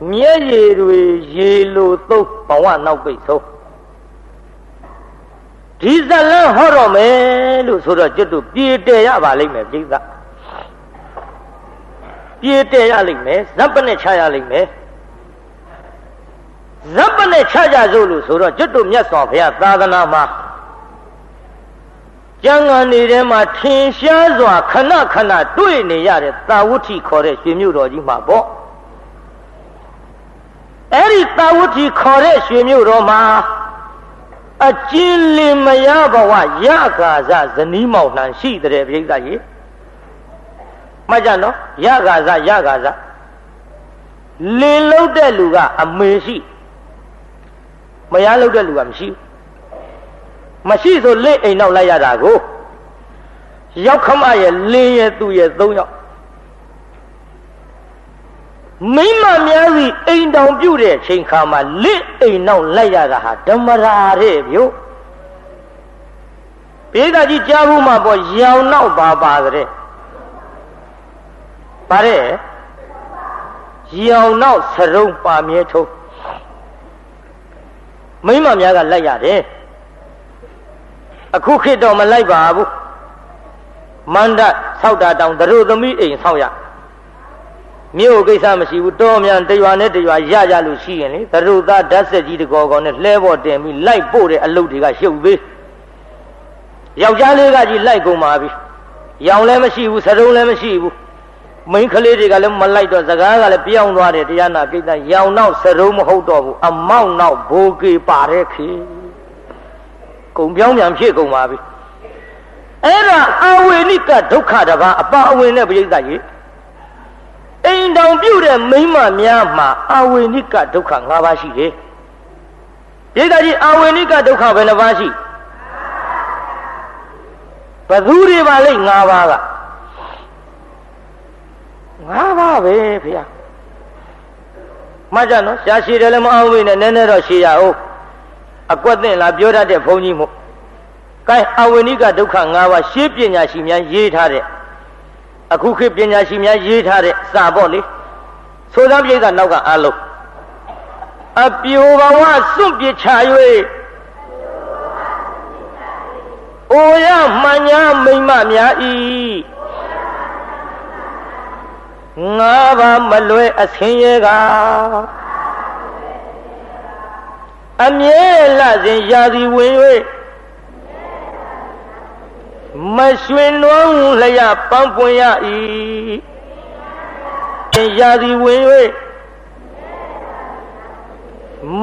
မျက်ရည်တွေရေလိုသုံးဘဝနောက်ပိတ်ဆုံးဒီဇလန်းဟောတော့မယ်လို့ဆိုတော့ကျွတ်တို့ပြေတယ်ရပါလိမ့်မယ်ပြိဿပြေတယ်ရလိမ့်မယ်ဇပ်ပနဲ့ချရလိမ့်မယ်ဇပ်ပနဲ့ချကြစို့လို့ဆိုတော့ကျွတ်တို့မြတ်စွာဘုရားသာသနာမှာကျမ်းဂန်နေတဲ့မှာထင်ရှားစွာခဏခဏတွေ့နေရတဲ့သာဝတိခေါ်တဲ့ရွှေမြို့တော်ကြီးမှာပေါ့အဲ့ဒီသာဝတိခေါ်တဲ့ရွှေမြို့တော်မှာအကျဉ်းလင်မရဘဝရကာဇဇနီးမောင်နှံရှိတဲ့ပြိဿကြီးမှတ်ကြနော်ရကာဇလင်လုံးတဲ့လူကအမေရှိမရလုံးတဲ့လူကမရှိဆိုလက်အိမ်နောက်လိုက်ရတာကိုရောက်ခမရဲ့လင်းရဲ့သူ့ရဲ့၃ယောက်မိမများစီအိမ်တောင်ပြုတ်တဲ့အချိန်ခါမှာလက်အိမ်နောက်လိုက်ရတာဟာဓမ္မရာတဲ့ဗျို့ပိဿကြီးကြားဘူးမှာပေါ့ရောင်နောက်ပါတဲ့ပါတယ်ရောင်နောက်စရုံးပါမြဲထုံးမိမများကလိုက်ရတယ်အခုခေတ်တော့မလိုက်ပါဘူးမန္တဆောက်တာတောင်သတို့သမီးအိမ်ဆောက်ရမြို့ကိစ္စမရှိဘူးတော်မြန်တရွာနဲ့တရွာရလို့ရှိရင်လေသတို့သားဓာတ်ဆက်ကြီးတကောကောနဲ့လှဲပေါ်တင်ပြီးလိုက်ပို့တဲ့အလုပ်တွေကရှုပ်သေးယောက်ျားလေးကကြီးလိုက်ကုန်ပါပြီရောင်လည်းမရှိဘူးစရုံးလည်းမရှိဘူးမိန်းကလေးတွေကလည်းမလိုက်တော့စကားကလည်းပြောင်းသွားတယ်တရားနာကိစ္စရောင်နောက်စရုံးမဟုတ်တော့ဘူးအမောက်နောက်ဘိုးကေပါတဲ့ခေကုံပြောင်းပြန်ဖြစ်ကုန်ပါပြီအဲ့ဒါအဝေနိကဒုက္ခတပါအပါအဝင်နဲ့ပြိဿကြီးအိမ်တောင်ပြုတ်တဲ့မိန်းမများမှာအဝေနိကဒုက္ခ၅ပါးရှိတယ်ပြိဿကြီးအဝေနိကဒုက္ခဘယ်နှပါးရှိဘသူတွေပါလိမ့်၅ပါးက၅ပါးပဲဖေ။မှတ်ကြနော်ရှားရှည်တယ်လည်းမအောင်ဘူးနဲ့နည်းနည်းတော့ရှည်ရအောင်အကွက်သိလားပြောတတ်တဲ့ဘုန်းကြီးမို့ကဲအဝိနိကဒုက္ခ၅ပါးရှင်းပညာရှိများရေးထားတဲ့အခုခေတ်ပညာရှိများရေးထားတဲ့စာပေါ့လေဆိုသားပြိဿနောက်ကအားလုံးအပြိုဘဝစွန့်ပစ်ချ၍အိုရမှန်ညာမိမ့်မများဤငါးပါးမလွဲအဆင်းရဲကအမြဲလစဉ်ရာသီဝင်၍မရွှင်နွမ်းလျက်ပန်းပွင့်ရ၏ရာသီဝင်၍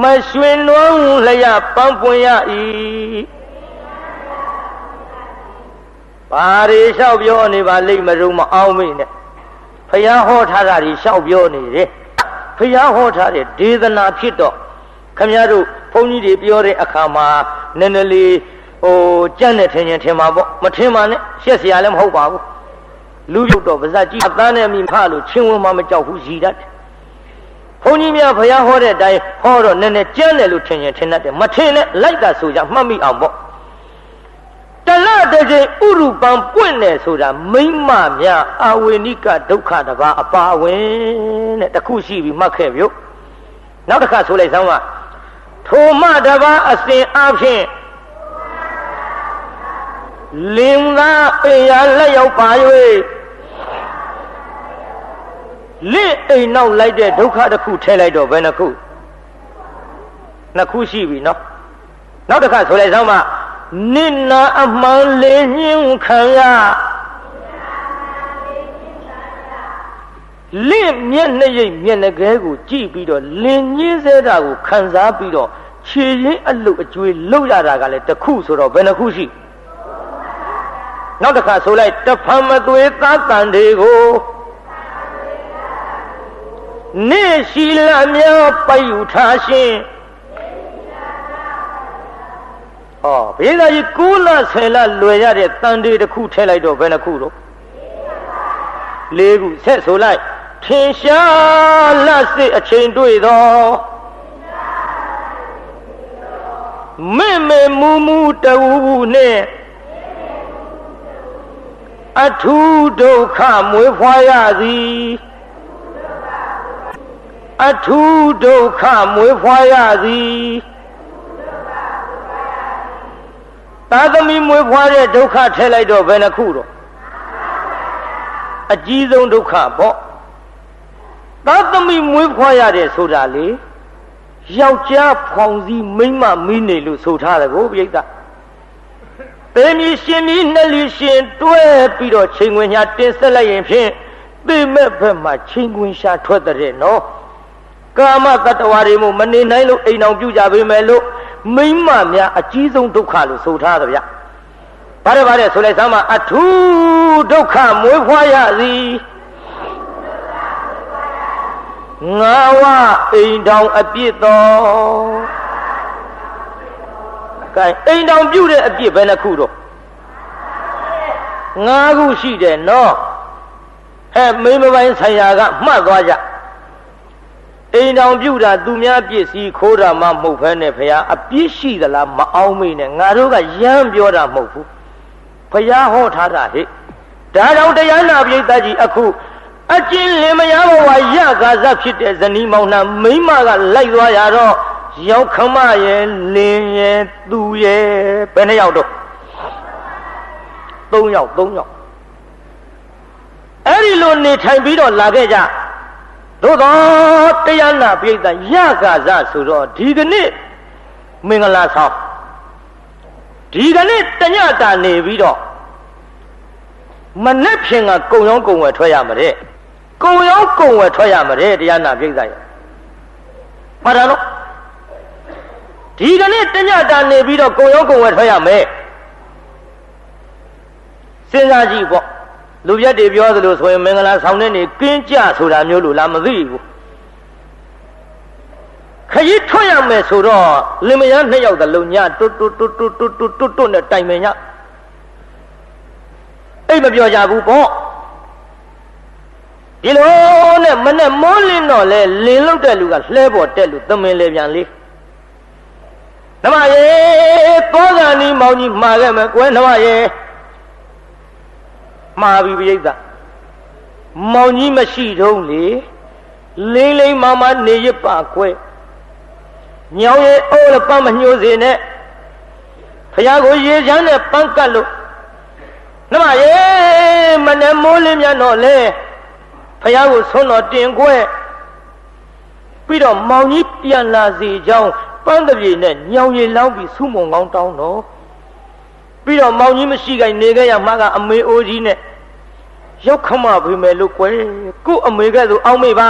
မရွှင်နွမ်းလျက်ပန်းပွင့်ရ၏ဘာတွေလျှောက်ပြောနေပါလိမ့်မရုံမအောင်မိနဲ့ဖယားဟောထားတာတွေလျှောက်ပြောနေတယ်ဖယားဟောထားတဲ့ဒေသနာဖြစ်တော့ခမရတို့ဘုန်းကြီးတွေပြောတဲ့အခါမှာနည်းနည်းလေးကြမ်းနဲ့ထင်ရင်ထင်ပါပေါ့မထင်ပါနဲ့ရှက်เสียလည်းမဟုတ်ပါဘူးလူရုပ်တော့ပါဇက်ကြီးအသားနဲ့မိဖလို့ချင်းဝင်မှမကြောက်ဘူးရည်တတ်တယ်ဘုန်းကြီးများဖယားဟောတဲ့အတိုင်းဟောတော့နည်းနည်းကြမ်းတယ်လို့ထင်ရင်ထင်တတ်တယ်မထင်နဲ့လိုက်တာဆိုကြမှတ်မိအောင်ပေါ့တလတကြိမ်ဥရုပံပွင့်တယ်ဆိုတာမိမ့်မများအဝေနိကဒုက္ခတပါအပါဝင်တဲ့တခုရှိပြီးမှတ်ခဲ့ပြုနောက်တစ်ခါဆိုလိုက်စမ်းပါထိုမတပါအစဉ်အဖြင့်လင်သာအိမ်ရလက်ရောက်ပါ၍လက်အိမ်နောက်လိုက်တဲ့ဒုက္ခတစ်ခုထဲလိုက်တော့ဘယ်နှခုနှစ်ခုရှိပြီနော်နောက်တစ်ခါဆိုလိုက်စမ်းပါနိနာအမှန်လေးညှင်းခံရလင့်မျက်နှာရိပ်မျက်နှာကဲကိုကြည့်ပြီးတော့လင်ညင်းစေတာကိုခံစားပြီးတော့ခြေရင်းအလုတ်အကျွေးလှုပ်ရတာကလည်းတစ်ခုဆိုတော့ဘယ်နှခုရှိနောက်တစ်ခါဆိုလိုက်တဖန်မသွေးသားတန်တွေကိုနေရှိလာများပိုက်ယူထားရှင်ဘေးသားကြီး9လ10လလွယ်ရတဲ့တန်တေတစ်ခုထဲလိုက်တော့ဘယ်နှခုတော့4ခုဆက်ဆိုလိုက်ထင်ရှားလက်စစ်အချိန်တွေ့တော့မေမေမူမူတူနဲ့အထူးဒုက္ခမွေးဖွားရသည် အထူးဒုက္ခမွေးဖွားရသည်သာသမီမွေးဖွားတဲ့ဒုက္ခထည့်လိုက်တော့ဘယ်နှခုတော့အကြီးဆုံးဒုက္ခပေါ့သာသမီမွေးဖွားရတယ်ဆိုတာလေယောက်ျားဖောင်စည်းမိန်းမမီးနေလို့ဆိုထားတယ်ကိုပြိဿပေမီရှင်မီးနှစ်လီရှင်တွဲပြီးတော့ချိန်ခွင်ညာတင်ဆက်လိုက်ရင်ဖြင့်သိမဲ့ဘက်မှာချိန်ခွင်ရှာထွက်တဲ့နော်ကာမတတ္တဝါတွေမို့မနေနိုင်လို့အိမ်အောင်ပြုကြပေမဲ့လို့မိမများအကြီးဆုံးဒုက္ခလို့ဆိုထားတယ်ဗျဘာတဲ့ဆိုလိုက်စမ်းမှာအထူးဒုက္ခမွေးဖွားရသည်ငါဝအိမ်တောင်အပြစ်တော်ကဲအိမ်တောင်ပြုတဲ့အပြစ်ဘယ်နှခုတော့5ခုရှိတယ်နော်မိမပိုင်းဆိုင်ရာကမှတ်သွားကြအိမ်တောင်ပြုတာသူများပြစ်စီခိုးတာမှမဟုတ်ဘဲနဲ့ဖရာအပြစ်ရှိသလားမအောင်မေးနဲ့ငါတို့ကရမ်းပြောတာမဟုတ်ဘူးဖရာဟောထားတာဟဲ့ဒါကြောင့်တရားနာပိဋကကြီးအခုအကျဉ်းလင်မယားဘဝရကာစဖြစ်တဲ့ဇနီးမောင်နှံမိမကလိုက်သွားရတော့ရောက်ခမရဲ့လင်းရဲ့သူရဲ့ဘယ်နှယောက်တော့3ယောက်အဲ့ဒီလိုနေထိုင်ပြီးတော့လာခဲ့ကြသို့တော့တရားနာပိဋကရကာစဆိုတော့ဒီကနေ့မင်္ဂလာဆောင်ဒီကနေ့တညတာနေပြီးတော့မနေ့ဖြင်ကကုံရောင်းကုံဝယ်ထွက်ရမှာတဲ့ကုံရောင်းကုံဝယ်ထွက်ရမှာတဲ့တရားနာပိဋကရဲ့မှားတာနော်ဒီကနေ့တညတာနေပြီးတော့ကုံရောင်းကုံဝယ်ထွက်ရမယ်စဉ်းစားကြည့်ပေါ့လူပြတ်တွေပြောသလိုဆိုရင်မင်္ဂလာဆောင်တဲ့နေကင်းကြဆိုတာမျိုးလို့လားမသိဘူးခရီးထွက်ရမယ်ဆိုတော့လင်မယား2ယောက်တလုံးညတွတ်နဲ့တိုင်ပင်ညအိတ်မပြောကြဘူးပေါ့ဒီလိုနဲ့မနဲ့မောလင်းတော့လဲလင်းလောက်တဲ့လူကလှဲပေါ်တက်လူသမင်လေပြန်လေးဓမ္မရေသောကနီမောင်ကြီးမှာခဲ့မယ်ကွယ်ဓမ္မရေမှားပြီပိဋကမောင်ကြီးမရှိတော့လေလိမ့်မနေရပါကွယ်ညောင်ရဲ့အိုးလည်းပန်းမညှိုးစေနဲ့ဖယားကိုရေချမ်းနဲ့ပန်းကတ်လို့ဓမ္မရေမနဲ့မိုးလင်းမြန်တော့လေဖယားကိုဆွန်းတော်တင်ကွယ်ပြီးတော့မောင်ကြီးပြန်လာစီကြောင်းပန်းတပြေနဲ့ညောင်ရည်လောင်းပြီးဆုမုံကောင်းတောင်းတော့ပြီးတော့မောင်ကြီးမရှိခိုင်နေခဲ့ရမှာကအမေအိုးကြီးနဲ့ရောက်ခမဖေးမယ်လို့ကွယ်ကို့အမေကဲ့သို့အောင်းမေပါ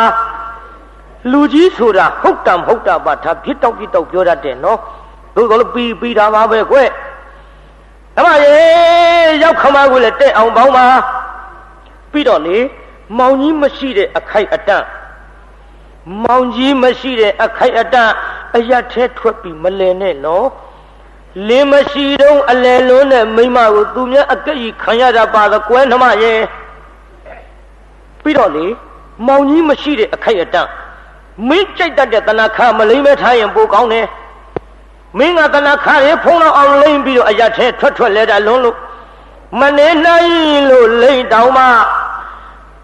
လူကြီးဆိုတာဟုတ်တာမဟုတ်တာပါဒါဖြစ်တော့ပြောတတ်တယ်နော်သို့တော်လည်းပြီးတာပါပဲကွယ်ဓမ္မရေရောက်ခမကိုလည်းတဲ့အောင်ပေါင်းပါပြီးတော့လေမောင်ကြီးမရှိတဲ့အခိုက်အတန့်မောင်ကြီးမရှိတဲ့အခိုက်အတန့်အရက်ထဲထွက်ပြီးမလဲနဲ့နော်လင်းမရှိတော့အလဲလုံးနဲ့မိမကိုသူများအကက်ကြီးခံရတာပါတော့ကွယ်ဓမ္မရေပြီးတော့လေမောင်ကြီးမရှိတဲ့အခိုက်အတန့်မင်းကြိုက်တတ်တဲ့တဏခါမလိမ့်မဲထားရင်ပိုကောင်းတယ်မင်းကတဏခါရေဖုံးတော့အောင်လိမ့်ပြီးတော့အရက်ထဲထွက်လဲတာလုံးလို့မနေနိုင်လို့လိမ့်တောင်မှ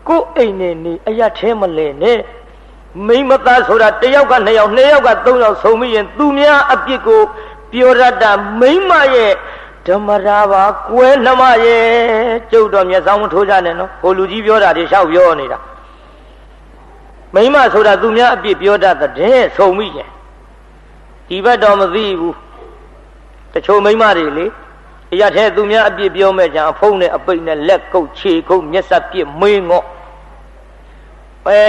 ကိုယ်အိမ်နဲ့နေအရက်ထဲမလဲနဲ့မိမသားဆိုတာ1ယောက်က2ယောက်2ယောက်က3ယောက်ဆုံပြီးရင်သူများအပြစ်ကိုပြောရတာမိမရဲ့ဓမ္မရာပါကွယ်နှမရဲ့ကျုပ်တော်မျက်စောင်းမထိုးကြနဲ့နော်ဟိုလူကြီးပြောတာတွေလျှောက်ပြောနေတာမိမဆိုတာသူများအပြစ်ပြောတတ်တဲ့ဆုံမိရင်ဒီဘက်တော့မသိဘူးတချို့မိမတွေလေအရာထဲသူများအပြစ်ပြောမဲ့ကြအဖုံးနဲ့အပိတ်နဲ့လက်ကုပ်ခြေကုပ်မျက်စပ်ပြစ်မေးငေါ့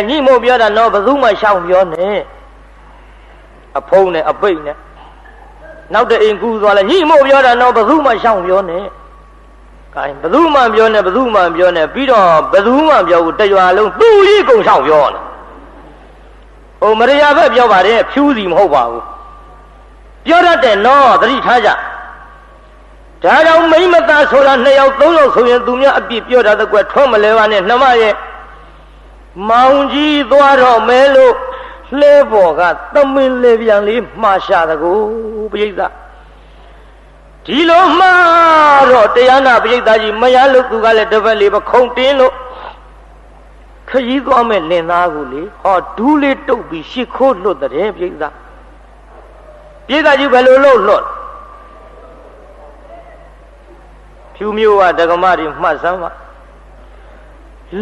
ညိမို့ပြောတာတော့ဘယ်သူမှရှောင်ပြောနဲ့အဖုံးနဲ့အပိတ်နဲ့နောက်တဲ့အိမ်ကူးသွားလဲညိမို့ပြောတာတော့ဘယ်သူမှရှောင်ပြောနဲ့ကဲဘယ်သူမှပြောနဲ့ပြီးတော့ဘယ်သူမှပြောဘူးတရွာလုံးသူ့ကြီးကုန်ရှောင်ပြောနေဟိုမရိယာဘက်ပြောပါတယ်ဖြူးစီမဟုတ်ပါဘူးပြောတတ်တယ်နော်သတိထားကြဒါကြောင့်မိမသားဆိုတာ2ယောက်3ယောက်ဆိုရင်သူများအပြစ်ပြောတာတကွယ်ထွက်မလဲပါနဲ့နှမရဲ့မောင်ကြီးသွားတော့မဲလို့လှဲပေါ်ကသမင်လေပြန်လေးမှားရှာတကူပိဋကဒီလိုမှားတော့တရားနာပိဋကကြီးမရလို့သူကလည်းတစ်ပတ်လေးပခုံတင်းလို့ ခရီးသွားမဲ့လင်သားကိုလေဟောဒူးလေးတုပ်ပြီးရှ िख ိုးလွတ်တဲ့ပြိဿကြီးဘယ်လိုလုပ်လွတ်ဖြူမျိုးကဒကမတွေမှတ်စမ်းပါ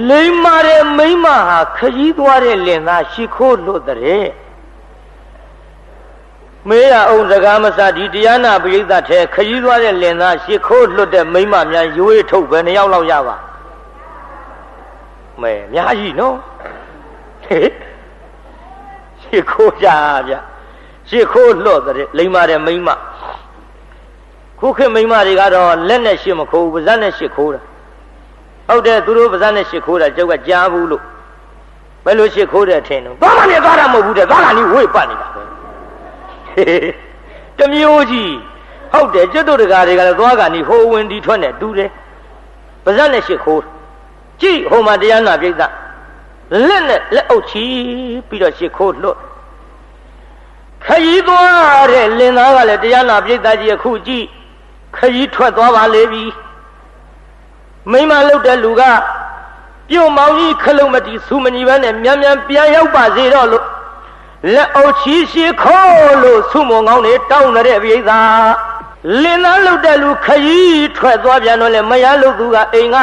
လိမ္မာတဲ့မိမဟာခရီးသွားတဲ့လင်သားရှ िख ိုးလွတ်တဲ့မေးရအောင်စကားမစဒီတရားနာပရိသတ်ထဲခရီးသွားတဲ့လင်သားရှ िख ိုးလွတ်တဲ့မိမများရွေးထုတ်ပဲ2ယောက်လောက်ရပါမဲအများကြီးနော်ရှ िख ိုးကြဗျရှ िख ိုးလွတ်တဲ့လိမ္မာတဲ့မိမခုခေတ်မိမတွေကတော့လက်နဲ့ရှ िख မခိုးဘူးပါးစပ်နဲ့ရှ िख ိုးတာဟုတ်တယ်သူတို့ပါးစပ်နဲ့ရှ िख ိုးတာကျုပ်ကကြားဘူးလို့ဘယ်လိုရှ िख ိုးတယ်ထင်တော့သွားကနေသွားတာမဟုတ်ဘူးတဲ့သွားကနေဝေ့ပတ်နေတာပဲတမျိုးကြီးဟုတ်တယ်ကျွတ်တို့တကာတွေကလည်းသွားကနေဟိုဝင်ဒီထွက်နဲ့တူတယ်ပါးစပ်နဲ့ရှ िख ိုးကြည့်ဟိုမှာတရားနာပြိဿလက်နဲ့လက်အုပ်ချီပြီးတော့ရှ िख ိုးလွတ်ခရီးသွားတဲ့လင်သားကလည်းတရားနာပြိဿကြီးအခုကြည့်ခရီးထွက်သွားပါလေပြီမိမလှုပ်တဲ့လူကပြုတ်မောင်ကြီးခလုံးမတီစူမညီပဲနဲ့မြန်မြန်ပြန်ရောက်ပါစေတော့လို့လက်အုပ်ချီရှ िख ိုးလို့စူမုံကောင်းနေတောင်းတဲ့ပြိဿလင်သားလှုပ်တဲ့လူခရီးထွက်သွားပြန်တော့လေမရလို့သူကအိမ်က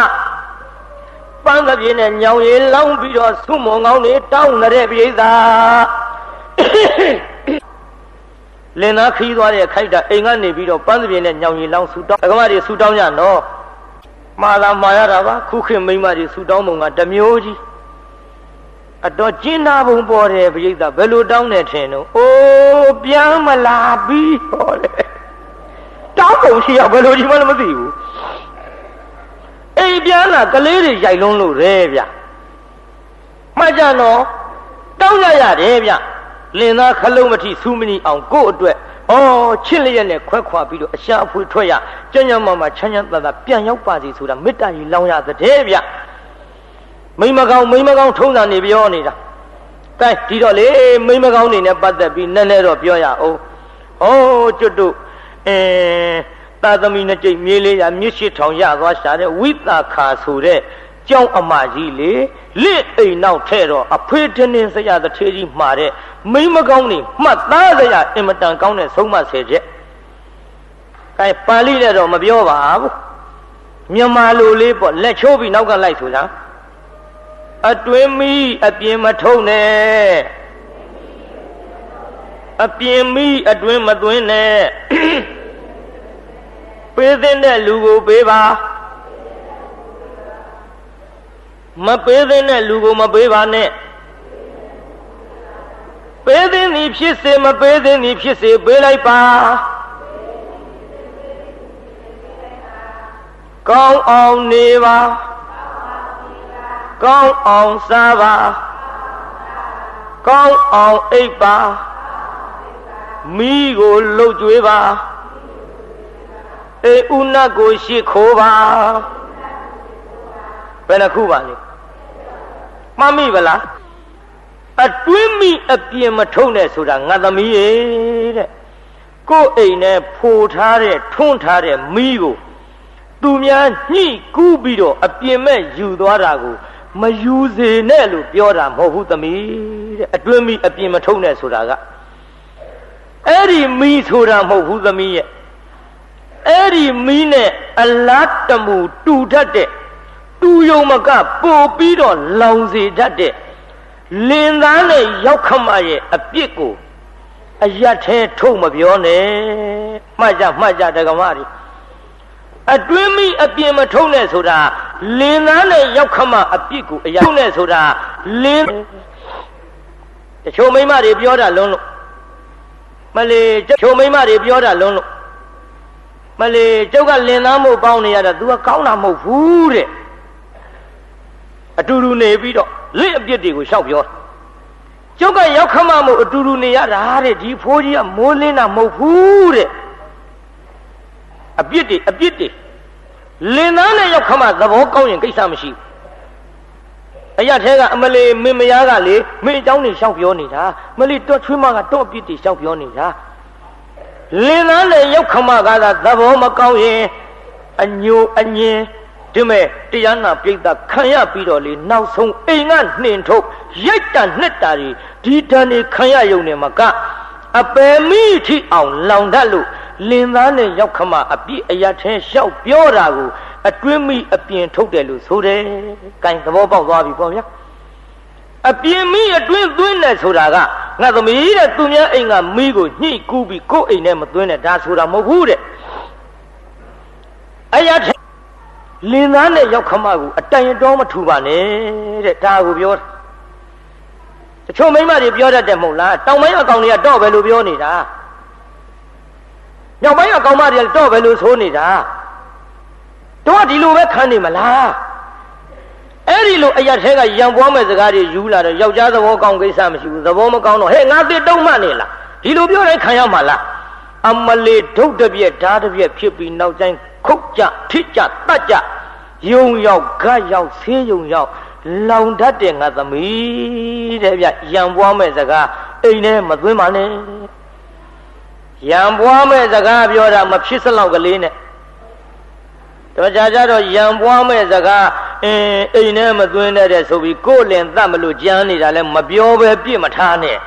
ပန်းကပြင်းနဲ့ညောင်ရည်လောင်းပြီးတော့ဆုမုံကောင်းနေတောင်းတဲ့ပြိဿလင်သားခီးသွားတဲ့ခိုက်တာအိမ်ကနေပြီးတော့ပန်းကပြင်းနဲ့ညောင်ရည်လောင်းဆူတောင်းဒကမတွေဆူတောင်းကြနော်မှားလာမှားရတာပါခုခေတ်မိန်းမတွေဆူတောင်းပုံကတစ်မျိုးကြီးအတော်ကျင်းနာပုံပေါ်တယ်ပြိဿဘယ်လိုတောင်းနေထင်တော့အိုးပြန်မလာပြီးဟောလေတောင်းပုံရှိရဘယ်လိုဒီမှလည်းမသိဘူးအိမ်ပြန်လာကလေးတွေရိုက်လုံးလို့ရဲဗျမှတ်ကြနော်တောင်းရရတယ်ဗျလင်သားခလုံးမထီစူးမနီအောင်ကို့အတွက်ဩချစ်လျက်နဲ့ခွဲခွာပြီးတော့အရှာအဖွေထွက်ရကြံ့ကြံ့မှချမ်းချမ်းသာသာပြန်ရောက်ပါစီဆိုတာမေတ္တာကြီးလောင်းရတဲ့ဗျမိမကောင်းထုံးတာနေပြောနေတာကဲဒီတော့လေမိမကောင်းနေနဲ့ပတ်သက်ပြီးနည်းနည်းတော့ပြောရအောင်ကျွတ်တို့သာသမီနဲ့ကြိတ်မြေးလေးရမြစ်ရှိထောင်ရသွားရှာတဲ့ဝိသခာဆိုတဲ့ကျောင်းအမကြီးလေလက်အိမ်နောက်ထဲတော့အဖေးတင်းတင်းစရတဲ့ထေးကြီးမှာတဲ့မိမကောင်းနေမှတ်သားစရာအင်မတန်ကောင်းတဲ့ဆုံးမဆယ်ချက်ကဲပါဠိနဲ့တော့မပြောပါဘူးမြန်မာလိုလေးပေါ့လက်ချိုးပြီးနောက်ကလိုက်ဆိုတာအတွင်းမီးအပြင်မထုံနဲ့အပြင်မီးအတွင်းမသွင်းနဲ့ပေးတဲ့လူကိုပေးပါမပေးတဲ့လူကိုမပေးပါနဲ့ပေးသည်ဖြစ်စေမပေးသည်ဖြစ်စေပေးလိုက်ပါကောင်းအောင်နေပါကောင်းအောင်စားပါကောင်းအောင်အိပ်ပါမိကိုလှုပ်ကြွေးပါအေဥနတ်ကိုရှ िख ိုးပါဘယ်နှခုပါလဲမှတ်မိဗလားအတွင်းမိအပြင်မထုံနဲ့ဆိုတာငါသမီးရဲ့တဲ့ကိုယ်အိမ်နဲ့ဖိုထားတဲ့ထွန်းထားတဲ့မိကိုသူများညှိကူးပြီးတော့အပြင်မဲ့ယူသွားတာကိုမယူစေနဲ့လို့ပြောတာမဟုတ်ဘူးသမီးတဲ့အတွင်းမိအပြင်မထုံနဲ့ဆိုတာကအဲ့ဒီမိဆိုတာမဟုတ်ဘူးသမီးရဲ့အဲ့ဒီမီးနဲ့အလားတမှုတူတတ်တဲ့တူယုံမကပို့ပြီးတော့လောင်စေတတ်တဲ့လင်သားနဲ့ရောက်ခမရဲ့အပြစ်ကိုအယတ်ထဲထုတ်မပြောနဲ့မှတ်ကြဒကမတွေအတွင်းမိအပြင်မထုံနဲ့ဆိုတာလင်သားနဲ့ရောက်ခမအပြစ်ကိုအယတ်ထုတ်နဲ့ဆိုတာလင်းတချို့မိမတွေပြောတာလုံးလို့မလေးတချို့မိမတွေပြောတာလုံးလို့မလေးကျုပ်ကလင်သားမို့ပေါင်းနေရတာ तू ကကောင်းတာမဟုတ်ဘူးတဲ့အတူတူနေပြီးတော့လက်အပြစ်တွေကိုရှောက်ပြောကျုပ်ကရောက်ခမမို့အတူတူနေရတာတဲ့ဒီဖိုးကြီးကမိုးလင်းတာမဟုတ်ဘူးတဲ့အပြစ်တွေလင်သားနဲ့ရောက်ခမသဘောကောင်းရင်ကိစ္စမရှိဘူးအရာထဲကအမလေးမင်းမယားကလေမင်းအကြောင်းတွေရှောက်ပြောနေတာမလေးတော့ချွေးမကတော့အပြစ်တွေရှောက်ပြောနေတာလင်သားနဲ့ရောက်ခမကသာသဘောမကောင်းရင်အညိုအညင် ဒီမဲ့တရားနာပိဋကခံရပြီးတော့လေနောက်ဆုံးအိမ်ကနှင်ထုတ်ရိုက်တာနှစ်တာတွေဒီတန်တွေခံရယုံနေမှာကအပယ်မိထိအောင်လောင်တတ်လို့လင်သားနဲ့ရောက်ခမအပြည့်အရထဲလျှောက်ပြောတာကိုအတွင်းမိအပြင်ထုတ်တယ်လို့ဆိုတယ်။ကိုင်သဘောပေါက်သွားပြီပေါ့ဗျာ။အပြင်မိအတွင်းသွင်းတယ်ဆိုတာကငါသမီးတဲ့သူများအိမ်ကမိကိုညှိကူးပြီးကိုယ်အိမ်နဲ့မသွင်းနဲ့ဒါဆိုတာမဟုတ်ဘူးတဲ့အရထဲလင်သားနဲ့ရောက်ခမကိုအတိုင်တော်မထူပါနဲ့တဲ့ဒါကိုပြောတာတချို့မိန်းမတွေပြောတတ်တယ်မဟုတ်လားတောင်ပိုင်းအကောင်တွေကတော့ပဲလို့ပြောနေတာမြောက်ပိုင်းအကောင်မတွေတော့ပဲလို့ဆိုနေတာတော့ဒီလိုပဲခံနေမလားအဲ့ဒီလိုအရာထဲကရံပွားမဲ့စကားတွေယူလာတော့ယောက်ျားသဘောကောင်းကိစ္စမရှိဘူးသဘောမကောင်းတော့ဟဲ့ငါတစ်တုံးမှနေလားဒီလိုပြောတိုင်းခံရမှာလားအမလေးဒုတ်တပြက်ဓာတ်တပြက်ဖြစ်ပြီးနောက်တိုင်းခုတ်ကြထိကြတတ်ကြယုံရောက်ဂတ်ရောက်ဆေးယုံရောက်လောင်တတ်တယ်ငါသမီးတဲ့ဗျရံပွားမဲ့စကားအိမ်ထဲမသွင်းပါနဲ့ရံပွားမဲ့စကားပြောတာမဖြစ်စလောက်ကလေးနဲ့တော့ကြတော့ရံပွားမဲ့စကားအိမ်ထဲမသွင်းတဲ့ဆိုပြီးကိုယ်လင်သတ်မလို့ကြမ်းနေတာလဲမပြောပဲပြစ်မထားနဲ့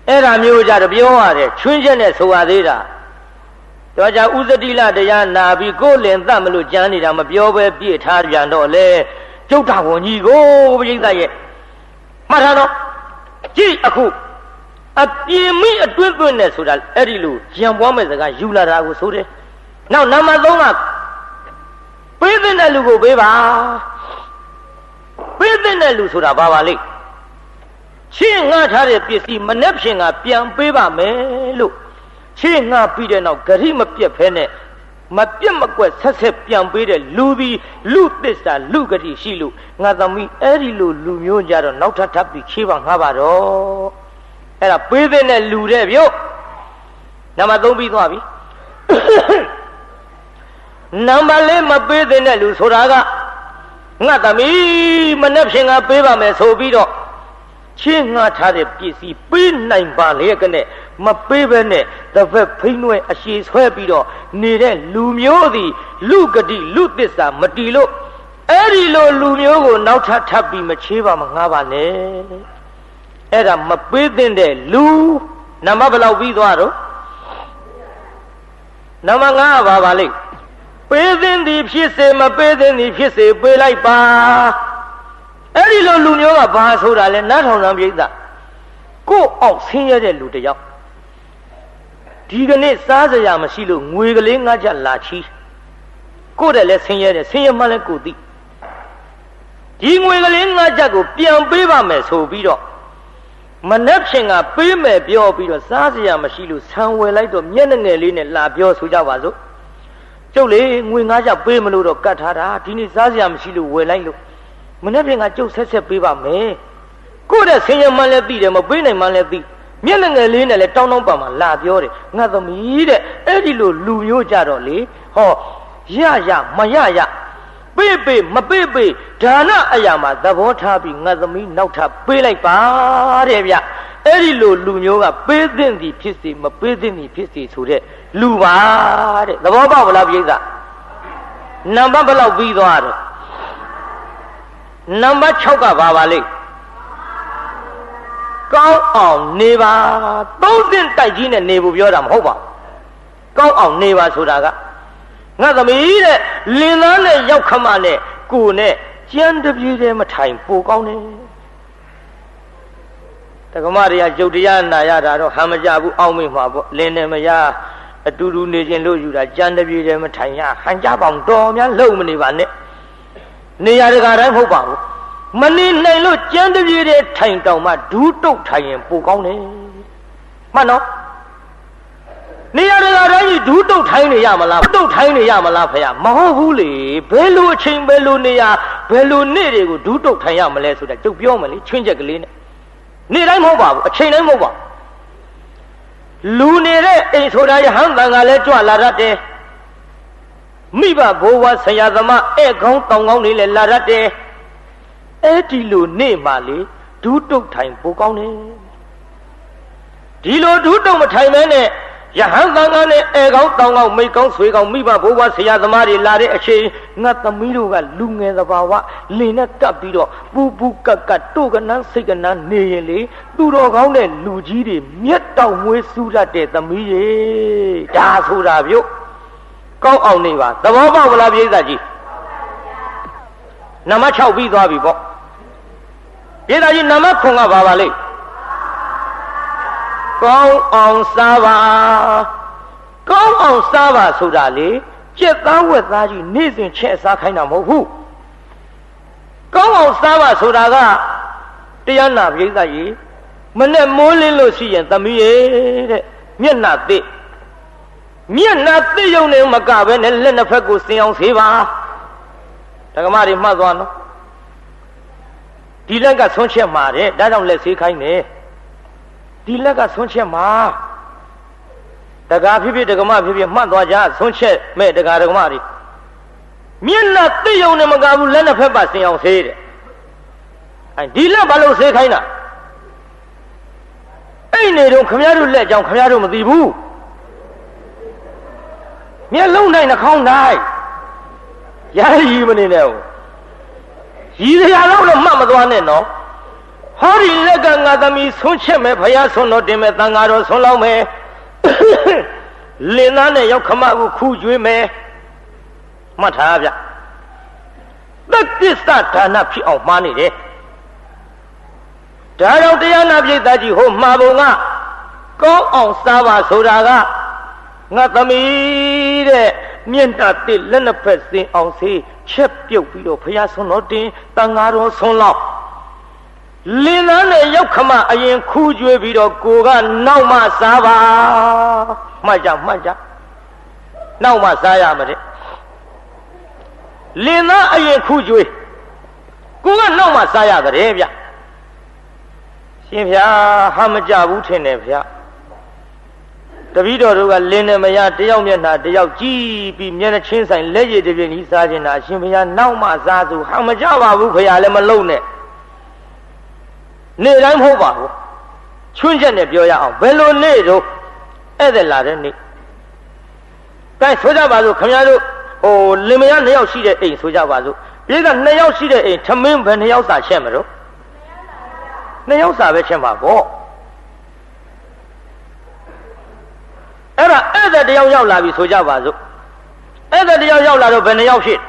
အဲ့ဒါမျိုးကြတော့ပြောရတယ်ချွင်းချက်နဲ့ဆိုရသေးတာတော့ကြဥသတိလတရားနာပြီးကိုယ်လင်သတ်မလို့ကြမ်းနေတာမပြောပဲပြစ်ထားပြန်တော့လေကျုပ်တော်ဝန်ကြီးကိုပြိဿရဲ့မှတ်ထားတော့ကြည့်အခုအပြင်းမိအတွင်းသွင်းတယ်ဆိုတာအဲ့ဒီလိုရံပွားမဲ့စကားယူလာတာကိုဆိုတယ်နောက်နံပါတ်3ကပေးတဲ့လူကိုပေးပါပေးတဲ့လူဆိုတာဘာပါလိမ့်ချင်းငှားထားတဲ့ပစ္စည်းမနှက်ဖြင်ကပြန်ပေးပါမယ်လို့ချင်းငှားပြီးတဲ့နောက်ဂရိမပြတ်ဖဲနဲ့မပြတ်မကွက်ဆက်ဆက်ပြန်ပေးတဲ့လူပြီးလူသစ္စာလူဂရိရှိလို့ငါသမီးအဲ့ဒီလိုလူမျိုးကြတော့နောက်ထပ်ပြီးချေးပါငှားပါတော့အဲ့ဒါပေးတဲ့လူတဲ့ဗျနံပါတ်3ပြီးသွားပြီနံပါတ်4မပေးတဲ့လူဆိုတာကငါသမီးမနှက်ဖြင်ကပေးပါမယ်ဆိုပြီးတော့ချင်းငှားထားတဲ့ပစ္စည်းပေးနိုင်ပါလေကနဲ့မပေးဘဲနဲ့တစ်ဖက်ဖိနှွဲအရှိဆွဲပြီးတော့နေတဲ့လူမျိုးသည်လူဂတိလူသစ္စာမတီလို့အဲ့ဒီလိုလူမျိုးကိုနောက်ထပ်ပြီးမချေးပါမငှားပါနဲ့အဲ့ဒါမပေးတဲ့လူနံပါတ်ဘယ်လောက်ပြီးသွားတော့နံပါတ်5ပါပါလိမ့်ပေးသင့်သည်ဖြစ်စေမပေးသင့်သည်ဖြစ်စေပေးလိုက်ပါအဲ့ဒီလိုလူမျိုးကဘာဆိုတာလဲနားထောင်စမ်းပြိဿကို့အောင်ဆင်းရဲတဲ့လူတယောက်ဒီကနေ့စားစရာမရှိလို့ငွေကလေး5ချက်လာချီးကို့တဲ့လဲဆင်းရဲတယ်ဆင်းရဲမှလည်းကိုသိဒီငွေကလေး5ချက်ကိုပြန်ပေးပါမယ်ဆိုပြီးတော့မနှက်ဖြင်ကပေးမယ်ပြောပြီးတော့စားစရာမရှိလို့ဆံဝယ်လိုက်တော့မျက်နှာငယ်လေးနဲ့လာပြောဆိုကြပါစို့ကျုပ်လေငွေ5ချက်ပေးမလို့တော့ကတ်ထားတာဒီနေ့စားစရာမရှိလို့ဝယ်လိုက်လို့မနှက်ဖြင်ကကျုပ်ဆက်ဆက်ပေးပါမယ်ကို့တဲ့ဆင်းရဲမှလည်းသိတယ်မပေးနိုင်မှလည်းသိမျက်နှာငယ်လေးနဲ့လည်းတောင်းတောင်းပန်ပန်လာပြောတယ်ငါသမီးတဲ့အဲ့ဒီလိုလူမျိုးကြတော့လေဟောရမရပေးမပေးဒါနအရာမှာသဘောထားပြီးငါသမီးနောက်ထပ်ပေးလိုက်ပါတဲ့ဗျအဲ့ဒီလိုလူမျိုးကပေးသင့်သည်ဖြစ်စေမပေးသင့်သည်ဖြစ်စေဆိုတဲ့လူပါတဲ့သဘောပေါက်ဗလားပြိဿနံပါတ်ဘယ်လောက်ပြီးသွားတော့နံပါတ်6ကဘာပါလိမ့်ကောင်းအောင်နေပါ3စင်တိုက်ကြီးနဲ့နေဖို့ပြောတာမဟုတ်ပါကောင်းအောင်နေပါဆိုတာကငါသမီးတဲ့လင်သားနဲ့ရောက်ခမနဲ့ကိုနဲ့ကြမ်းတပြေးတည်းမထိုင်ပိုကောင်းတယ်တက္ကမတွေကကျုပ်တရားနာရတာတော့ဟံမကြဘူးအောက်မိမှာပေါ့လင်းနဲ့မရအတူတူနေခြင်းလို့ယူတာကြမ်းတပြေးတည်းမထိုင်ရဟန်ကြပေါင်တော်များလုံမနေပါနဲ့နေရာတကာတိုင်းမဟုတ်ပါဘူးမနေနိုင်လို့ကြမ်းတပြေးတည်းထိုင်တောင်မှဒူးတုတ်ထိုင်ရင်ပိုကောင်းတယ်မှန်နော်နေရာတကာတိုင်းကြီးဒူးတုတ်ထိုင်နေရမလားတုတ်ထိုင်နေရမလားဖေမဟုတ်ဘူးလေဘယ်လိုအချိန်ဘယ်လိုနေရာဘယ်လိုနေ့တွေကိုဒူးတုတ်ထိုင်ရမလဲဆိုတာကျုပ်ပြောမယ်လေချွင်းချက်ကလေးနဲ့နေ့တိုင်းမဟုတ်ပါဘူးအချိန်တိုင်းမဟုတ်ပါလူနေတဲ့အိမ်ဆိုတာရဟန်းတန်ကလည်းကြွလာတတ်တယ်မိဘဘိုးဘွားဆရာသမားဧကောင်းတောင်ကောင်းတွေလည်းလာတတ်တယ်အဲ့ဒီလိုနေ့မှလေဒူးတုတ်ထိုင်ပိုကောင်းတယ်ဒီလိုဒူးတုတ်မထိုင်မဲနဲ့ ယဟန်သံဃာနဲ့အဲကောင်းတောင်းကောင်းမိကောင်းဆွေကောင်းမိဘဘိုးဘွားဆရာသမားတွေလာတဲ့အချိန်ငါသမီးတို့ကလူငယ်သဘာဝလင်းနဲ့ကပ်ပြီးတော့ပူပူကက်ကတို့ကနန်းစိတ်ကနန်းနေရင်လေသူတော်ကောင်းတဲ့လူကြီးတွေမျက်တောင်မွေးစူးရတဲ့သမီးရေဒါဆိုတာပြုတ်ကောင်းအောင်နေပါသဘောပေါက်လားပြိဿကြီးနံပါတ်6ပြီးသွားပြီပေါ့ပြိဿကြီးနံပါတ်9ကဘာပါလဲကောင်းအောင်စားပါကောင်းအောင်စားပါဆိုတာလေကြက်သားဝက်သားကြီးနေ့စဉ်ချက်စားခိုင်းတာမဟုတ်ဘူးကောင်းအောင်စားပါဆိုတာကတရားနာပြိဿကြီးမနဲ့မိုးလင်းလို့ရှိရင်သမီးရဲ့တဲ့မျက်နှာသိမျက်နှာသိရုံနဲ့မကပဲနဲ့လက်နှစ်ဖက်ကိုစင်အောင်ဆေးပါဓမ္မတွေမှတ်သွားနော်ဒီလက်ကဆွန့်ချက်မှာတဲ့ဒါကြောင့်လက်ဆေးခိုင်းတယ်ဒီလက်ကဆွန့်ချက်မှာတကားဖြစ်ဖြစ်ဒကမဖြစ်ဖြစ်မှတ်သွားကြဆွန့်ချက်မဲ့ဒကာဒကမတွေမျက်နှာသိရုံနဲ့မကဘူးလက်နှစ်ဖက်ပါစင်အောင်ဆေးတဲ့အဲဒီလက်ဘာလို့ဆေးခိုင်းတာအဲ့နေတော့ခမရတို့လက်ကြောင့်ခမရတို့မသိဘူးမျက်လုံးတိုင်းနှာခေါင်းတိုင်းရည်မနေနဲ့ရည်ရတော့မှတ်မသွားနဲ့နော်ဟောဒီလက်ကငါသမီးဆွန့်ချက်မယ်ဘုရားဆွန့်တော်တင်မယ်တန်ဃာတော်ဆွန့်လောက်မယ်လင်းသားနဲ့ရောက်ခမကိုခူးကျွေးမယ်မှတ်ထားဗျသက္ကိစ္စဒါနဖြစ်အောင်မှားနေတယ်ဒါကြောင့်တရားနာပိဋကကြီးဟိုမှာပုံကကောင်းအောင်စားပါဆိုတာကငါသမီးတဲ့မျက်နှာတစ်လက်နှစ်ဖက်စင်အောင်စေးချက်ပြုတ်ပြီးတော့ဘုရားဆွန့်တော်တင်တန်ဃာတော်ဆွန့်လောက်လင်းသားနဲ့ရောက်ခမအရင်ခူးကျွေးပြီးတော့ကိုကနောက်မှစားပါမှတ်ကြနောက်မှစားရမှာတဲ့လင်းသားအရင်ခူးကျွေးကိုကနောက်မှစားရတယ်ဗျရှင်ဗျာဟာမကြဘူးထင်တယ်ဗျတပည့်တော်တို့ကလင်းနေမရတယောက်မျက်နှာတယောက်ကြည့်ပြီးမျက်နှာချင်းဆိုင်လက်ရည်တစ်ပြင်းကြီးစားခြင်းတာရှင်ဗျာနောက်မှစားသူဟာမကြပါဘူးခရလည်းမလုံးနဲ့နေ့တိုင်းမဟုတ်ပါဘူးချွင်းချက်နဲ့ပြောရအောင်ဘယ်လိုနေ့တော့ဧည့်သည်လာတဲ့နေ့ကဲဆိုကြပါစို့ခင်ဗျားတို့ဟိုလင်မယား2ယောက်ရှိတဲ့အိမ်ဆိုကြပါစို့ပြေက2ယောက်ရှိတဲ့အိမ်ထမင်းဘယ်2ယောက်စာချက်မလို့2ယောက်စာပဲချက်မှာပေါ့အဲ့ဒါဧည့်သည်တစ်ယောက်ရောက်လာပြီဆိုကြပါစို့ဧည့်သည်တစ်ယောက်ရောက်လာတော့ဘယ်2ယောက်ဖြစ်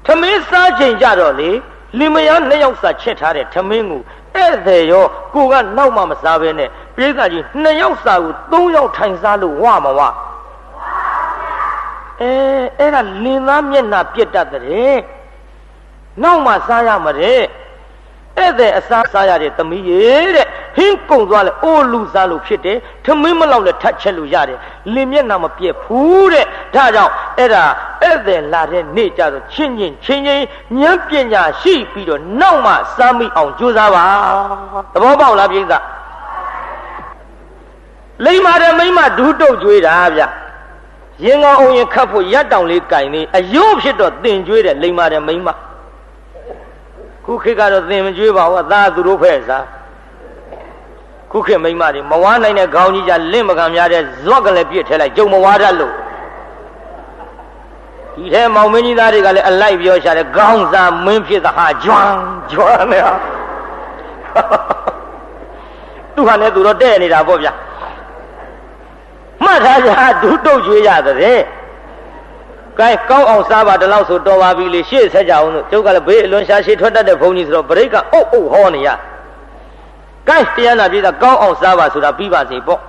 ထမင်းစားချိန်ကြတော့လေလင်မယား2ယောက်စာချက်ထားတဲ့ထမင်းကိုဧည့်သည်ရောကိုကနောက်မှမစားဘဲနဲ့ပြေးကကြီး2ယောက်စာကို3ယောက်ထိုင်စားလို့ဝမဝအဲ့ဒါလင်သားမျက်နှာပြက်တတ်တဲ့နောက်မှစားရမှာတဲ့ဧည့်သည်အစားစားရတဲ့သမီးရေတဲ့ဟင်းကုံသွားလဲအိုးလူစားလို့ဖြစ်တယ်ထမင်းမလောက်လဲထတ်ချက်လို့ရတယ်လင်မျက်နှာမပြက်ဘူးတဲ့ဒါကြောင့်အဲ့ဒါဧည့်သည်လာတဲ့နေ့ကျတော့ချင်းချင်းဉာဏ်ပညာရှိပြီးတော့နောက်မှစားမိအောင်ကြိုးစားပါသဘောပေါက်လားပြိဿလိမ္မာတဲ့မိမဒူးတုတ်ကြွေးတာဗျရင်ကောင်းအောင်ရင်ခတ်ဖို့ရက်တောင်လေးကင်နေအယိုးဖြစ်တော့တင်ကြွေးတယ်လိမ္မာတဲ့မိမခုခေတ်ကတော့သင်မကြွေးပါဘူးအသားသူတို့ဖဲ့စားခုခေတ်မိမတွေမဝါနိုင်တဲ့ခေါင်းကြီးကြလင့်မခံများတဲ့ဇွက်ကလေးပြစ်ထဲလိုက်ကြုံမဝါတတ်လို့ဒီထဲမောင်မင်းကြီးသားတွေကလည်းအလိုက်ပြောရှာတယ်ခေါင်းစားမင်းဖြစ်သဟာကြွမ်းနေဟာသူဟာနဲ့သူတော့တဲ့နေတာပေါ့ဗျာမှတ်ထားကြဒုတုတ်ကြွေးရတဲ့ကဲကောင်းအောင်စားပါတလောက်ဆိုတော်ပါပြီလေရှေ့ဆက်ကြအောင်လို့ကျုပ်ကလည်းဘေးအလွန်ရှာရှည်ထွက်တတ်တဲ့ဘုန်းကြီးဆိုတော့ပရိကအုပ်ဟောနေရကဲတရားနာပြည်သားကောင်းအောင်စားပါဆိုတာပြီးပါစေပေါ့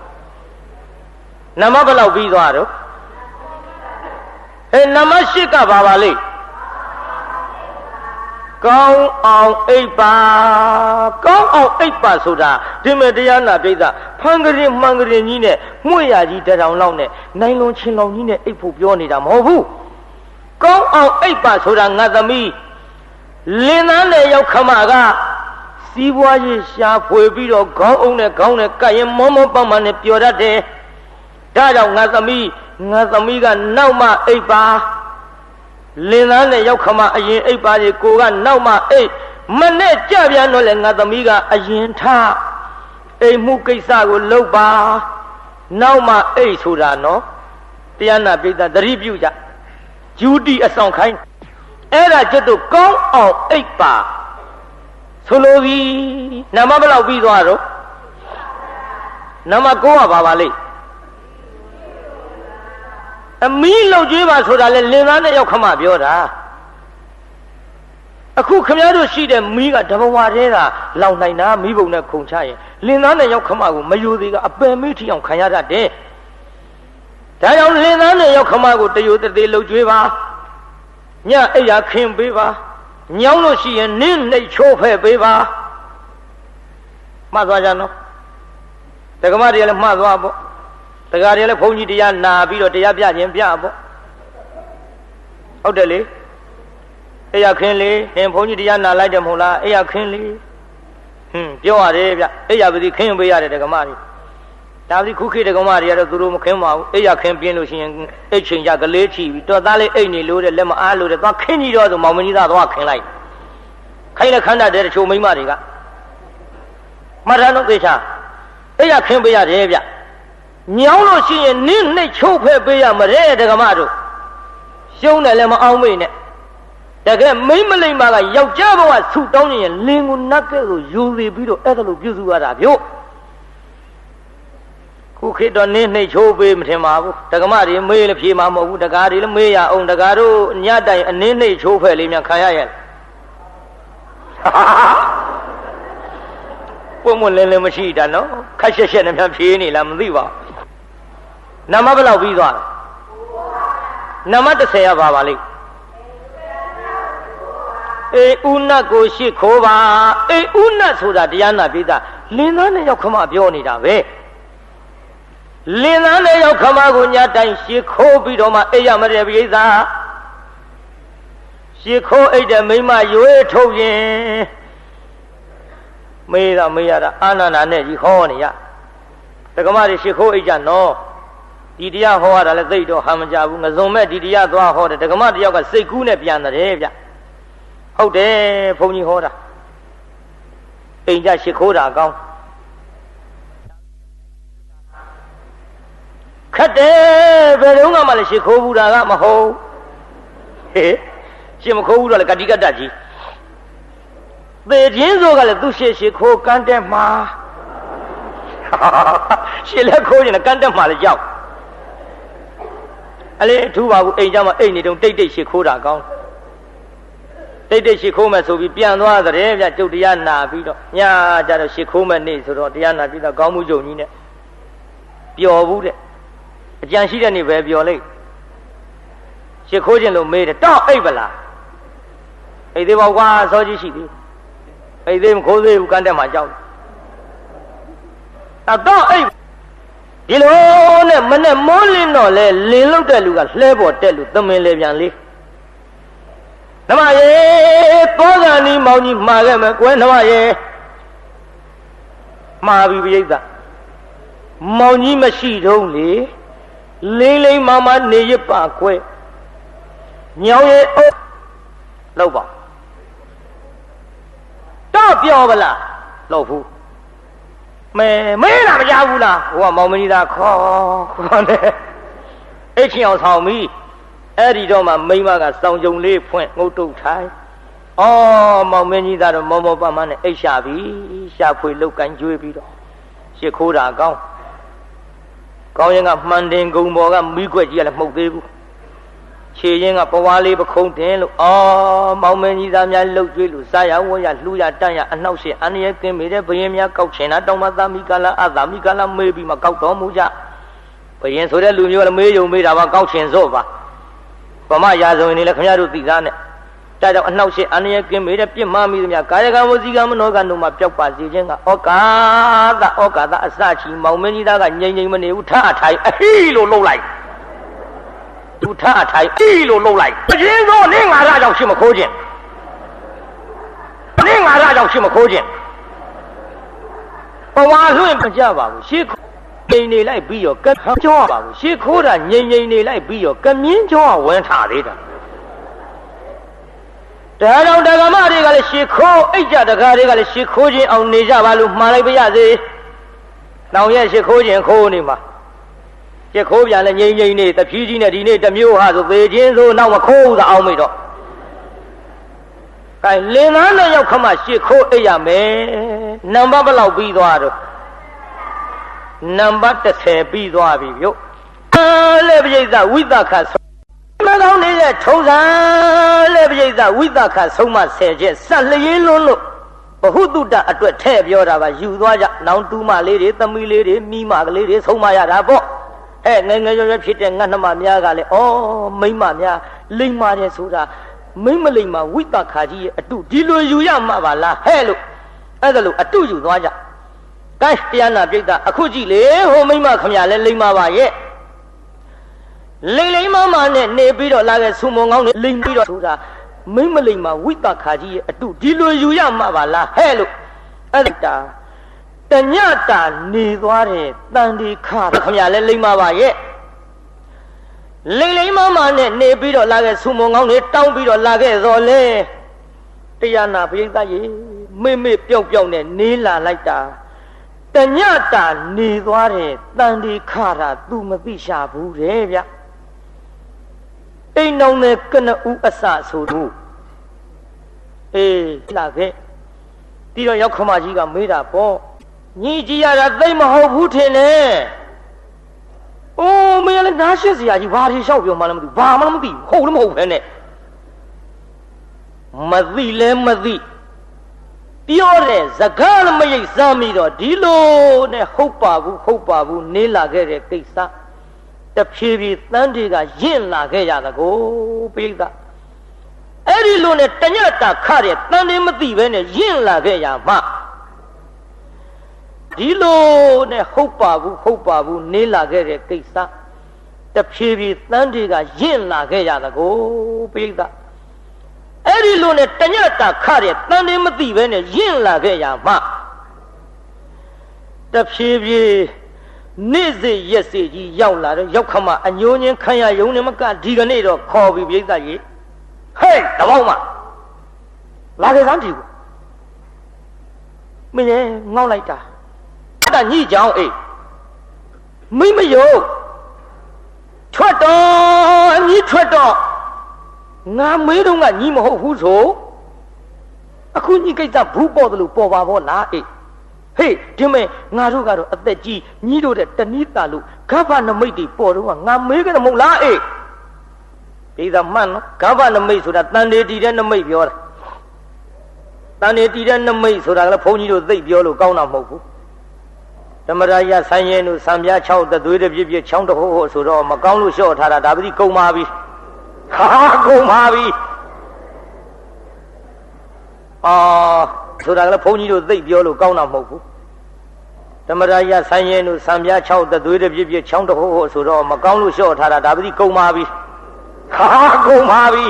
နမဘယ်လောက်ပြီးသွားတော့နမ8ကဘာပါလိမ့်ကောင်းအောင်အိပ်ပါကောင်းအောင်အိပ်ပါဆိုတာဒီမဲ့တရားနာပြည်သားဖန်ကရင်မှန်ကရင်ကြီးနဲ့မှု့ရကြီးတထောင်လောက်နဲ့နိုင်လုံးချင်းလောင်ကြီးနဲ့အိပ်ဖို့ပြောနေတာမဟုတ်ဘူးကောင်းအောင်အိပ်ပါဆိုတာငါသမီးလင်းသားနဲ့ရောက်ခမကစီးပွားရေးရှာဖွေပြီးတော့ခေါင်းအောင်နဲ့ခေါင်းနဲ့ကပ်ရင်မောမောပန်းပန်းနဲ့ပျော်တတ်တယ်ဒါကြောင့်ငါသမီးကနောက်မှအိပ်ပါလင်းသားနဲ့ရောက်ခမအရင်အိပ်ပါလေကိုကနောက်မှအိပ်မနဲ့ကြပြန်တော့လေငါသမီးကအရင်ထအိမ်မှုကိစ္စကိုလုပ်ပါ နောက်မှအိတ်ဆိုတာနော်တရားနာပိဋကသတိပြုကြဂျူတီအဆောင်ခိုင်းအဲ့ဒါကျွတ်တို့ကောင်းအောင်အိတ်ပါဆိုလိုပြီနမဘယ်လောက်ပြီးသွားတော့နမ9ကပါလိမ့်အမီးလောက်ကျွေးပါဆိုတာလေလင်သားနဲ့ရောက်ခမပြောတာအခုခမည်းတော်ရှိတဲ့မီးကတဘဝတည်းကလောင်နိုင်တာမီးပုံနဲ့ခုန်ချရင်လင်သားနဲ့ရောက်ခမကိုမယိုသေးကအပယ်မီးထီအောင်ခံရတတ်တယ်ဒါကြောင့်လင်သားနဲ့ရောက်ခမကိုတယိုတသေးလှုပ်ကြွေးပါညအိယာခင်းပေးပါညောင်းလို့ရှိရင်နင်းနှိတ်ချိုးဖဲ့ပေးပါမှတ်သွားကြနော်တက္ကမတွေလည်းမှတ်သွားပေါ့တက္ကရာတွေလည်းဘုန်းကြီးတရားနာပြီးတော့တရားပြခြင်းပြပေါ့ဟုတ်တယ်လေအိယာခင်းလေဟင်ဘုန်းကြီးတရားနာလိုက်တယ်မဟုတ်လားအိယာခင်းလေပြောရတယ်ဗျအိယာပတိခင်းပေးရတယ်တက္ကမတွေဒါပတိခုခေတ်တက္ကမတွေကတော့သူတို့မခင်းပါဘူးအိယာခင်းပြင်းလို့ရှိရင်အိတ်ချိန်ကြကလေးချီပြီးတော့သားလေးအိတ်နေလို့တဲ့လက်မအားလို့တဲ့သွားခင်းကြီးတော့ဆိုမောင်မကြီးသားသွားခင်းလိုက်ခိုင်းတဲ့ခန္ဓာတဲ့တချို့မိန်းမတွေကမရတော့သေချာအိယာခင်းပေးရတယ်ဗျညောင်းလို့ရှိရင်နင်းနှိတ်ချိုးဖဲ့ပေးရမတဲ့တက္ကမတို့ရှုံးတယ်လည်းမအောင်မေ့နဲ့တကယ်မိမ့်မလိမ့်ပါကယောက်ျားဘဝဆူတောင်းနေရင်လင်းကိုနတ်ကဲ့သို့ယူသေးပြီးတော့အဲ့ဒါလိုပြုစုရတာဗျို့ခုခေတ်တော့နင်းနှိတ်ချိုးပေးမထင်ပါဘူးတက္ကမတွေမေးလည်းဖြေမှာမဟုတ်ဘူးတက္ကတွေလည်းမေးရအောင်တက္ကတို့ညတိုင်အနင်းနှိတ်ချိုးဖဲ့လေးများခံရရဲ့ပုံမလင်းလင်းမရှိတာနော်ခက်ရှက်ရှက်နဲ့များဖြေနေလားမသိပါဘူးနမဘယ်လောက်ပြီးသွားလဲနမ30ရပါလိမ့်အေးဥနတ်ကိုရှိခိုးပါအေးဥနတ်ဆိုတာတရားနာပိဋကလင်းသားနဲ့ရောက်ခမပြောနေတာပဲလင်းသားနဲ့ရောက်ခမကိုညတိုင်းရှိခိုးပြီးတော့မှအိပ်ရမတဲ့ပိဋကရှိခိုးအိပ်တဲ့မိမရွေးထုတ်ရင်မေးရတာအာနန္ဒာနဲ့ကြီးဟောနေရတက္ကမတွေရှိခိုးအိပ်ကြနော်ဒီတရားဟောရတာလည်းသိတော့ဟာမကြဘူးငစုံမဲ့ဒီတရားသွားဟောတယ်တက္ကမတယောက်ကစိတ်ကူးနဲ့ပြန်တယ်ဗျဟုတ်တယ်ဘုန်းကြီးဟောတာအိမ်ကြရှိခိုးတာကောင်းခက်တယ်ဘယ်တော့မှလည်းရှိခိုးဘူးတာကမဟုတ်ဟေးရှင်းမခိုးဘူးတော့လည်းကတိကတ္တကြီးသေခြင်းဆိုကလည်းသူရှိခိုးကန်းတက်မှာရှင်းလက်ခိုးရင်လည်းကန်းတက်မှာလည်းကြောက်အလေထူပါဘူးအိမ်ကြမှာအိမ်နေတုံတိတ်ရှိခိုးတာကောင်းတိတ်ရှိခိုးမယ်ဆိုပြီးပြန်သွားတဲ့ဗျကျုပ်တရားနာပြီးတော့ညကြတော့ရှိခိုးမယ်နေ့ဆိုတော့တရားနာပြီးတော့ကောင်းမှုကြုံကြီးနဲ့ပျော်ဘူးတဲ့အကြံရှိတဲ့နေ့ပဲပျော်လိုက်ရှိခိုးခြင်းလို့မေးတယ်တော့အိပ်ပလားအိပ်သေးပါကွာစောကြီးရှိသေးအိပ်သေးမခိုးသေးဘူးကန်းတက်မှာကြောက်တော့အိပ်ဒီလိုနဲ့မနဲ့မိုးလင်းတော့လဲလင်းလို့တဲ့လူကလှဲပေါ်တက်လူသမင်လေပြန်လေးနမရေသောကနီမောင်ကြီးမှာခဲ့မယ်ကွယ်နမရေမှာပြီပြိဿမောင်ကြီးမရှိတော့လေလိမ့်လိမ့်မမနေရပါကွယ်ညောင်ရေအုပ်လောက်ပါတော့ပြောဗလားလောက်ဘူးမဲလာမရဘူးလားဟိုကမောင်မကြီးသားခေါ်တယ်အိတ်ချင်အောင်ဆောင်ပြီအဲ့ဒီတော့မှမိမကစောင်ကြုံလေးဖွင့်ငုတ်တုတ်ထိုင်မောင်မင်းကြီးသားတော့မောမောပမနဲ့အိတ်ရှာပြီရှာဖွေလုတ်ကန်ကျွေးပြီးတော့ရှ စ်ခိုးတာကောင်းကောင်းရင်ကမှန်တင်ဂုံပေါ်ကမိခွက်ကြီးကလည်းမှုတ်သေးဘူးခြေရင်ကပဝါလေးပခုံးတင်လို့မောင်မင်းကြီးသားများလှုပ်ကြွေးလို့စားရဝရလှူရတန့်ရအနှောက်ရှင်းအန္တရာယ်ကင်းမိတဲ့ဘယင်းများကောက်ချင်တာတောင်းမသားမိကလာအသာမိကလာမေးပြီးမှကောက်တော်မူကြဘယင်းဆိုတဲ့လူမျိုးလည်းမေးယုံမေးတာပါကောက်ချင်စို့ပါဗမာရာဇဝင်တွေလည်းခင်ဗျားတို့သိသားနဲ့ဒါကြောင့်အနှောက်ရှင်းအန္တရာယ်ကင်းမိတဲ့ပြစ်မှားမိသမျှကာယကံဝစီကံမနောကံတို့မှာပျောက်ပါစေခြင်းကဩကာသအစချီမောင်မင်းကြီးသားကငြိမ်ငြိမ်မနေဘူးထအထိုင်အဟိလို့လှုပ်လိုက်သူထအထိုင်အဟိလို့လှုပ်လိုက်အရင်ဆုံးနင်းငါရကြောင့်ရှင်းမခိုးခြင်းနင်းငါရကြောင့်ရှင်းမခိုးခြင်းဘဝလွင့်မကြပါဘူးရှေ့ငြိမ်နေလိုက်ပြီးတော့ကံကြောပါဘူးရှေ့ခိုးတာငြိမ်နေလိုက်ပြီးတော့ကမြင်းကြောဝန်းထားသေးတာဒါကြောင့်ဒဂမတွေကလည်းရှေခိုးအိတ်ကြဒကာတွေကလည်းရှေခိုးခြင်းအောင်နေကြပါလို့မှားလိုက်ပါရစေ။နောင်ရဲ့ရှေခိုးခြင်းခိုးနေမှာ ကျက်ခိုးပြန်လဲငိမ့်ငိမ့်နေတဖြည်းကြီးနဲ့ဒီနေ့တစ်မျိုးဟာဆိုသေခြင်းဆိုနောက်မခိုးသာအောင်မိတော့ကဲလင်သားနဲ့ရောက်ခမရှစ်ခိုးအိပ်ရမယ်နံပါတ်ဘယ်လောက်ပြီးသွားတော့နံပါတ်30ပြီးသွားပြီဗျလေပရိသဝိသခမကောင်းနေတဲ့ထုံးစံလေပရိသဝိသခဆုံးမ10ချက်ဆက်လျင်းလွန်းလို့ဘဟုတုတအတွက်ထဲ့ပြောတာပါယူသွားကြနောင်တူမလေးတွေသမီးလေးတွေမိမကလေးတွေဆုံးမရတာပေါ့ငယ်ငယ်ရွယ်ရွယ်ဖြစ်တဲ့ငတ်နှမများကလည်းဩမိမများလိမ္မာတယ်ဆိုတာမိမလိမ္မာဝိသခကြီးရဲ့အတုဒီလိုယူရမှာပါလားဟဲ့လို့အဲ့ဒါလို့အတုယူသွားကြကဲတရားနာပြိတ္တာအခုကြည့်လေဟိုမိမခမရလဲလိမ္မာပါရဲ့လိမ္မာနဲ့နေပြီးတော့လာခဲ့ဆူမုံကောင်းနဲ့လိမ္ပြီးတော့ဆိုတာမိမလိမ္မာဝိသခကြီးရဲ့အတုဒီလိုယူရမှာပါလားဟဲ့လို့အဲ့ဒါတညတာနေသွားတဲ့တန်ဒီခါခမရလဲလိမ္မာပါရဲ့လိမ္မာနဲ့နေပြီးတော့လာခဲ့ဆူမုံကောင်းတွေတောင်းပြီးတော့လာခဲ့တော့လေတရားနာပရိသတ်ရေမေ့ပျောက်ပျောက်နဲ့နေလာလိုက်တာတညတာနေသွားတဲ့တန်ဒီခါတာသူမသိရှာဘူးတဲ့ဗျအိမ်တော်နဲ့ကနဦးအစဆိုတို့အေးလာခဲ့ဒီတော့ရောက်ခမကြီးကမေးတာပေါ့ညီကြီးရတာသိမဟုတ်ဘူးထင်တယ်အိုးမင်းလည်းနားရှင်းစရာကြီးဘာတွေလျှောက်ပြောမှလည်းမသိဘာမှလည်းမသိဟုတ်လည်းမဟုတ်ပဲနဲ့မသိလဲမသိပြောတဲ့စကားလည်းမရိပ်စမ်းပြီးတော့ဒီလိုနဲ့ဟုတ်ပါဘူးနေလာခဲ့တဲ့ကိစ္စတဖြည်းဖြည်းတန်းတွေကရင့်လာခဲ့ရတာကိုပိဋကအဲ့ဒီလိုနဲ့တညတာခတဲ့တန်းတွေမသိပဲနဲ့ရင့်လာခဲ့ရမှဒီလိုနဲ့ဟုတ်ပါဘူးနေလာခဲ့တဲ့ကိစ္စတဖြည်းဖြည်းတန်းတွေကရင့်လာခဲ့ရတာကိုပိဋကအဲ့ဒီလိုနဲ့တညတာခတဲ့တန်းတွေမသိပဲနဲ့ရင့်လာခဲ့ရမှတဖြည်းဖြည်းနေ့စဉ်ရက်စီကြီးရောက်လာတော့ရောက်ခမအညိုးချင်းခံရယုံနေမကဒီကနေ့တော့ခေါ်ပြီးပြိဿကြီးဟဲ့တပေါင်းမလာခဲ့စမ်းဒီကိုမင်းရဲ့ငေါ့လိုက်တာအဲ့ဒါညှိကြောင်းအေးမိမယုံထွက်တော့ညှိထွက်တော့ငါမေးတော့ကညီမဟုတ်ဘူးဆိုအခုညီကိစ္စဘူးပေါ်တယ်လို့ပေါ်ပါဘောလားအေးဟေးဒီမဲ့ငါတို့ကတော့အသက်ကြီးညီတို့တဲ့တဏိတာလို့ဂဗနမိတ်တွေပေါ်တော့ငါမေးကြတယ်မဟုတ်လားအေးဒီသာမှန်နော်ဂဗနမိတ်ဆိုတာတန်တေတီတဲ့နမိတ်ပြောတာတန်တေတီတဲ့နမိတ်ဆိုတာကလည်းဘုန်းကြီးတို့သိပြောလို့ကောင်းတာမဟုတ်ဘူးဓမ္မရာယဆိုင်ရင်တို့စံပြား6တသွေးတပြည့်ပြည့်ချောင်းတဟိုးဟိုဆိုတော့မကောင်းလို့လျှော့ထားတာဒါပတိကုန်ပါပြီဟာကုန်ပါပြီဆိုတာကလည်းဘုန်းကြီးတို့သိပြောလို့ကောင်းတာမဟုတ်ဘူးဓမ္မရာယဆိုင်ရင်တို့စံပြား6တသွေးတပြည့်ပြည့်ချောင်းတဟိုးဟိုဆိုတော့မကောင်းလို့လျှော့ထားတာဒါပတိကုန်ပါပြီဟာကုန်ပါပြီ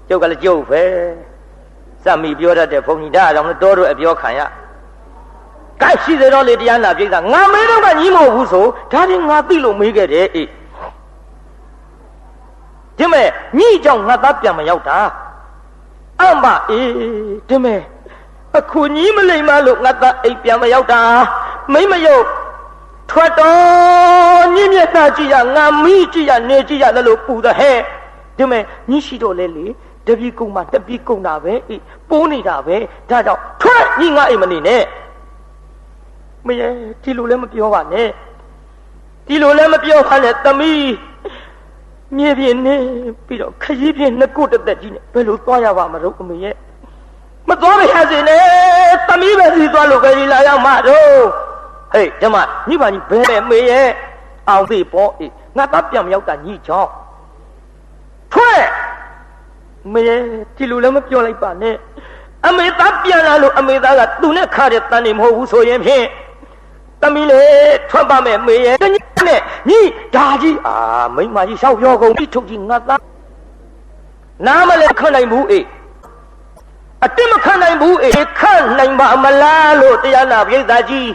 ကျုပ်ကလည်းကျုပ်ပဲစက်မိပြောတတ်တဲ့ဘုန်းကြီးဒါအကြောင်းလည်းတော်တော်အပြောခံရကဲရှိသေးတော့လေတရားနာပြိဿငါမေးတော့ကညီမဟုတ်ဘူးဆိုဒါရင်ငါသိလို့မေးခဲ့တယ်အေးဒီမဲ့ညီကြောင့်ငါသားပြန်မရောက်တာအမအေးဒီမဲ့အခုညီမလိမ္မာလို့ငါသားအိမ်ပြန်မရောက်တာမိမယုတ်ထွက်တော့ညီမျက်နှာကြည့်ရငါမိကြည့်ရနေကြည့်ရတယ်လို့ပူတဲ့ဟဲ့ဒီမဲ့ညီရှိတော့လေလေတပီကုံမှာတပီကုံတာပဲအေးပိုးနေတာပဲဒါကြောင့်ထွက်ညီငါအိမ်မနေနဲ့မရဲ့ဒီလိုလည်းမပြောပါနဲ့ဒီလိုလည်းမပြောပါနဲ့သမီးမြေပြင်းနေပြီးတော့ခရီးပြင်းနှစ်ကုတ်တက်ကြီးနဲ့ဘယ်လိုသွားရပါမလို့အမေရဲ့မသွားမရစေနဲ့သမီးပဲစီသွားလို့ပဲဒီလာရောက်မှတော့ဟေးကျမညီပါညီဘယ်နဲ့မေရဲ့အောင်သေးပေါ့အေးငါသားပြန်မရောက်တာညီချောင်းထွက်မေဒီလိုလည်းမပြောလိုက်ပါနဲ့အမေသားပြန်လာလို့အမေသားကသူနဲ့ခါတဲ့တန်နေမဟုတ်ဘူးဆိုရင်ဖြင့်သမီးလေထွက်ပါမယ်မေရဲ့နဲ့ညီဒါကြီးမိမကြီးရှောက်ပြောကုန်ပြီထုတ်ကြီးငါသားနားမလဲခန့်နိုင်ဘူးအေးအတင်းမခန့်နိုင်ဘူးအေးခန့်နိုင်ပါမလားလို့တရားနာပြိဿကြီး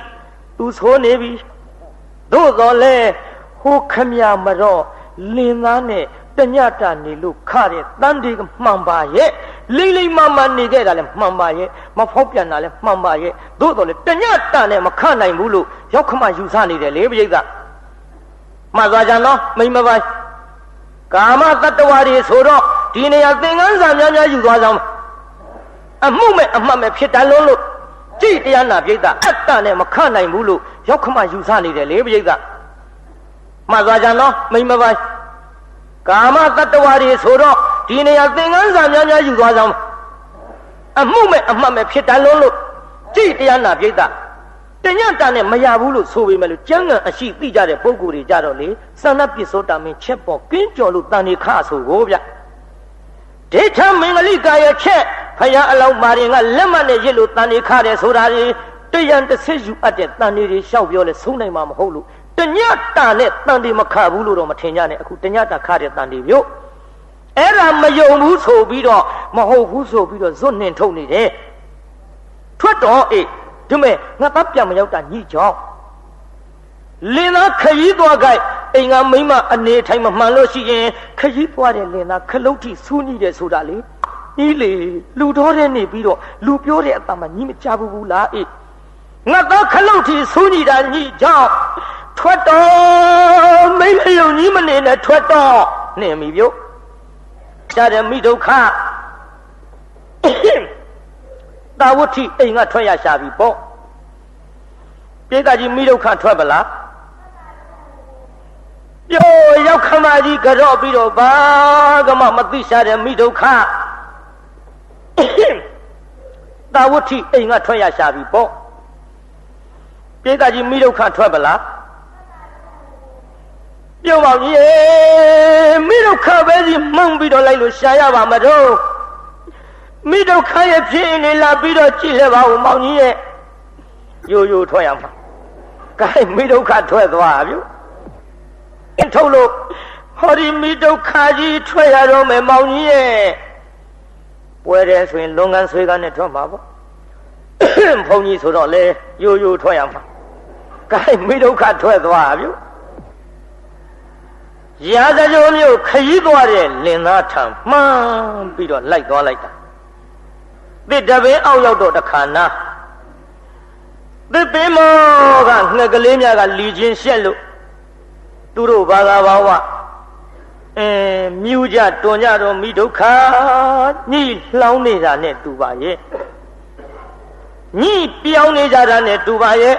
သူဆိုနေပြီသို့တော်လဲဟိုခမရမတော့လင်းသားနဲ့တညတာနေလို့ခတဲ့တန်ဒီမှန်ပါရဲ့ လိမ့်မနေခဲ့တာလဲမှန်ပါရဲ့မဖောက်ပြန်တာလဲမှန်ပါရဲ့သို့တော်လဲတညတန်နဲ့မခနိုင်ဘူးလို့ရောက်ခမယူဆနေတယ်လေပြိဿမှတ်သွားကြနော်မိမပိုင်ကာမတတ္တဝါတွေဆိုတော့ဒီနေရာသင်္ကန်းစာများယူသွားဆောင်အမှုမဲ့အမှတ်မဲ့ဖြစ်တတ်လို့ကြည်တရားနာပြိဿအတ္တနဲ့မခနိုင်ဘူးလို့ရောက်ခမယူဆနေတယ်လေပြိဿမှတ်သွားကြနော်မိမပိုင်ကာမတတ္တဝါတွေဆိုတော့ဒီနေရာသင်္ကန်းစာများယူသွားဆောင်အမှုမဲ့အမှတ်မဲ့ဖြစ်တတ်လို့ကြည်တရားနာပြိဿတညတန်နဲ့မရဘူးလို့ဆိုပေမဲ့လို့ကျမ်းဂန်အရှိသိကြတဲ့ပုဂ္ဂိုလ်တွေကြတော့လေသန္နပစ္စောတာမင်းချက်ပေါ်ကင်းကြော်လို့တန်နေခါဆိုကိုဗျဒိဋ္ဌမင်္ဂလိကာရဲ့ချက်ဖယားအလောင်းမာရင်ကလက်မှတ်နဲ့ရစ်လို့တန်နေခါတယ်ဆိုတာတွေတယံတစ်စစ်ယူအပ်တဲ့တန်နေတွေရှောက်ပြောလဲဆုံးနိုင်မှာမဟုတ်လို့တညတာနဲ့တန်နေမခဘူးလို့တော့မထင်ကြနဲ့အခုတညတာခတဲ့တန်နေမျိုးအဲ့ဒါမယုံဘူးဆိုပြီးတော့မဟုတ်ဘူးဆိုပြီးတော့ဇွတ်နှင်ထုတ်နေတယ်ထွက်တော့အေးဒီမဲ့ငါတပ်ပြန်မရောက်တာညှိကြောင်းလင်သားခရီးသွားကြိုက်အိမ်ကမိမအနေထိုင်မမှန်လို့ရှိရင်ခရီးသွားတဲ့လင်သားခလုတ်ထိစူးညှိတယ်ဆိုတာလေဤလေလူတော်တဲ့နေပြီးတော့လူပြောတဲ့အတ္တမှညှိမကြဘူးလားအေးငါသားခလုတ်ထိစူးညှိတာညှိကြောင်းထွက်တော့မိမယုံကြီးမနေနဲ့ထွက်တော့နေမိပြုတ်ကြတဲ့မိဒုက္ခတာဝတိအိမ်ကထွက်ရရှာပြီပေါ့ပြေကကြီးမိဒုက္ခထွက်ပလားပြောရောက်ခမကြီးကြော့ပြီးတော့ဘာကမှမသိရှာတဲ့မိဒုက္ခတာဝတိအိမ်ကထွက်ရရှာပြီပေါ့ပြေကကြီးမိဒုက္ခထွက်ပလားပြောပါဦးရေမိဒုက္ခပဲစီမှန်းပြီးတော့လိုက်လို့ရှာရပါမတော့မိဒုက္ခရဲ့ဖြစ်နေလာပြီးတော့ကြည့်လဲပါဦးမောင်ကြီးရဲ့ရိုးထွက်ရမှာကဲမိဒုက္ခထွက်သွားပြီအင်းထုတ်လို့ဟောဒီမိဒုက္ခကြီးထွက်ရတော့မယ်မောင်ကြီးရဲ့ပွဲတယ်ဆိုရင်လွန်ကန်ဆွေးကနဲ့ထွက်မှာပေါ့ဘုန်းကြီးဆိုတော့လေရိုးထွက်ရမှာကဲမိဒုက္ခထွက်သွားပြီရာဇကြိုမျိုးခရီးသွားတဲ့လင်သားထံမှန်းပြီးတော့လိုက်သွားလိုက်တာသစ်တပင်းအောက်ရောက်တော့တခါနာသစ်ပင်မောကငှက်ကလေးများကလီချင်းရှက်လို့သူတို့ဘာသာဘာဝမြူကြတွန်ကြတော့မိဒုက္ခညှိလှောင်းနေတာနဲ့တူပါရဲ့ညှိပြောင်းနေကြတာနဲ့တူပါရဲ့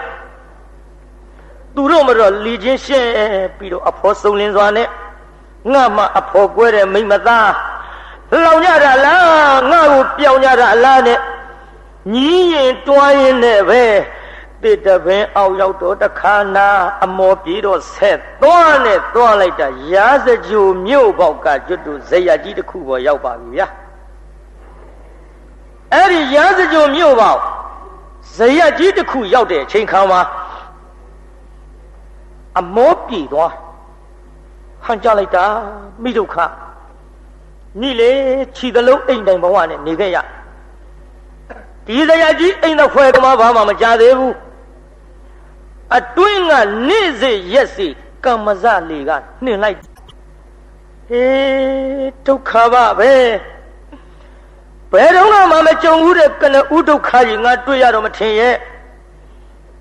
သူတို့မတော့လီချင်းရှက်ပြီးတော့အဖော်စုံလင်းစွာနဲ့ငါမှအဖော်ကွဲတဲ့မိမသားလောင်ကြတာလားငါ့ကိုပြောင်းကြတာလားနဲ့ညီးရင်တွားရင်နဲ့ပဲတစ်တပင်းအောက်ရောက်တော့တခါနာအမော်ပြေတော့ဆက်သွားနဲ့သွားလိုက်တာရာဇကြိုမြို့ပေါက်ကကျွတ်တူဇယကြီးတစ်ခုပေါ်ရောက်ပါပြီဗျာအဲ့ဒီရာဇကြိုမြို့ပေါက်ဇယကြီးတစ်ခုရောက်တဲ့အချိန်ခါမှာအမောပြေသွားဟန်ကြလိုက်တာမိဒုက္ခညီလေခြိသလုံးအိမ်တိုင်ဘဝနဲ့နေခဲ့ရဒီဇယကြီးအိမ်တော်ဖွဲကမှဘာမှမကြသေးဘူးအတွင်းကနေ့စိရက်စိကမ္မဇလေကနှင်လိုက်ဟေးဒုက္ခပါပဲဘယ်တော့မှမကြုံဘူးတဲ့ကနဦးဒုက္ခကြီးငါတွေ့ရတော့မထင်ရဲ့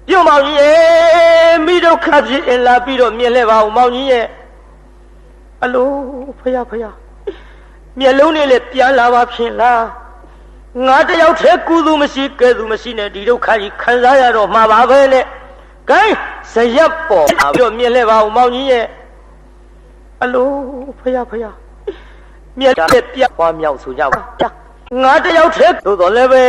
ပြုံမောင်ကြီးရဲ့မိဒုက္ခဖြစ်ရင်လာပြီးတော့မြင်လဲပါဦးမောင်ကြီးရဲ့အလိုဖယားမျက်လုံးနဲ့လည်းပြန်လာပါဖြင့်လားငါတယောက်တည်းကုသူမရှိကဲသူမရှိနဲ့ဒီဒုက္ခကြီးခံစားရတော့မှာပါပဲနဲ့ဂိုင်းဇရက်ပေါ်ပြီးတော့မြင်လဲပါဦးမောင်ကြီးရဲ့အလိုဖယားမျက်လက်ပြပွားမြောက်ဆိုကြပါငါတယောက်တည်းသို့တော်လည်းပဲ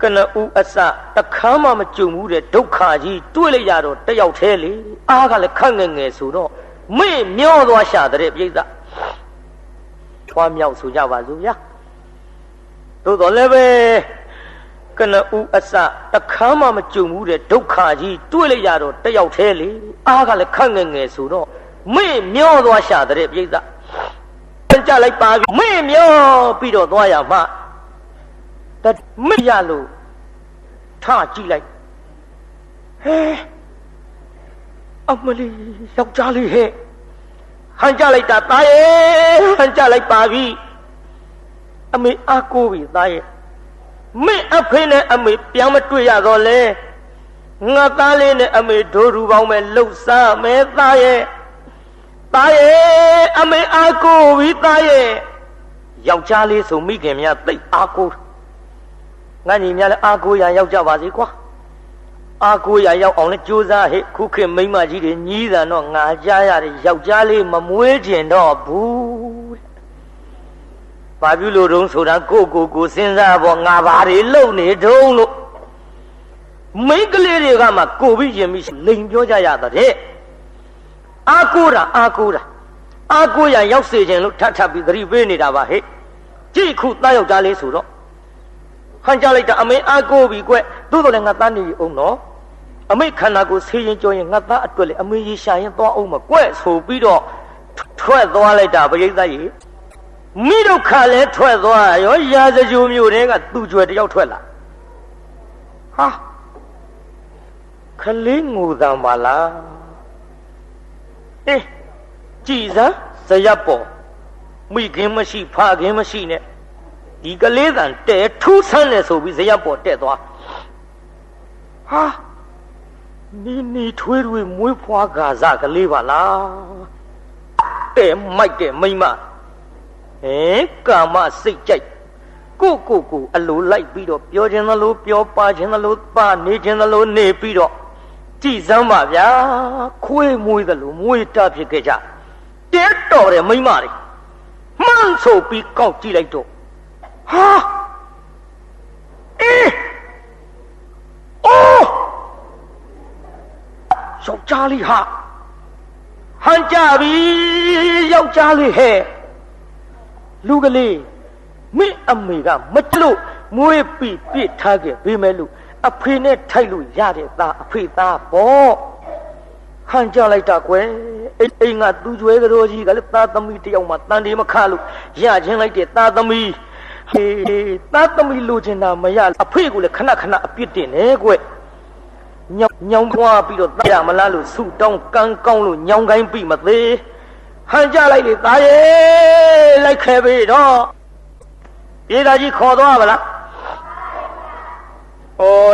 ကနဦးအစတခါမှမကြုံဘူးတဲ့ဒုက္ခကြီးတွေ့လိုက်ရတော့တယောက်တည်းလေအားကလည်းခက်ငယ်ငယ်ဆိုတော့မေ့မျောသွားရှာတဲ့ပြိဿထွားမြောက်ဆိုကြပါစို့ဗျာသို့တော်လည်းပဲကနဦးအစတခါမှမကြုံဘူးတဲ့ဒုက္ခကြီးတွေ့လိုက်ရတော့တယောက်တည်းလေအားကလည်းခက်ငယ်ငယ်ဆိုတော့မေ့မျောသွားရှာတဲ့ပြိဿကြလိုက်ပါပြီမေ့မျောပြီးတော့သွားရမှတမေ့ရလို့ထကြည့်လိုက်ဟဲအမလီယောက်ျားလေးဟဲ့ဟန်ကြလိုက်တာတာရဲ့ဟန်ကြလိုက်ပါပြီ အမေအားကိုးပြီသားရဲ့မင်းအဖေနဲ့အမေပြန်မတွေ့ရတော့လေငါသားလေးနဲ့အမေဒိုးရူပေါင်းမဲ့လှုပ်ရှားမဲသားရဲ့အမေအားကိုးပြီသားရဲ့ယောက်ျားလေးဆိုမိခင်များသိအားကိုးငါညီများလည်းအားကိုးရရောက်ကြပါစေကွာအားကိုးရရောက်အောင်လဲကြိုးစားဟဲ့ခုခေတ်မိန်းမကြီးတွေညီးတာတော့ငါကြားရတယ်ယောက်ျားလေးမမွေးကျင်တော့ဘူးဘာပြုလို့တုံးဆိုတာကိုစဉ်းစားပေါ့ငါဘာတွေလုပ်နေတုံးလို့မိန်းကလေးတွေကမှကိုပြီးရင်ပြီးလိန်ပြောကြရတဲ့အားကိုးရရောက်စေခြင်းလို့ထပ်ပြီးသတိပေးနေတာပါဟဲ့ကြည့်ခုသားယောက်ျားလေးဆိုတော့ဟန်ကြလိုက်တာအမေအားကိုးပြီကွသို့တော်လည်းငါသားနေအောင်နော်အမေခန္ဓာကိုဆေးရင်ကြောရင်ငါသားအတွက်လေအမေရေရှာရင်သွားအောင်မကွဆိုပြီးတော့ထွက်သွားလိုက်တာပရိသတ်ကြီးမိဒုက္ခလဲထွက်သွားရောရာဇဂိုမျိုးတွေကသူ့ကြွယ်တယောက်ထွက်လာဟာခလေးငိုတံပါလားကြည်စမ်းဇရပ်ပေါ်မိခင်မရှိဖခင်မရှိနဲ့ဒီကလေးတန်တဲထူးဆန်းနေဆိုပြီးဇရပ်ပေါ်တက်သွားဟာနီထွေးတွေမွေးဖွားကာစကလေးပါလားတဲ့မိုက်တဲ့မိမကာမစိတ်ကြိုက်ကိုအလိုလိုက်ပြီးတော့ပြောခြင်းသလိုပြောပါခြင်းသလိုပါနေခြင်းသလိုနေပြီးတော့ကြည်စမ်းပါဗျာခွေးမွေးသလိုမွေးတာဖြစ်ခဲ့ကြတဲတော်တယ်မိမတွေမှန်းဆိုပြီးကောက်ကြည့်လိုက်တော့ဟာယောက်ျားလေးဟာဟန်ကြပြီယောက်ျားလေးဟဲ့လူကလေးမင်းအမေကမကြလို့မွေးပြီးပြစ်ထားခဲ့ပေးမယ်လို့အဖေနဲ့ထိုက်လို့ရတဲ့သားအဖေသားပေါ့ဟန်ကြလိုက်တာကွယ်အိမ်ကသူ့ကျွဲကတော်ကြီးကလည်းသားသမီးတယောက်မှတန်တေမခလို့ရချင်းလိုက်တဲ့သားသမီးသားသမီးလိုချင်တာမရအဖေကိုလည်းခဏအပြစ်တင်နေကွယ်ညောင်ပွားပြီးတော့တရမလားလို့ဆူတောင်းကန်းကောင်းလို့ညောင်ကိုင်းပြီးမသေးဟန်ကြလိုက်လေသားရဲ့လိုက်ခဲပြီတော့ပြေးသားကြီးခေါ်သွားပါလား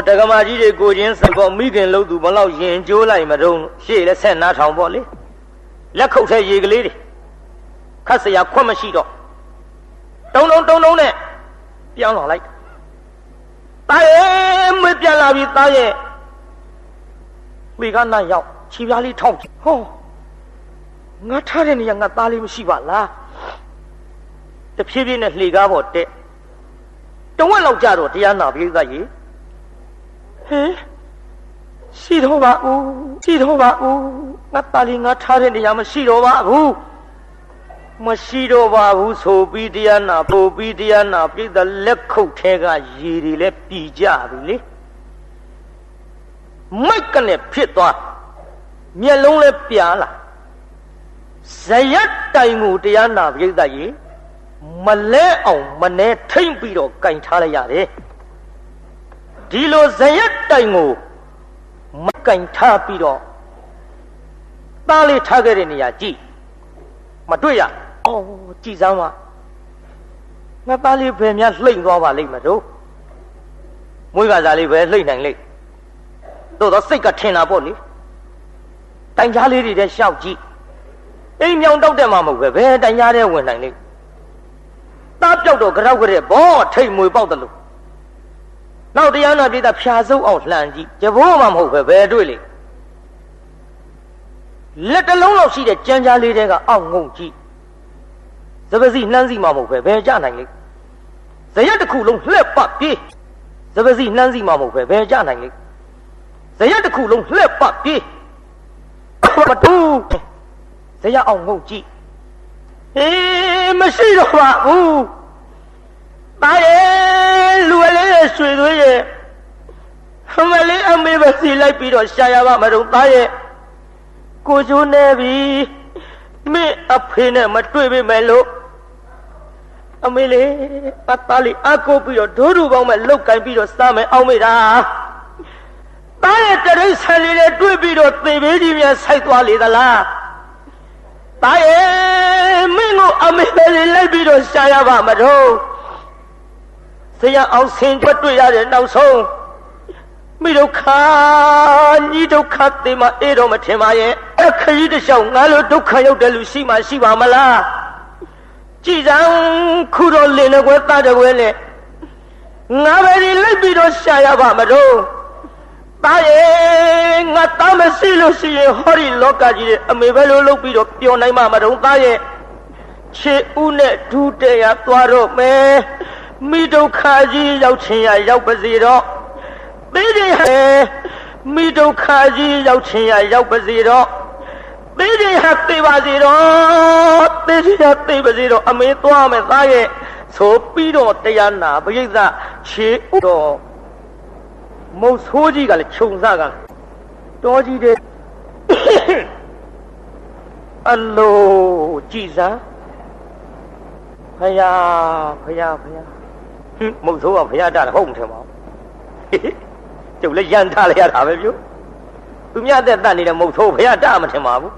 တက္ကမကြီးတွေကိုချင်းစကောမိခင်လို့သူဘလောက်ရင်ကျိုးလိုက်မတုံးရှေ့လဲဆက်နားထောင်ပေါ့လေလက်ခုပ်ထဲရေကလေးတွေခတ်စရာခွက်မရှိတော့တုံနဲ့ပြောင်းလာလိုက်သားရဲ့မပြန်လာပြီသားရဲ့မိကနာရောက်ခြေပြားလေးထောက်ဟောငါထားတဲ့နေရာငါသားလေးမရှိပါလားတဖြည်းဖြည်းနဲ့လှေကားပေါ်တက်တဝက်လောက်ကြတော့တရားနာပြေးသားကြီးရှိတော့ပါဦးငါသားလေးငါထားတဲ့နေရာမရှိတော့ပါဘူးဆိုပြီးတရားနာပို့ပြီးတရားနာပြိတ္တလက်ခုပ်ထဲကရေတွေလည်းပြည်ကြပြီလေမိုက်ကနဲ့ဖြစ်သွားမျက်လုံးလည်းပြားလာဇယတ်တိုင်ကိုတရားနာပြိတ္တကြီးမလဲအောင်မနေထိမ့်ပြီးတော့ကင်ထားလိုက်ရတယ်ဒီလိုဇယတ်တိုင်ကိုမကင်ထားပြီးတော့သားလေးထားခဲ့တဲ့နေရာကြည့်မတွေ့ရကြည်စမ်းပါငါသားလေးဘယ်များလှိမ့်သွားပါလိမ့်မတို့မွေးကစားလေးပဲလှိမ့်နိုင်လိမ့်သို့တော့စိတ်ကထင်တာပေါ့လေတိုင်ကြားလေးတွေတဲ့ရှောက်ကြည့်အိမ်မြောင်တောက်တဲ့မှာမဟုတ်ပဲဘယ်တိုင်ကြားတဲ့ဝင်နိုင်လိမ့်သားပြောက်တော့ကြောက်ကြတဲ့ဘောထိတ်မွေပေါက်တယ်လို့နောက်တရားနာပြတာဖြာစုပ်အောင်လှန်ကြည့်ကြဘိုးမှမဟုတ်ပဲဘယ်တွေ့လိမ့်လက်တလုံးလောက်ရှိတဲ့ကြမ်းကြားလေးတွေကအောက်ငုံကြည့်စပစီနှမ်းစီမှမဟုတ်ပဲဘယ်ကြနိုင်လိမ့်ဇယက်တစ်ခုလုံးလှက်ပတ်ပြေးစပစီနှမ်းစီမှမဟုတ်ပဲဘယ်ကြနိုင်လိမ့်ဇယက်တစ်ခုလုံးလှက်ပတ်ပြေးမတူဇယက်အောင်ငုံကြည့်မရှိတော့ပါဘူးသားရဲ့လူလေးရဲ့ရွှေသွေးရဲ့မလေးအမေပဲစီလိုက်ပြီးတော့ရှာရပါမတော့သားရဲ့ကိုကျိုးနေပြီမင်းအဖေနဲ့မတွေ့ပေမဲ့လို့အမေလေးအသားလေးအကိုပြီးတော့ဒိုးဒူပေါင်းမဲ့လောက်ကင်ပြီးတော့စားမယ်အောင်မေတာသားရဲ့တရိတ်ဆန်လေးနဲ့တွေ့ပြီးတော့သေပေးကြီးများဆိုက်သွားလေသလားသားရဲ့မင်းကိုအမေပဲလိုက်ပြီးတော့ရှာရပါမတော့ တရားအောင်ဆင်ကြွတွေ့ရတဲ့နောက်ဆုံးမိဒုက္ခညီဒုက္ခသိမအေးတော့မထင်ပါရဲ့အခရီးတစ်လျှောက်ငါလိုဒုက္ခရောက်တဲ့လူရှိမှရှိပါမလားကြည်စံခုတော့လင်းတဲ့ကွယ်သားတဲ့ကွယ်နဲ့ငါပဲဒီလိုက်ပြီးတော့ရှာရပါမလို့သားရဲ့ငါသားမရှိလို့ရှိရင်ဟောဒီလောကကြီးရဲ့အမေပဲလို့လုပ်ပြီးတော့ပျော်နိုင်မှာမတော့သားရဲ့ခြေဦးနဲ့ဒူးတဲ့ရသွားတော့မယ်မိဒုက္ခကြီးရောက်ချင်ရရောက်ပါစေတော့သိတယ်ဟဲ့မိဒုက္ခကြီးရောက်ချင်ရရောက်ပါစေတော့သိတယ်ဟဲ့သိပါစေတော့သိတယ်သိပါစေတော့အမေသွားမယ်သားရဲ့ဆိုပြီးတော့တရားနာပရိသတ်ခြေဦးတော့မုတ်ဆိုးကြီးကလည်းခြုံစားကတော်ကြီးတဲ့ အလိုကြည်စမ်းဖယားမုတ်ဆိုးကဖယားတာဟုတ်မထင်ပါဘူးကျုပ်လည်းရန်ထားလိုက်ရတာပဲပြုသူများအသက်တတ်နေတဲ့မုတ်ဆိုးဖယားတာမထင်ပါဘူး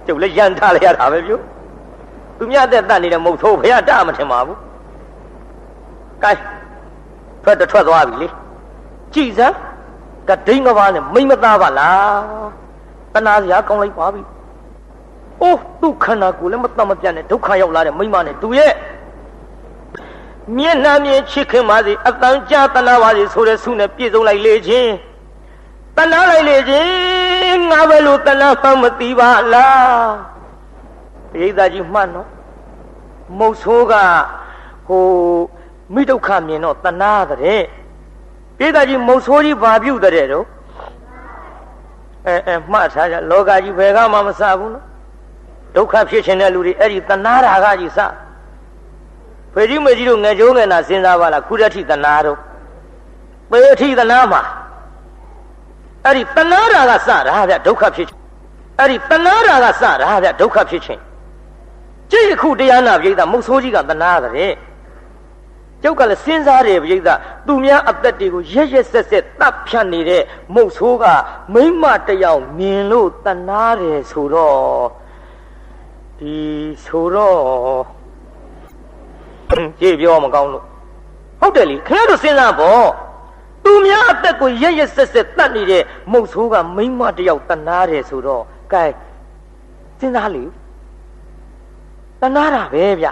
ကျုပ်လည်းရန်ထားလိုက်ရတာပဲပြုသူများအသက်တတ်နေတဲ့မုတ်ဆိုးဖယားတာမထင်ပါဘူးကဲထွက်သွားပြီလေကြည်စမ်းကဒိန်းကဘာနဲ့မိမသားပါလားတနာစရာကောင်းလိုက်ပါပြီအိုးသူခန္ဓာကိုယ်လည်းမတတ်မပြတ်နဲ့ဒုက္ခရောက်လာတဲ့မိမနဲ့သူရဲ့မျက်နှာမြင်ချစ်ခင်ပါစေအတန်ကြာတနာပါစေဆိုတဲ့ဆုနဲ့ပြည့်စုံလိုက်လေခြင်းတနာလိုက်လေခြင်းငါပဲလို့တနာမှမသိပါလားပရိသတ်ကြီးမှတ်နော်မုတ်ဆိုးကဟိုမိဒုက္ခမြင်တော့တနာတဲ့ပရိသတ်ကြီးမုတ်ဆိုးကြီးဘာပြုတ်တဲ့တော့မှတ်ထားကြလောကကြီးဘယ်ကမှမစဘူးနော်ဒုက္ခဖြစ်ခြင်းတဲ့လူတွေအဲ့ဒီတဏှာရာဂကြီးစဖေကြီးမေကြီးတို့ငယ်ကျိုးငယ်နာစဉ်းစားပါလားခုတည်းထိတဏှာတို့ပေအထိတဏှာမှာအဲ့ဒီတဏှာရာဂစတာဗျဒုက္ခဖြစ်ခြင်းအဲ့ဒီတဏှာရာဂစတာဗျဒုက္ခဖြစ်ခြင်းကြည့်အခုတရားနာပြိဿမုတ်ဆိုးကြီးကတဏှာတဲ့ကျုပ်ကလည်းစဉ်းစားတယ်ပြိဿသူများအသက်တွေကိုရက်ရက်ဆက်ဆက်တပ်ဖြတ်နေတဲ့မုတ်ဆိုးကမိမတယောက်မြင်လို့တဏှာတယ်ဆိုတော့ဒီဆိုတော့ကြည့်ပြောမကောင်းလို့ဟုတ်တယ်လေခင်ဗျားတို့စဉ်းစားပေါ့သူများအသက်ကိုရက်ရက်ဆက်ဆက်တတ်နေတဲ့မုတ်ဆိုးကမိမတယောက်တနာတယ်ဆိုတော့ကဲစဉ်းစားလေတနာတာပဲဗျ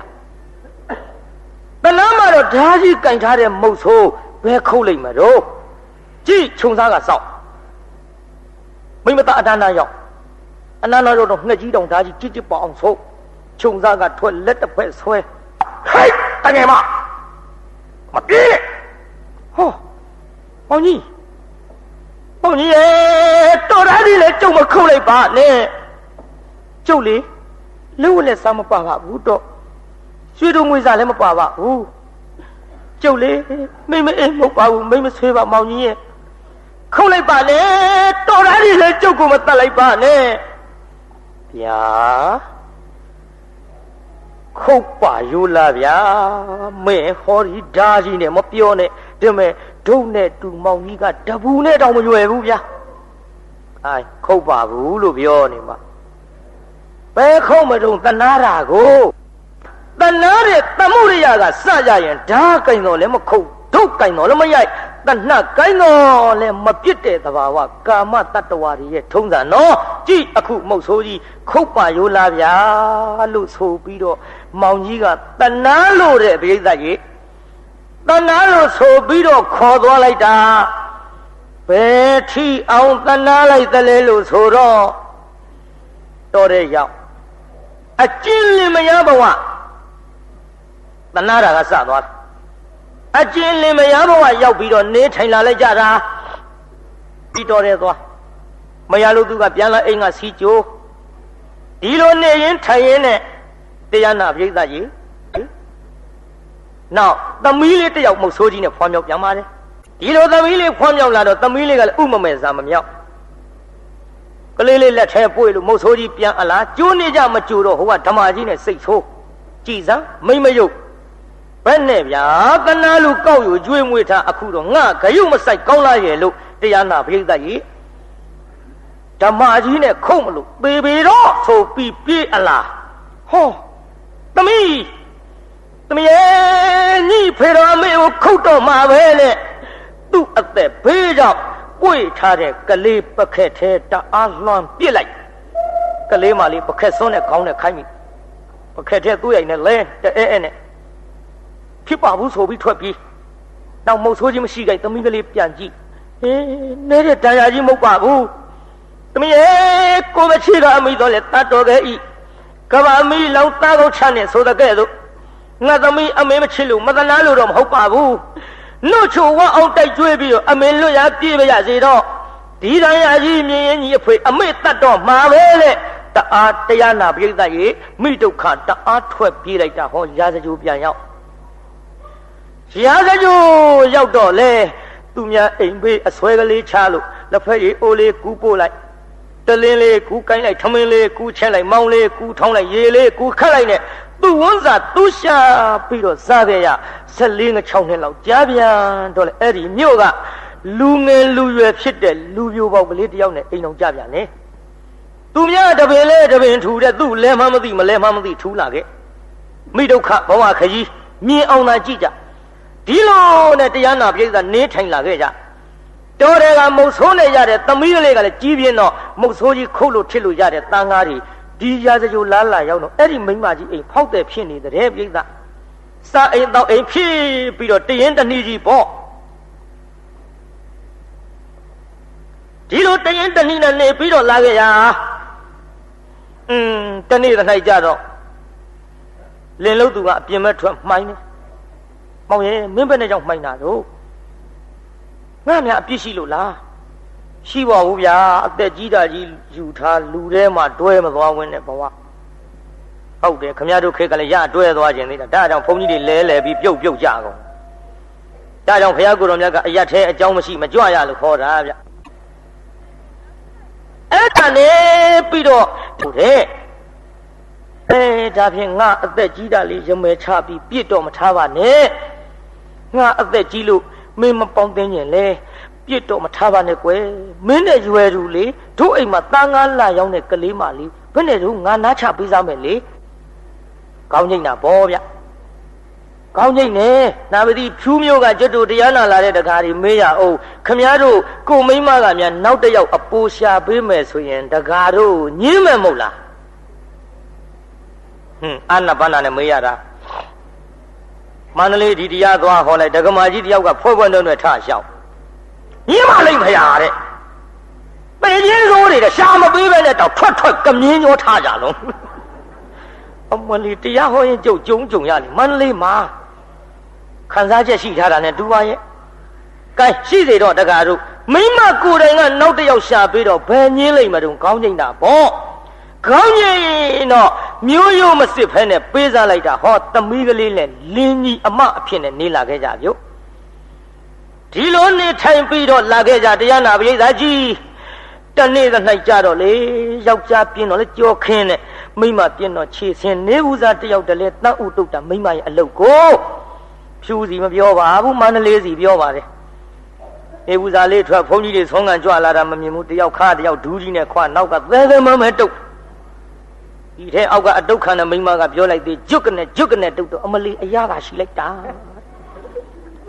တနာမှာတော့ဓာကြီးကင်ထားတဲ့မုတ်ဆိုးဘယ်ခုတ်လိုက်မှာတော့ကြည့်ခြုံစားကစောက်မိမသားအတန်းသားရောက်အနန္တရောတော့ငှက်ကြီးတောင်ဓာကြီးကြစ်ပေါအောင်ဆိုခြုံစားကထွက်လက်တစ်ဖက်ဆွဲဟိုက်တငယ်မပြေးဟောပေါင်းကြီးရေတော်သားကြီးလေကျုပ်မခုတ်လိုက်ပါနဲ့ကျုပ်လေလူဝနဲ့စားမပါပါဘူးတော့ရွှေတို့ငွေစားလည်းမပါပါဘူးကျုပ်လေမိမအိမ်မဟုတ်ပါဘူးမိမဆွေးပါမောင်ကြီးရဲ့ခုတ်လိုက်ပါနဲ့တော်သားကြီးလေကျုပ်ကိုမတတ်လိုက်ပါနဲ့ဗျာခုတ်ပါရိုးလားဗျာမဲဟောဒီဓာကြီးနဲ့မပြောနဲ့ဒီမဲ့ဒုံနဲ့တူမောင်ကြီးကတပူနဲ့တောင်မရွယ်ဘူးဗျာအဲခုတ်ပါဘူးလို့ပြောနေမှာဘယ်ခုတ်မတုံတနာတာကိုတနာတဲ့တမှုရိယကစကြရင်ဓာကင်တော်လည်းမခုတ်ဒုတ်ကင်တော်လည်းမရိုက်တဏှကင်တော်လည်းမပြစ်တဲ့သဘာဝကာမတတ္တဝါတွေရဲ့ထုံးစံနော်ကြည့်အခုမုတ်ဆိုးကြီးခုတ်ပါရိုးလားဗျာလို့ဆိုပြီးတော့မောင်ကြီးကတဏှာလို့တဲ့ပရိသတ်ကြီးတဏှာလို့ဆိုပြီးတော့ခေါ်သွားလိုက်တာဘယ်ထီအောင်တဏှာလိုက်တယ်လေလို့ဆိုတော့တော်တဲ့ရောက်အကျဉ်းလင်မရဘဝတဏှာတာကစသွားအကျဉ်းလင်မရဘဝရောက်ပြီးတော့နေထိုင်လာလိုက်ကြတာပြီးတော်တဲ့သွားမရလို့သူကပြန်လာအိမ်ကစီကြိုးဒီလိုနေရင်ထိုင်ရင်နဲ့တရားနာပရိသတ်ကြီးနောက်သမီးလေးတယောက်မုတ်ဆိုးကြီးနဲ့ဖွားမြောက်ပြန်ပါတယ်ဒီလိုသမီးလေးဖွားမြောက်လာတော့သမီးလေးကလည်းဥမမဲ့စားမမြောက်ကလေးလေးလက်ထဲပွေလို့မုတ်ဆိုးကြီးပြန်အလားကျိုးနေကြမကျိုးတော့ဟိုကဓမ္မကြီးနဲ့စိတ်ဆိုးကြည်စမ်းမိမယုတ်ဘယ်နဲ့ဗျာတဏှာလူကောက်ယူကျွေးမွေးထားအခုတော့ငါဂယုမဆိုင်ကောင်းလာရဲ့လို့တရားနာပရိသတ်ကြီးဓမ္မကြီးနဲ့ခုတ်မလို့ပေပေတော့ဆိုပြီးပြေးအလားဟောသမီး သမီးရဲ့ညီဖေတော်အမေကိုခုတ်တော့မှာပဲလေသူ့အသက်ဘေးကြောင့်ပွေထားတဲ့ကလေးပခက်ထဲတအားလွှမ်းပြစ်လိုက်ကလေးမလေးပခက်စွန်းနဲ့ခေါင်းနဲ့ခိုင်းမိပခက်ထဲသူ့ရိုက်နဲ့လဲအဲနဲ့ဖြစ်ပါဘူးဆိုပြီးထွက်ပြေးနောက်မုတ်ဆိုးခြင်းမရှိကြသမီးကလေးပြန်ကြည့်နေတဲ့တရားကြီးမဟုတ်ပါဘူးသမီးရဲ့ကိုမချီကအမိတော်လေတတ်တော်ခဲ့ဤကဘာမီလောင်သားကောင်းချနဲ့ဆိုတဲ့ကဲ့သို့ငါသမီးအမေမချစ်လို့မသနာလို့တော့မဟုတ်ပါဘူးနှုတ်ချိုဝအောင်တိုက်ကျွေးပြီးတော့အမေလွတ်ရပြေးပါရစေတော့ဒီတရားကြီးမြင်ရင်ကြီးအဖေအမေတတ်တော့မှာပဲလေတအားတရားနာပြိဿရေမိဒုက္ခတအားထွက်ပြေးလိုက်တာဟောရာဇကြိုပြန်ရောက်ရာဇကြိုရောက်တော့လေသူများအိမ်ဘေးအဆွဲကလေးချလို့လက်ဖက်ရည်အိုးလေးကူးပို့လိုက်တလင်းလေးကူးကိုင်းလိုက်ထမင်းလေးကူးချက်လိုက်မောင်းလေးကူးထောင်းလိုက်ရေလေးကူးခတ်လိုက်နဲ့သူ့ဝန်းစာသူ့ရှာပြီးတော့စားခဲ့ရ14 6နှစ်လောက်ကြားပြန်တော့လေအဲ့ဒီမြို့ကလူငယ်လူရွယ်ဖြစ်တဲ့လူပြိုပေါက်ကလေးတယောက်နဲ့အိမ်အောင်ကြပြန်လေသူများတပင်လဲတပင်ထူတဲ့သူ့လဲမှမသိမလဲမှမသိထူလာခဲ့မိဒုက္ခဘဝခကြီးမြင်အောင်သာကြည့်ကြဒီလိုနဲ့တရားနာပြိဿနင်းထိုင်လာခဲ့ကြတော်တယ်ကမုတ်ဆိုးနေရတဲ့သမီးကလေးကလည်းကြီးပြင်းတော့မုတ်ဆိုးကြီးခုတ်လို့ထစ်လို့ရတဲ့တန်ကားတွေဒီရာဇကြိုလားလာရောက်တော့အဲ့ဒီမိန်းမကြီးအိမ်ဖောက်တဲ့ဖြစ်နေတဲ့ပြိဿစာအိမ်တော့အိမ်ဖြစ်ပြီးတော့တရင်တနည်းကြီးပေါ့ဒီလိုတရင်တနည်းနဲ့နေပြီးတော့လာခဲ့ရတနေ့တစ်နိုင်ကြတော့လင်လို့သူကအပြင်မဲ့ထွက်မှိုင်းနေမောင်ရဲ့မင်းဘက်နဲ့ကြောင့်မှိုင်းတာတော့ငါများအပြစ်ရှိလို့လားရှိပါဘူးဗျာအသက်ကြီးတာကြီးယူထားလူထဲမှာတွဲမသွားဝင်တဲ့ဘဝဟုတ်တယ်ခမရတို့ခေတ်ကလည်းရတွဲသွားခြင်းသေးတာဒါကြောင့်ဘုန်းကြီးတွေလဲပြီးပြုတ်ကြကုန်ဒါကြောင့်ဘုရားကိုယ်တော်မြတ်ကအရက်သေးအကြောင်းမရှိမကြွရလို့ခေါ်တာဗျအဲ့ဒါနဲ့ပြီးတော့ဟုတ်တယ်ဒါဖြင့်ငါအသက်ကြီးတာလေးရမယ်ချပြီးပြစ်တော့မထားပါနဲ့ငါအသက်ကြီးလို့မင်းမပေါင်းသိရင်လေပြစ်တော့မထားပါနဲ့ကွယ်မင်းနဲ့ရွယ်သူလေတို့အိမ်မှာတန်ငါးလာရောက်တဲ့ကလေးမလေးဘယ်နဲ့တော့ငါနားချပေးစားမယ်လေကောင်းကျိတ်နာပေါ့ဗျကောင်းကျိတ်နေနာမတိဖြူးမျိုးကကျွတ်တို့တရားနာလာတဲ့တကားတွေမေးရအောင်ခမည်းတော်ကိုမိမကများနောက်တစ်ယောက်အပိုးရှာပေးမယ်ဆိုရင်တကားတို့ညင်းမယ်မဟုတ်လားအာနာပါနာနဲ့မေးရတာမန္တလေးဒီတရားသွားဟောလိုက်ဒကမာကြီးတယောက်ကဖွဲ့ဖွဲ့နဲ့ထရှောက်ညင်းမလိမ့်ဖရာတဲ့ပေချင်းစိုးတွေရှာမပေးပဲနဲ့တော့ထွက်ကမြင်းညောထားကြလုံးအမလီတရားဟောရင်ကြုံရလေမန္တလေးမှာခံစားချက်ရှိထားတာနဲ့တူပါရဲ့ကဲရှိစေတော့တကားတို့မိမကိုယ်တိုင်ကနောက်တစ်ယောက်ရှာပေးတော့ဘယ်ညင်းလိမ့်မတုံကောင်းကျိန်တာပေါ့ကောင်းကျိန်တော့မျိုးရိုးမစစ်ဖဲနဲ့ပေးစားလိုက်တာဟောသမီးကလေးနဲ့လင်းကြီးအမအဖြစ်နဲ့နေလာခဲ့ကြပြုဒီလိုနေထိုင်ပြီးတော့လာခဲ့ကြတရားနာပရိသတ်ကြီးတနေ့က၌ကြတော့လေယောက်ျားပြင်းတော့လေကြောခင်းနဲ့မိမပြင်းတော့ခြေဆင်းနေဦးစားတယောက်တည်းလဲတန်းဥတုတ်တာမိမရဲ့အလုတ်ကိုဖြူစီမပြောပါဘူးမန္တလေးစီပြောပါတယ်နေဦးစားလေးထွက်ဘုန်းကြီးတွေဆုံးကန်ကြွလာတာမမြင်ဘူးတယောက်ခါတယောက်ဒူးကြီးနဲ့ခွာနောက်ကသဲမမဲတုတ်ဒီထဲအောက်ကအတုတ်ခံတဲ့မိမကပြောလိုက်သေးကျွတ်ကနေတုတ်တော့အမလီအရာကရှိလိုက်တာ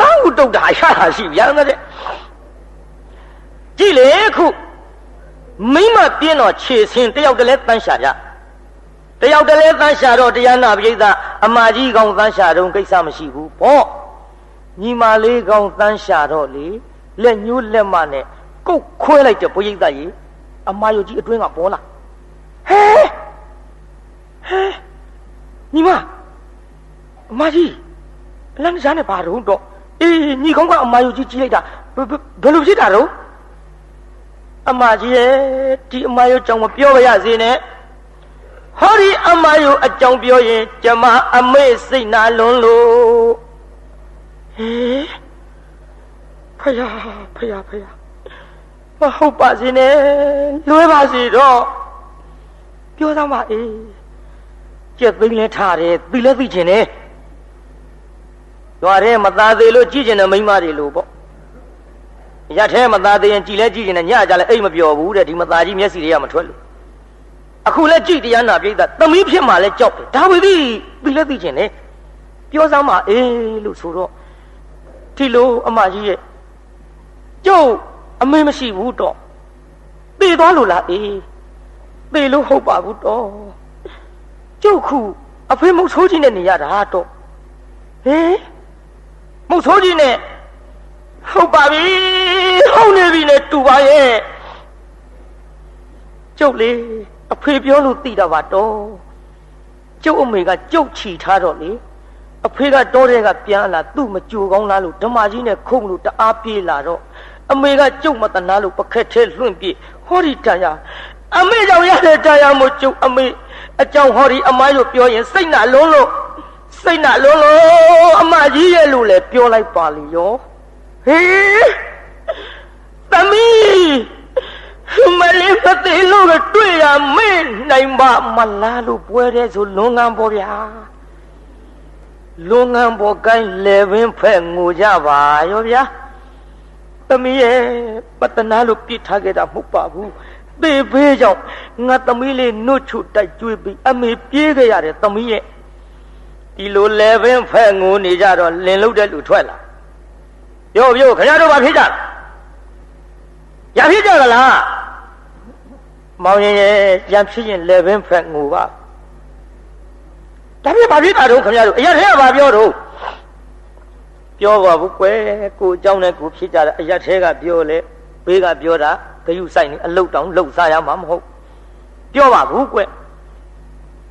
တန်းဥတုတ်တာအရာကရှိပြန်တဲ့ကြည့်လေခုမိမပြင်းတော့ခြေဆင်းတယောက်တည်းလဲတန်းရှာကြတယောက်တည်းလဲတန်းရှာတော့တရားနာပရိသတ်အမကြီးကောင်တန်းရှာတော့ကိစ္စမရှိဘူးပေါ့ညီမလေးကောင်တန်းရှာတော့လေလက်ညှိုးလက်မနဲ့ကုတ်ခွဲလိုက်တဲ့ပရိသတ်ကြီးအမယုတ်ကြီးအတွင်းကပေါ်လာဟဲညီမအမကြီးလမ်းစားနဲ့ပါတော့အေးညီကောင်ကအမယုတ်ကြီးကြီးလိုက်တာဘယ်လိုဖြစ်တာတော့အမကြီးရဲ့ဒီအမယုတ်ကြောင့်မပြောပါရစေနဲ့ဟောဒီအမယုတ်အကြောင်းပြောရင်ကျမအမေစိတ်နာလွန်းလို့ဟေးဖယားမဟုတ်ပါစေနဲ့လွဲပါစေတော့ပြောစမ်းပါအေးကျက်သိမ်းလဲထားတယ်သိလဲသိချင်တယ်ရွာထဲမသားသေးလို့ကြည့်ချင်တဲ့မိန်းမတွေလို့ပေါ့ရထဲမသားသေးရင်ကြည်လဲကြည့်ချင်တယ်ညကြလဲအိတ်မပျော်ဘူးတဲ့ဒီမသားကြီးမျက်စိတွေကမထွက်လို့အခုလဲကြည့်တရားနာပြိဿသမီးဖြစ်မှလဲကြောက်တယ်ဒါဝိသိသိလဲသိချင်တယ် ပြောစမ်းပါအေးလို့ဆိုတော့ဒီလိုအမကြီးရဲ့ကျုပ်အမေမရှိဘူးတော့သေသွားလို့လားအေးသေလို့ဟုတ်ပါဘူးတော့ကျုပ်ခုအဖေမုတ်ဆိုးကြီးနဲ့နေရတာတော့ဟင်မုတ်ဆိုးကြီးနဲ့ဟုတ်ပါပြီဟုတ်နေပြီနဲ့တူပါရဲ့ကျုပ်လေအဖေပြောလို့သိတာပါတော့ကျုပ်အမေကကျုပ်ချီထားတော့လေအဖေကတော့တဲ့ကပြန်လာသူ့မကြိုကောင်းလားလို့ဓမ္မကြီးနဲ့ခုံလို့တအားပြေးလာတော့အမေကကျုပ်မတနာလို့ပခက်ထဲလွှင့်ပြေးဟောဒီတန်ရအမေကြောင့်ရတဲ့တန်ရမို့ကျုပ်အမေအကြောင်းဟောဒီအမတို့ပြောရင်စိတ်နာလုံးလို့အမကြီးရဲ့လို့လည်းပြောလိုက်ပါလိရောဟေးသမီးမလေးမသေးလို့တွေ့ရမေ့နိုင်ပါမလားလို့ပွဲတဲ့ဆိုလွန်ငန်းပေါ်ဗျာလွန်ငန်းပေါ်ကိုင်းလေပင်ဖက်ငိုကြပါရောဗျာသမီးရဲ့ပတနာလို့ပြစ်ထားခဲ့တာမဟုတ်ပါဘူးသေဘေးကြောင့်ငါသမီးလေးနှုတ်ချွတ်တိုက်ကျွေးပြီးအမေပြေးခဲ့ရတယ်သမီးရဲ့ဒီလိုလေပင်ဖက်ငိုနေကြတော့လင်လို့တဲ့လူထွက်လာပြောခင်ဗျားတို့ဘာဖြစ်ကြရဖြစ်ကြလားမောင်ရင်ရဲ့ရံဖြစ်ရင်လေပင်ဖက်ငိုပါဒါပြဘာဖြစ်တာတော့ခင်ဗျားတို့အရာထဲကဘာပြောတော့ပြောပါဘူးကွယ်ကိုเจ้าနဲ့ကိုဖြစ်ကြတာအရာထဲကပြောလေဘေးကပြောတာဂယုဆိုင်နေအလုတ်တောင်လှုပ်စားရမှာမဟုတ်ပြောပါဘူးကွယ်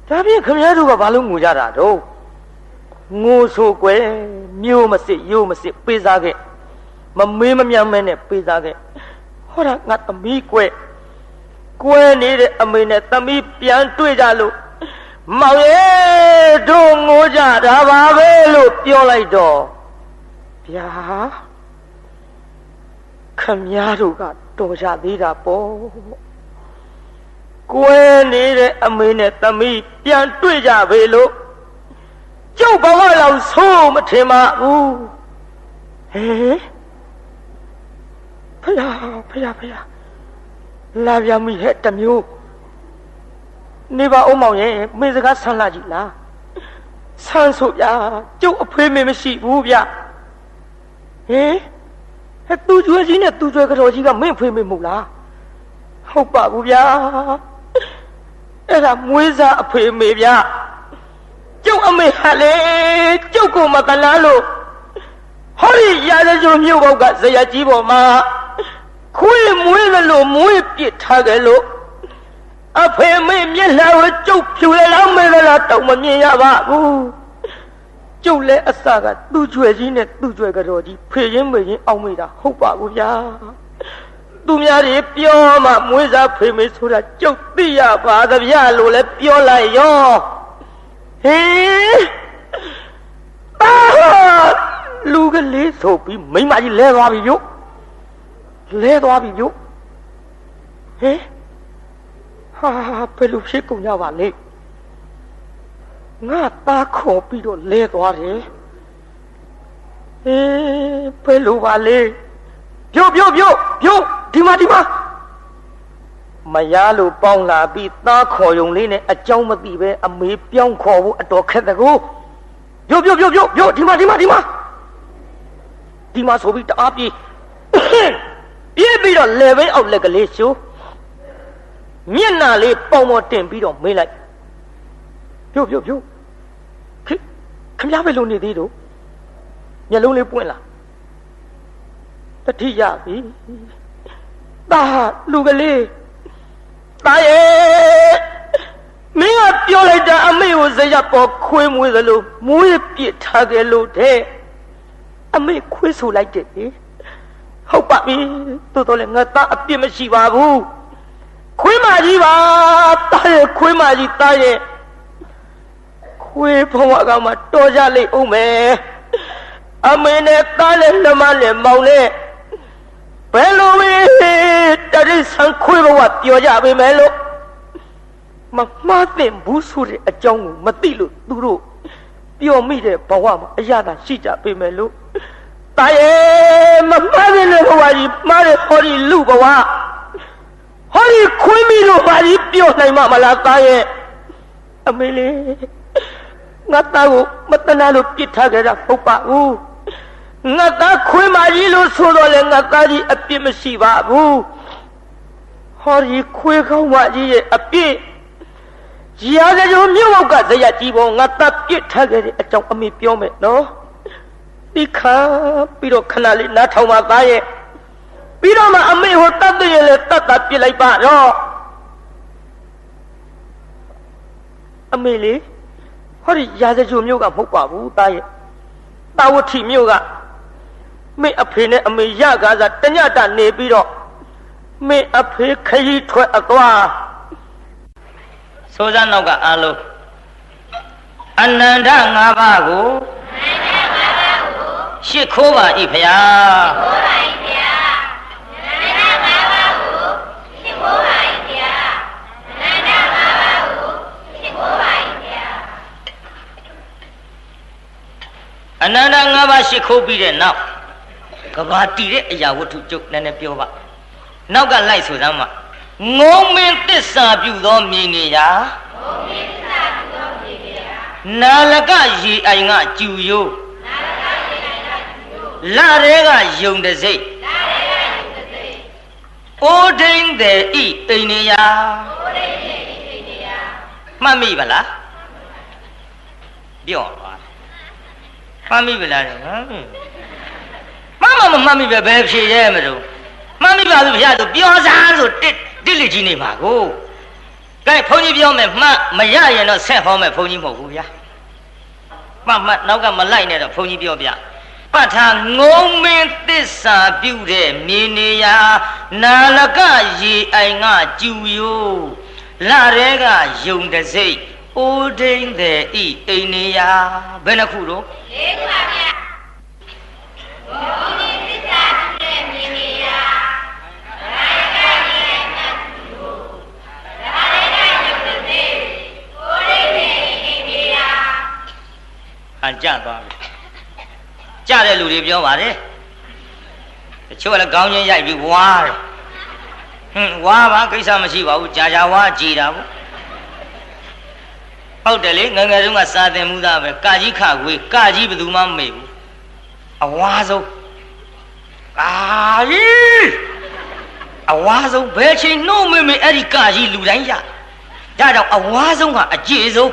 ဒါပြခင်ဗျားတို့ကဘာလို့ငိုကြတာတော့ငိုဆိုကွယ်မျိုးမစစ်ရိုးမစစ်ပေးစားခဲ့မမေးမမြန်းမဲနဲ့ပေးစားခဲ့ဟောတာငါသမီးကွယ်နေတဲ့အမေနဲ့သမီးပြန်တွေ့ကြလို့မောင်ရဲ့တို့ငိုကြတာပါပဲလို့ပြောလိုက်တော့ဗျာခမည်းတော်ကတော်ကြသေးတာပေါ့ကွယ်နေတဲ့အမေနဲ့သမီးပြန်တွေ့ကြပေလို့ကျုပ်ဘဝလောက်ဆိုးမထင်ပါဘူးဟဲ့ဖယားလာပြမိဟဲ့တမျိုးနေပါဦးမောင်ရဲ့မေစကားဆန်းလာကြည့်လားဆန်းဆိုဗျာကျုပ်အဖေမေမရှိဘူးဗျဟဲ့သူကျွဲကြီးနဲ့သူကျွဲကတော်ကြီးကမင်းဖေမေမဟုတ်လားဟုတ်ပါဘူးဗျာအဲ့ဒါမွေးစားအဖေမေဗျာကျုပ်အမေဟာလေကျုပ်ကိုမတလားလို့ဟောဒီရာဇဂိုမြို့ဘောက်ကဇယကြီးပေါ်မှာခွေးမွေးလို့မွေးပစ်ထားကြလို့အဖေမေမျက်နှာကိုကျုပ်ဖြူလဲလားမေးလားတောင်မမြင်ရပါဘူးကျုပ်လည်းအစကသူ့ကြွယ်ကြီးနဲ့သူ့ကြွယ်ကတော်ကြီးဖေရင်မေရင်အောင်မိတာဟုတ်ပါဘူးဗျာသူများတွေပြောမှမွေးစားဖေမေဆိုတာကျုပ်သိရပါသဗျာလို့လည်းပြောလိုက်ရောဟေးလူကလေးဆိုပြီးမိမကြီးလဲသွားပြီယုတ်ဟဲ့ဟာဘယ်လိုဖြစ်ကုန်ကြပါလဲငါသားခေါ်ပြီးတော့လဲသွားတယ်ဘယ်လိုပါလဲပြုတ်ဒီမှာမရလို့ပေါင်းလာပြီးသားခေါ်ယုံလေးနဲ့အကြောင်းမသိပဲအမေပြောင်းခေါ်ဖို့အတော်ခက်တဲ့ကိုပြုတ်ဒီမှာဆိုပြီးတအားပြေးပြီးတော့လေဘိန်းအောက်လက်ကလေးရှိုးမျက်နှာလေးပေါင်ပေါ်တင်ပြီးတော့မေးလိုက်ပြုတ်ခင်ဗျားပဲလုံနေသေးတော့မျက်လုံးလေးပွင့်လာတတိယပြီတာလူကလေးတာရဲ့မင်းကပြောလိုက်တာအမေကိုဇယပေါ်ခွေးမွေးသလိုမွေးပြစ်ထားကြလို့တဲ့အမေခွေးဆိုလိုက်တယ်ဟုတ်ပါပြီတော်လည်းငါသားအပြစ်မရှိပါဘူးခွေးမကြီးပါတာရဲ့ခွေးမကြီးတာရဲ့ခွေးဘဝကမှတော်ကြလိမ့်ဦးမယ်အမေနဲ့သားနဲ့နှမနဲ့မောင်နဲ့ဘယ်လိုပဲတရိษံခွေးဘဝပြောကြပေမဲ့လို့မမှားတဲ့ဘူးဆိုတဲ့အကြောင်းကိုမသိလို့သူတို့ပြောမိတဲ့ဘဝမှာအရသာရှိကြပေမဲ့လို့တာရဲ့မမှားတဲ့ဘဝကြီးမှားတဲ့ဟောဒီလူဘဝဟောဒီခွေးမိလို့ဘာကြီးပြောနိုင်မှာမလားတာရဲ့အမေလေး ငါသားကိုမတနာလို့ပြစ်ထားကြတာဟုတ်ပါဘူးငါသားခွေးမကြီးလို့ဆိုတော့လေငါသားကြီးအပြစ်မရှိပါဘူးဟောဒီခွေးကောင်းမကြီးရဲ့အပြစ်ရာဇဂိုမြို့ဘောက်ကဇယကြီးပေါ်ငါသားပြစ်ထားကြတဲ့အကြောင်းအမေပြောမယ်နော်ဒီခါပြီးတော့ခဏလေးနားထောင်ပါသားရဲ့ပြီးတော့မှအမေဟိုတတ်တဲ့လေတတ်တာပြစ်လိုက်ပါတော့အမေလေဟောဒီရာဇဂိုမြို့ကမဟုတ်ပါဘူးသားရဲ့တာဝတိမြို့ကမေအဖေနဲ့အမေရကားစားတညတာနေပြီးတော့မေအဖေခရီးထွက်အသွားစိုးစမ်းနောက်ကအားလုံးအနန္တ၅ပါးကိုရှစ်ခိုးပါ၏ဖျားအနန္တ၅ပါးရှစ်ခိုးပြီးတဲ့နောက်ကဘာတီတဲ့အရာဝတ္ထုကျုပ်နည်းနည်းပြောပါနောက်ကလိုက်ဆိုစမ်းမှာငုံမင်းသစ္စာပြုသောမြင်နေရာနာလကရေအိုင်ကကျူယိုးလာရဲကယုံတစိတ်အိုးဒိန်တဲ့ဤအိမ်နေရာမှတ်မိပါလားပြောပါမှတ်မိပါလားမမှတ်မိပဲဘယ်ဖြေရဲမလို့မှတ်မိပါဘူးဗျာဆိုပြောစားဆိုတစ်လိကြီးနေပါကိုကဲဘုန်းကြီးပြောမယ်မှတ်မရရင်တော့ဆက်ဟောမယ်ဘုန်းကြီးမဟုတ်ဘူးဗျာမှတ်နောက်ကမလိုက်နဲ့တော့ဘုန်းကြီးပြောပြပတ်ထားငုံမင်းသစ္စာပြုတဲ့မြေနေရာနာလကရေအိုင်ကကျူယိုးလာရဲကယုံတစိတ်အိုးဒိန်တဲ့ဤအိမ်နေရာဘယ်နှခုတော့၄ခုပါဗျာကြသွားပြီကြတဲ့လူတွေပြောပါတယ်တချို့ကလည်းခေါင်းချင်းရိုက်ပြီးဝါတယ်ဝါပါကိစ္စမရှိပါဘူးကြာဝါကြည်တာပေါ့ဟုတ်တယ်လေငယ်ငယ်တုန်းကစာသင်မှုသားပဲကာကြီးခခွေးကာကြီးဘယ်သူမှမမေ့ဘူးအဝါဆုံးကာကြီးအဝါဆုံးဘယ်ချိန်နှုတ်မေ့မေ့အဲ့ဒီကာကြီးလူတိုင်းရဒါကြောင့်အဝါဆုံးကအကျေဆုံး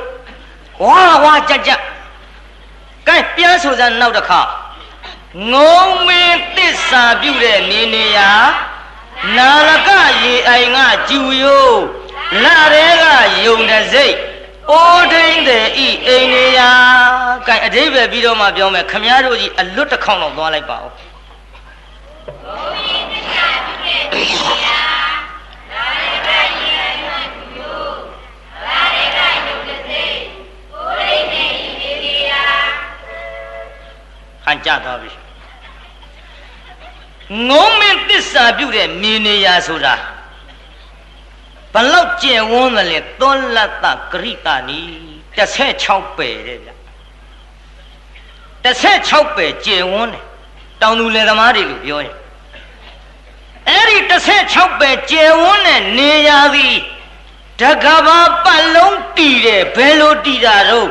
ဝါကြကြကဲပြန်ဆိုစမ်းနောက်တစ်ခါငုံမင်းသစ္စာပြုတဲ့နေနေရာနာလကရေအိုင်ကကျူယိုးလာရဲကယုံတစိတ်အိုးဒိန်တဲ့ဤအိမ်နေရာကဲအဓိပ္ပာယ်ပြီးတော့မှပြောမယ်ခမည်းတော်ကြီးအလွတ်တစ်ခေါက်တော့သွားလိုက်ပါဦးကြသွားပြီငုံမင်းသစ္စာပြုတဲ့မြေနေရာဆိုတာဘလောက်ကျယ်ဝန်းတယ်လေသောလတ္တဂရိတာနီ16ပဲတဲ့ဗျ16ပဲကျယ်ဝန်းတယ်တောင်သူလယ်သမားတွေလို့ပြောရင်အဲ့ဒီ16ပဲကျယ်ဝန်းတဲ့နေရာသည်တကဘာပတ်လုံးတည်တယ်ဘယ်လိုတည်တာတော့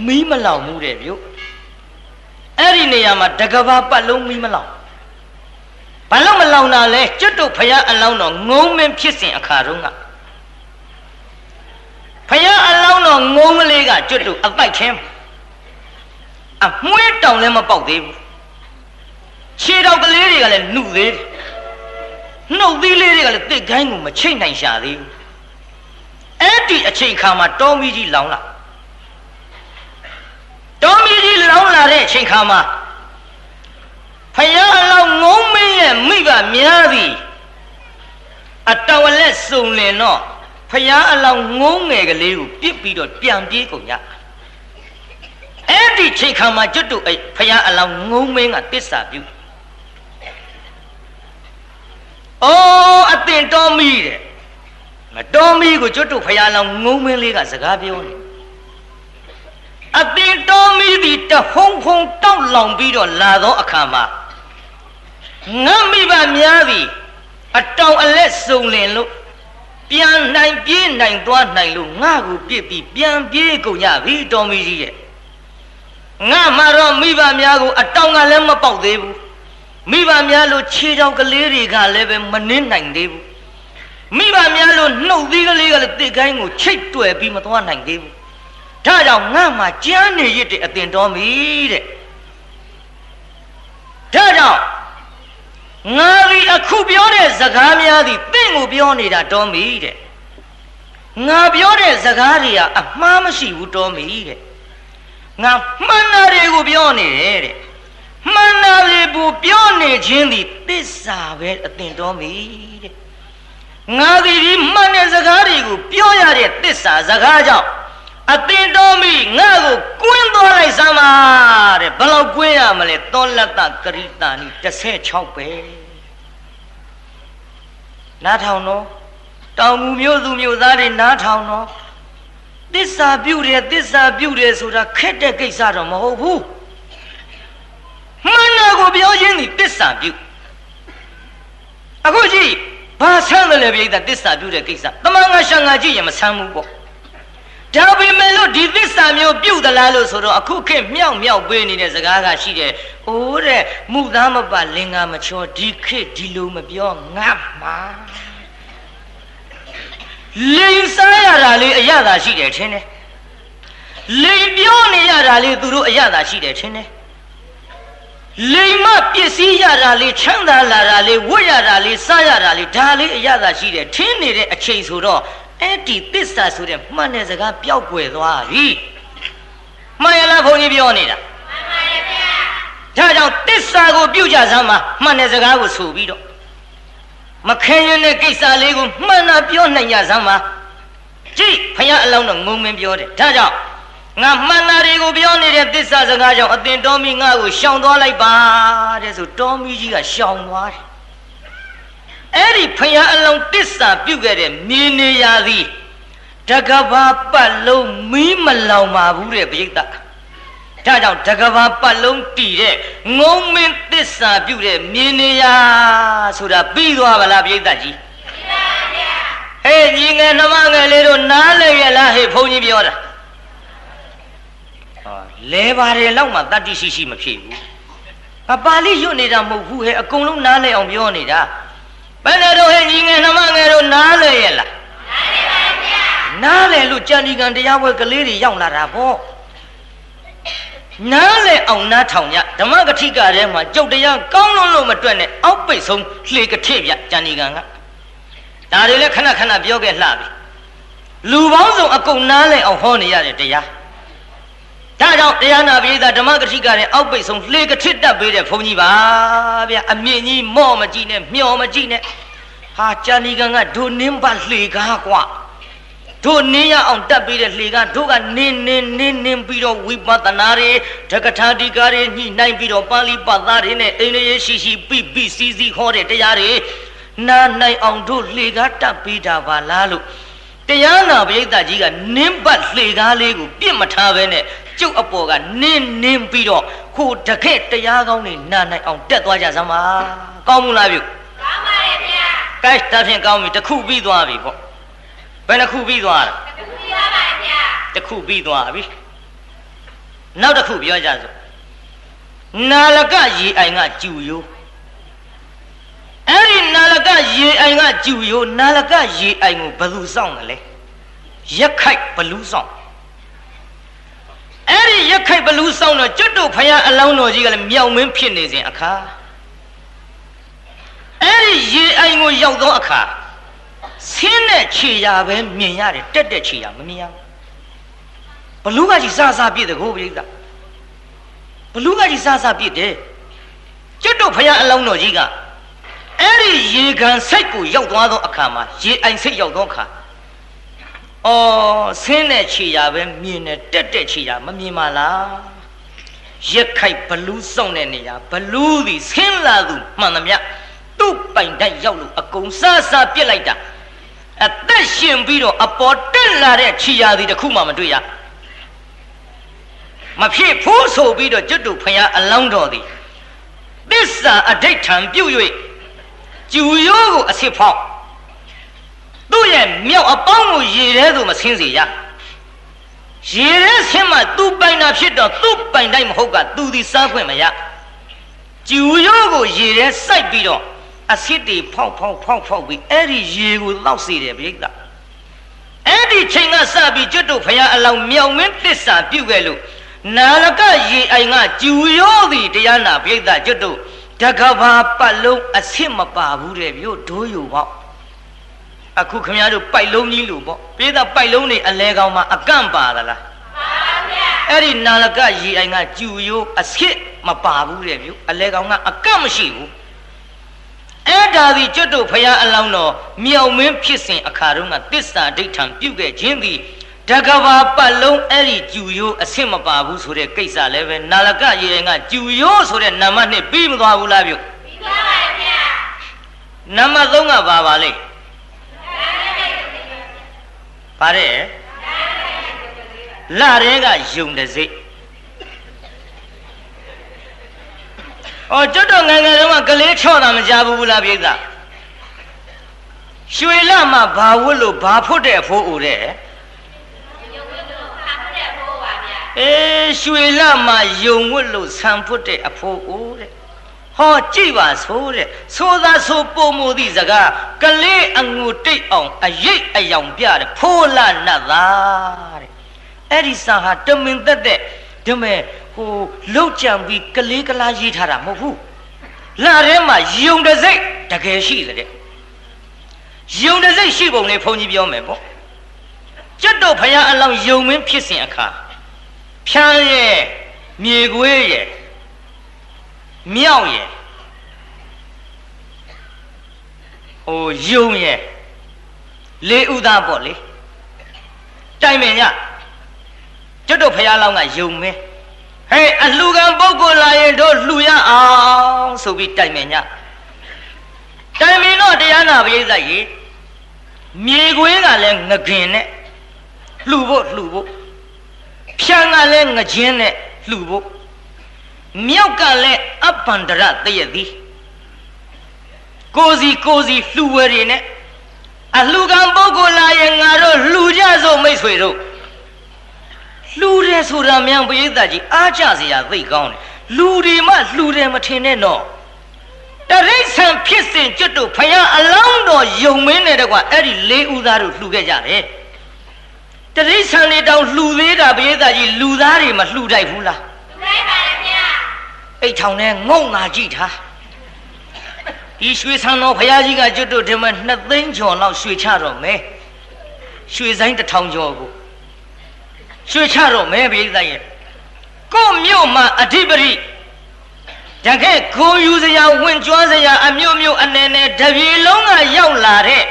မီးမလောင်မှုတဲ့ဗျအဲ့ဒီနေရာမှာတကဘာပတ်လုံးမီးမလောင်ဘာလို့မလောင်တာလဲကျွတ်တို့ဖယားအလောင်းတော်ငုံမင်းဖြစ်စဉ်အခါတုန်းကဖယားအလောင်းတော်ငုံကလေးကကျွတ်တို့အပိုက်ခင်းအမွှေးတောင်လည်းမပေါက်သေးဘူးခြေတော်ကလေးတွေကလည်းနှုတ်သေးတယ်နှုတ်သီးလေးတွေကလည်းတစ်ခိုင်းကိုမချိတ်နိုင်ရှာသေးဘူးအဲ့ဒီအချိန်ခါမှာတောမီးကြီးလောင်လာတောမီးကြီးလောင်လာတဲ့အချိန်ခါမှာဖယားအလောင်းငုံမင်းရဲ့မိဘများသည်အတော်လက်စုံလင်တော့ဖယားအလောင်းငုံငယ်ကလေးကိုပြစ်ပြီးတော့ပြန်ပြေးကုန်ကြအဲ့ဒီချိန်ခါမှာကျွတ်တို့ဖယားအလောင်းငုံမင်းကတစ္ဆာပြုအော်အတင်တော်မီတဲ့မတော်မီကိုကျွတ်တို့ဖယားအလောင်းငုံမင်းလေးကစကားပြောနေအတင်တော်မီသည်တဟုံဟုံတောက်လောင်ပြီးတော့လာသောအခါမှာငါမိဘများသည်အတောင်အလက်စုံလင်လို့ပြန်နိုင်ပြေးနိုင်သွားနိုင်လို့ငါကိုပြစ်ပြီးပြန်ပြေးကုန်ကြပြီတော်မီကြီးရဲ့ ငါမှတော့မိဘများကိုအတောင်ကလည်းမပေါက်သေးဘူးမိဘများလို့ခြေထောက်ကလေးတွေကလည်းပဲမနှင်းနိုင်သေးဘူးမိဘများလို့နှုတ်သီးကလေးကလည်းတစ်ကိုင်းကိုချိတ်တွယ်ပြီးမသွားနိုင်သေးဘူးဒါကြောင့်ငါမှကြမ်းနေရတဲ့အတင်တော်မီတဲ့ဒါကြောင့်ငါဒီအခုပြောတဲ့စကားများသည်တင့်ကိုပြောနေတာတော်မီတဲ့ငါပြောတဲ့စကားတွေကအမှားမရှိဘူးတော်မီတဲ့ငါမှန်တာတွေကိုပြောနေတယ်တဲ့မှန်တာတွေကိုပြောနေခြင်းသည်သစ္စာပဲအတင်တော်မီတဲ့ငါဒီမှန်တဲ့စကားတွေကိုပြောရတဲ့သစ္စာစကားကြောင့်အတင်တော်မီငါကိုကွင်းသွားလိုက်စမ်းပါတဲ့ဘယ်လောက်ကွင်းရမလဲသောလတ္တကရိတာနိ16ပဲနားထောင်တော့တောင်မူမျိုးသူမျိုးသားတွေနားထောင်တော့သစ္စာပြုတယ်ဆိုတာခက်တဲ့ကိစ္စတော့မဟုတ်ဘူးမှန်တာကိုပြောခြင်းဒီသစ္စာပြုအခုကြည့်ဘာဆန်းတယ်လဲပြိတ္တာသစ္စာပြုတဲ့ကိစ္စတမန်ငါရှန်ငါကြည့်ရင်မဆန်းဘူးပေါ့ဒါပေမဲ့လို့ဒီသစ္စာမျိုးပြုတ်သလားလို့ဆိုတော့အခုခေတ်မြောက်ပေးနေတဲ့စကားကရှိတယ်။အိုးတဲ့မှုသားမပါလင်္ကာမချောဒီခေတ်ဒီလိုမပြောငါမှာလိန်စားရတာလေးအရသာရှိတယ်ထင်တယ်။လိန်ပြောနေရတာလေးသူတို့အရသာရှိတယ်ထင်တယ်။လိန်မပစ္စည်းရတာလေးချမ်းသာလာတာလေးဝတ်ရတာလေးစားရတာလေးဒါလေးအရသာရှိတယ်ထင်းနေတဲ့အချိန်ဆိုတော့အဲ့ဒီသစ္စာဆိုတဲ့မှန်တဲ့စကားပျောက်ကွယ်သွားပြီမှန်ရလားဘုန်းကြီးပြောနေတာမှန်ပါရဲ့ဗျာဒါကြောင့်သစ္စာကိုပြုကြစမ်းပါမှန်တဲ့စကားကိုဆိုပြီးတော့မခဲရင်တဲ့ကိစ္စလေးကိုမှန်တာပြောနိုင်ကြစမ်းပါကြည့်ဘုရားအလောင်းတော်ငုံမင်းပြောတယ်ဒါကြောင့်ငါမှန်တာတွေကိုပြောနေတဲ့သစ္စာစကားကြောင့်အတင်တော်မီငါကိုရှောင်သွားလိုက်ပါတဲ့ဆိုတော်မီကြီးကရှောင်သွားတယ်အဲ့ဒီဖယားအလုံးတစ္ဆာပြုတ်ခဲ့တဲ့မြေနေရာသည်တကဘာပတ်လုံးမီးမလောင်ပါဘူးတဲ့ပြိတ္တဒါကြောင့်တကဘာပတ်လုံးတည်တဲ့ငုံမင်းတစ္ဆာပြုတ်တဲ့မြေနေရာဆိုတာပြီးသွားပါလားပြိတ္တကြီးပြီးပါဗျာဟေးညီငယ်နှမငယ်လေးတို့နားလဲရလားဟေးဘုန်းကြီးပြောတာလဲပါတယ်လောက်မှတတ္တိရှိမဖြစ်ဘူးအပါဠိရွတ်နေတာမဟုတ်ဘူးဟဲ့အကုန်လုံးနားလဲအောင်ပြောနေတာဘယ်နဲ့တော့ဟဲ့ညီငယ်နှမငယ်တို့နားလဲရလားနားလဲပါဗျာနားလဲလို့ကြံဒီကံတရားပွဲကလေးတွေရောက်လာတာပေါ့နားလဲအောင်နားထောင်ကြဓမ္မကထိကထဲမှာကြုတ်တရားကောင်းလို့မတွက်နဲ့အောက်ပိတ်ဆုံးလှေကထိပြကြံဒီကံကဒါတွေလည်းခဏပြောခဲ့လှပြီလူပေါင်းစုံအကုန်နားလဲအောင်ဟောနေရတယ်တရားဒါကြောင့်တရားနာပိဋကဓမ္မကထိကတဲ့အောက်ပိတ်ဆုံးလှေကထစ်တက်ပေးတဲ့ဘုန်းကြီးပါဗျာအမြင့်ကြီးမော့မကြည့်နဲ့မျောမကြည့်နဲ့ဟာကြာဏီကံကဒုနင်းပါလှေကားကွာတို့နင်းရအောင်တက်ပေးတဲ့လှေကားတို့ကနင်းပြီးတော့ဝိပဿနာတွေတက္ကထာတိကာတွေညှိနှိုင်းပြီးတော့ပါဠိပတ်သားတွေနဲ့အိန္ဒိယရှိပိစီဟောတဲ့တရားတွေနားနိုင်အောင်တို့လှေကားတက်ပေးတာပါလားလို့တရားနာပိဋကကြီးကနင်းပတ်လှေကားလေးကိုပြစ်မထားပဲနဲ့ကျုပ်အပေါ်ကနင်းပြီးတော့ဟိုတခဲ့တရားကောင်းနေနာနိုင်အောင်တက်သွားကြစမ်းပါကောင်းမှုလားပြုကောင်းပါရဲ့ဗျာကဲတဖြင့်ကောင်းပြီတစ်ခုပြီးသွားပြီပေါ့ဘယ်နှခုပြီးသွားတာတစ်ခုပြီးသွားပါဗျာတစ်ခုပြီးသွားပြီနောက်တစ်ခုပြောကြစို့နာလကရေအိုင်ကကျူရိုးအဲ့ဒီနာလကရေအိုင်ကကျူရိုးနာလကရေအိုင်ကိုဘယ်သူစောင့်တယ်လဲရက်ခိုက်ဘလူးစောင့်အဲ့ဒီရက်ခိုက်ဘလူးဆောင်တော့ကျွတ်တို့ဖယားအလောင်းတော်ကြီးကလည်းမြောင်မင်းဖြစ်နေစဉ်အခါအဲ့ဒီရေအိုင်ကိုရောက်သောအခါဆင်းတဲ့ခြေရာပဲမြင်ရတယ်တက်တဲ့ခြေရာမမြင်ရဘလူးကကြီးစားပြည့်တဲ့ကိုပြိတ္တာဘလူးကကြီးစားပြည့်တယ်ကျွတ်တို့ဖယားအလောင်းတော်ကြီးကအဲ့ဒီရေကန်စိတ်ကိုရောက်သွားသောအခါမှာရေအိုင်စိတ်ရောက်သောအခါဆင်းတဲ့ခြေရာပဲမြင်တယ်တက်တဲ့ခြေရာမမြင်ပါလားရက်ခိုက်ဘလူးစောင့်တဲ့နေရာဘလူးသည်ဆင်းလာသူမှန်သမျှသူ့ပိုင်တိုက်ရောက်လို့အကုန်စားပြစ်လိုက်တာအသက်ရှင်ပြီးတော့အပေါ်တက်လာတဲ့ခြေရာသည်တခုမှမတွေ့ရမဖြစ်ဘူးဆိုပြီးတော့ကျွတ်တို့ဖယားအလောင်းတော်သည်သစ္စာအဋိဋ္ဌံပြုတ်၍ကျူရိုးကိုအစစ်ဖောက်သူ့ရဲ့မြောက်အပေါင်းကိုရေထဲသို့မဆင်းစေရ ရေရဲဆင်းမှသူပိုင်တာဖြစ်တော့သူ့ပိုင်တိုင်းမဟုတ်ကသူဒီစားခွင့်မရကျူရိုးကိုရေရဲစိုက်ပြီးတော့အဆစ်တွေဖောက်ပြီးအဲ့ဒီရေကိုတောက်စေတယ်ပြိဿအဲ့ဒီချိန်ကစပြီးကျွတ်တို့ဖရာအလောင်းမြောင်မင်းသစ္စာပြုခဲ့လို့နာလကရေအိမ်ကကျူရိုးသည်တရားနာပြိဿကျွတ်တို့တကဘာပတ်လုံးအဆစ်မပါဘူးတဲ့ဗျို့ဒိုးယူပေါ့အခုခင်ဗျားတို့ပိုက်လုံးကြီးလို့ပေါ့ပြိဿပိုက်လုံးတွေအလဲကောင်မှာအကန့်ပါသလားပါဗျာအဲ့ဒီနာလကရေအိမ်ကကျူရိုးအဆစ်မပါဘူးတဲ့ဗျို့အလဲကောင်ကအကန့်မရှိဘူးအဲ့ဒါဒီကျွတ်တို့ဖရာအလောင်းတော်မြောင်မင်းဖြစ်စဉ်အခါတုန်းကတစ္ဆာဒိဋ္ဌံပြုခဲ့ခြင်းသည်တကဘာပတ်လုံးအဲ့ဒီကျူရိုးအဆင့်မပါဘူးဆိုတဲ့ကိစ္စလည်းပဲနာလကရေရင်ကကျူရိုးဆိုတဲ့နာမနဲ့ပြီးမသွားဘူးလားပြုတ်ပြီးသွားပါဗျာနံပါတ်3ကပါလိမ့်ပါတဲ့လရဲကယုံတဲ့စိတ်ကျွတ်တော့ငယ်ငယ်တုန်းကကလေးချော့တာမကြဘူးလားပြိဿရွှေလမှာဘာဝတ်လို့ဘာဖွတ်တဲ့အဖိုးဦးတဲ့ရွှေလမှာယုံဝတ်လို့ဆံဖွတ်တဲ့အဖိုးဦးတဲ့ဟောကြည့်ပါဆိုတဲ့သိုးသားဆိုပုံမူသည့်စကားကလေးအငူတိတ်အောင်အရိပ်အယောင်ပြတဲ့ဖိုးလာနတ်သားတဲ့အဲ့ဒီစာဟာတမင်သက်တဲ့ဒီမဲ့ဟိုလှုပ်ကြံပြီးကလေးကလားရေးထားတာမဟုတ်ဘူးလာထဲမှာယုံတဲ့စိတ်တကယ်ရှိတဲ့ယုံတဲ့စိတ်ရှိပုံလေးဘုန်းကြီးပြောမယ်ပေါ့ကျွတ်တို့ဖရာအလောင်းယုံမင်းဖြစ်စဉ်အခါဖြန်းရဲ့မြေခွေးရဲ့မြောက်ရဲ့ဟိုယုံရဲ့လေးဥသားပေါ့လေတိုင်ပင်ညကျွတ်တို့ဖရာအလောင်းကယုံမင်းဟဲ့အလှကံပုဂ္ဂိုလ်လာရင်တို့လှူရအောင်ဆိုပြီးတိုင်ပင်ညတိုင်ပင်တော့တရားနာပရိသတ်ကြီးမြေခွေးကလည်းငခင်နဲ့လှူဖို့ဖြံကလည်းငချင်းနဲ့လှူဖို့မြောက်ကလည်းအပန္ဒရတရသည်ကိုစီလှူဝဲတွေနဲ့အလှကံပုဂ္ဂိုလ်လာရင်ငါတို့လှူကြစို့မိတ်ဆွေတို့လှူတယ်ဆိုတာမြန်ပရိသတ်ကြီးအားကြစရာသိကောင်းတယ်လူတွေမှလှူတယ်မထင်နဲ့တော့တရိษံဖြစ်စဉ်ကျွတ်တို့ဖယားအလောင်းတော်ယုံမင်းနဲ့တကွာအဲ့ဒီလေးဦးသားတို့လှူခဲ့ကြတယ်တရိษံတွေတောင်လှူသေးတာပရိသတ်ကြီးလူသားတွေမလှူတိုက်ဘူးလားလှူတိုက်ပါရဲ့ဗျာအိတ်ထောင်နဲ့ငုံငါကြည့်ထားဒီရွှေဆန်းတော်ဖယားကြီးကကျွတ်တို့ဒီမှာ2သိန်းကျော်လောက်ရွှေချတော့မယ်ရွှေဆိုင်1000ကျော်ကိုရွှေချတော့မဲပိဿရဲ့ကိုမြို့မှာအဓိပတိတကယ်ကိုယူစရာဝင်ကြွားစရာအမျိုးမျိုးအနေနဲ့တပြေလုံးကရောက်လာတဲ့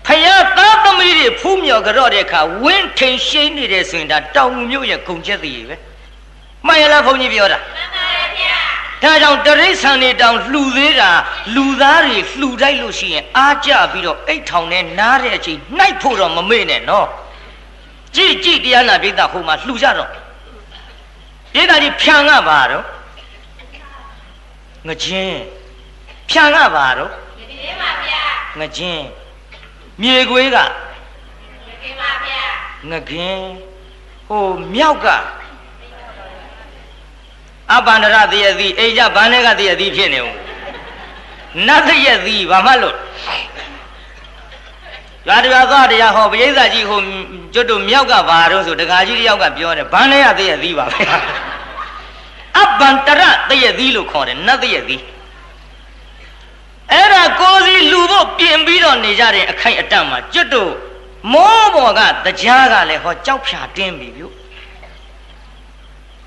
ဖယားသားသမီးတွေဖူးမြော်ကြတော့တဲ့အခါဝင်းထိန်ရှိနေတယ်ဆိုရင်ဒါတောင်မြို့ရဲ့ဂုံချက်သေးပဲမှန်ရလားဘုန်းကြီးပြောတာမှန်ပါဗျာဒါကြောင့်တရိษံတွေတောင်လှူသေးတာလူသားတွေလှူတိုက်လို့ရှိရင်အားကြပြီးတော့အိတ်ထောင်နဲ့နားတဲ့အချိန်နှိုက်ဖို့တော့မမေ့နဲ့နော်ကြည့်တရားနာပိဿဟိုမှာလှူကြတော့ပိဿကြီးဖြံကပါတော့ငချင်းဖြံကပါတော့ငချင်းပါဗျာငချင်းမြေခွေးကငချင်းပါဗျာငခင်ဟိုမြောက်ကအပန္ဒရတရသည်အိကြဘာနဲ့ကတရသည်ဖြစ်နေဦးနတ်တရသည်ဘာမှလို့ရွာတရားသားတရားဟောပရိသတ်ကြီးဟိုကျွတ်တို့မြောက်ကဘာတော့ဆိုတခါကြီးတယောက်ကပြောတယ်ဘာနဲ့ရတရသည်ပါဗျာအပန္တရတရသည်လို့ခေါ်တယ်နတ်တရသည်အဲ့ဒါကိုစီလူဖို့ပြင်ပြီးတော့နေကြတဲ့အခိုက်အတန့်မှာကျွတ်တို့မောဘော်ကတရားကလည်းဟောကြောက်ဖြာတင်းပြီဗျ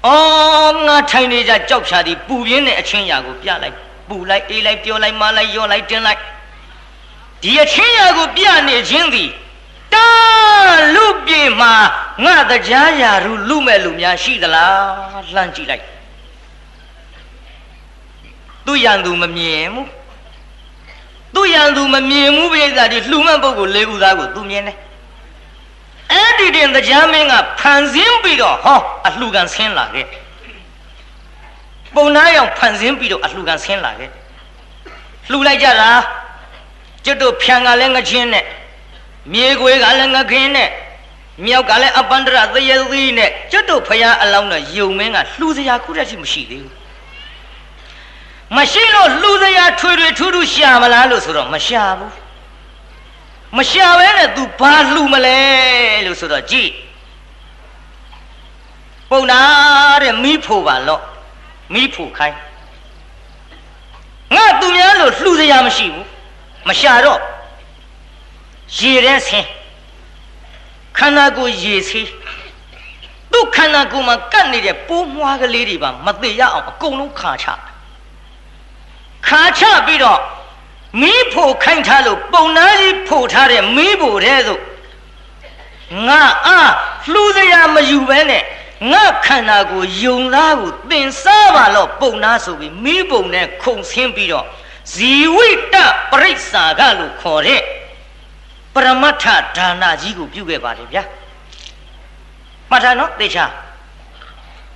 အော်ငါထိုင်နေကြကြောက်ဖြာသည်ပူပြင်းတဲ့အချင်းရာကိုပြလိုက်ပူလိုက်အေးလိုက်ပြောလိုက်မလိုက်ရောလိုက်တင်းလိုက်ဒီအချင်းရာကိုပြနေခြင်းသည်တာလူပြေမှာငါတရားရာလူမဲ့လူများရှိသလားလှမ်းကြည့်လိုက်သူရန်သူမမြင်ဘူးသူရန်သူမမြင်ဘူးပြိဿဒီလှူမဲ့ပုဂ္ဂိုလ်၄ဦးသားကိုသူမြင်တယ်အဲ့ဒီတင်တရားမင်းကဖန်ဆင်းပြီးတော့ဟောအလှူခံဆင်းလာခဲ့ပုံနာရောက်ဖန်ဆင်းပြီးတော့အလှူခံဆင်းလာခဲ့လှူလိုက်ကြလားကျွတ်တို့ဖြံကလည်းငချင်းနဲ့မြေခွေကလည်းငခင်းနဲ့ မြောက်ကလည်းအပန္ဒရသရေသီးနဲ့ကျွတ်တို့ဖရာအလောင်းနဲ့ယုံမင်းကလှူစရာခုတည်းရှိမရှိသေးဘူးမရှိလို့လှူစရာထွေထွေထူးထူးရှာမလားလို့ဆိုတော့မရှာဘူးမရှာဘဲနဲ့ तू ဘာလှူမလဲလို့ဆိုတော့ကြည့်ပုံနာတဲ့မိဖို့ပါလော့မိဖို့ခိုင်းငါသူများလို့လှူစရာမရှိဘူးမရှာတော့ရေတဲ့ဆင်းခန္ဓာကိုယ်ရေစီးသူ့ခန္ဓာကိုယ်မှာကပ်နေတဲ့ပိုးမွှားကလေးတွေပါမသေးရအောင်အကုန်လုံးခါချပြီးတော့မီးဖို့ခိုင်းထားလို့ပုံနာကြီးဖို့ထားတဲ့မီးဖို့တဲ့ဆိုငါလှူစရာမယူဘဲနဲ့ငါခန္ဓာကိုယ်ယုံသားကိုသင်စားပါလို့ပုံနာဆိုပြီးမီးပုံနဲ့ခုံဆင်းပြီးတော့ဇီဝိတပရိစ္ဆာကလို့ခေါ်တဲ့ပရမတ္ထဒါနကြီးကိုပြုခဲ့ပါတယ်ဗျာမှတ်ထားနော်သေချာ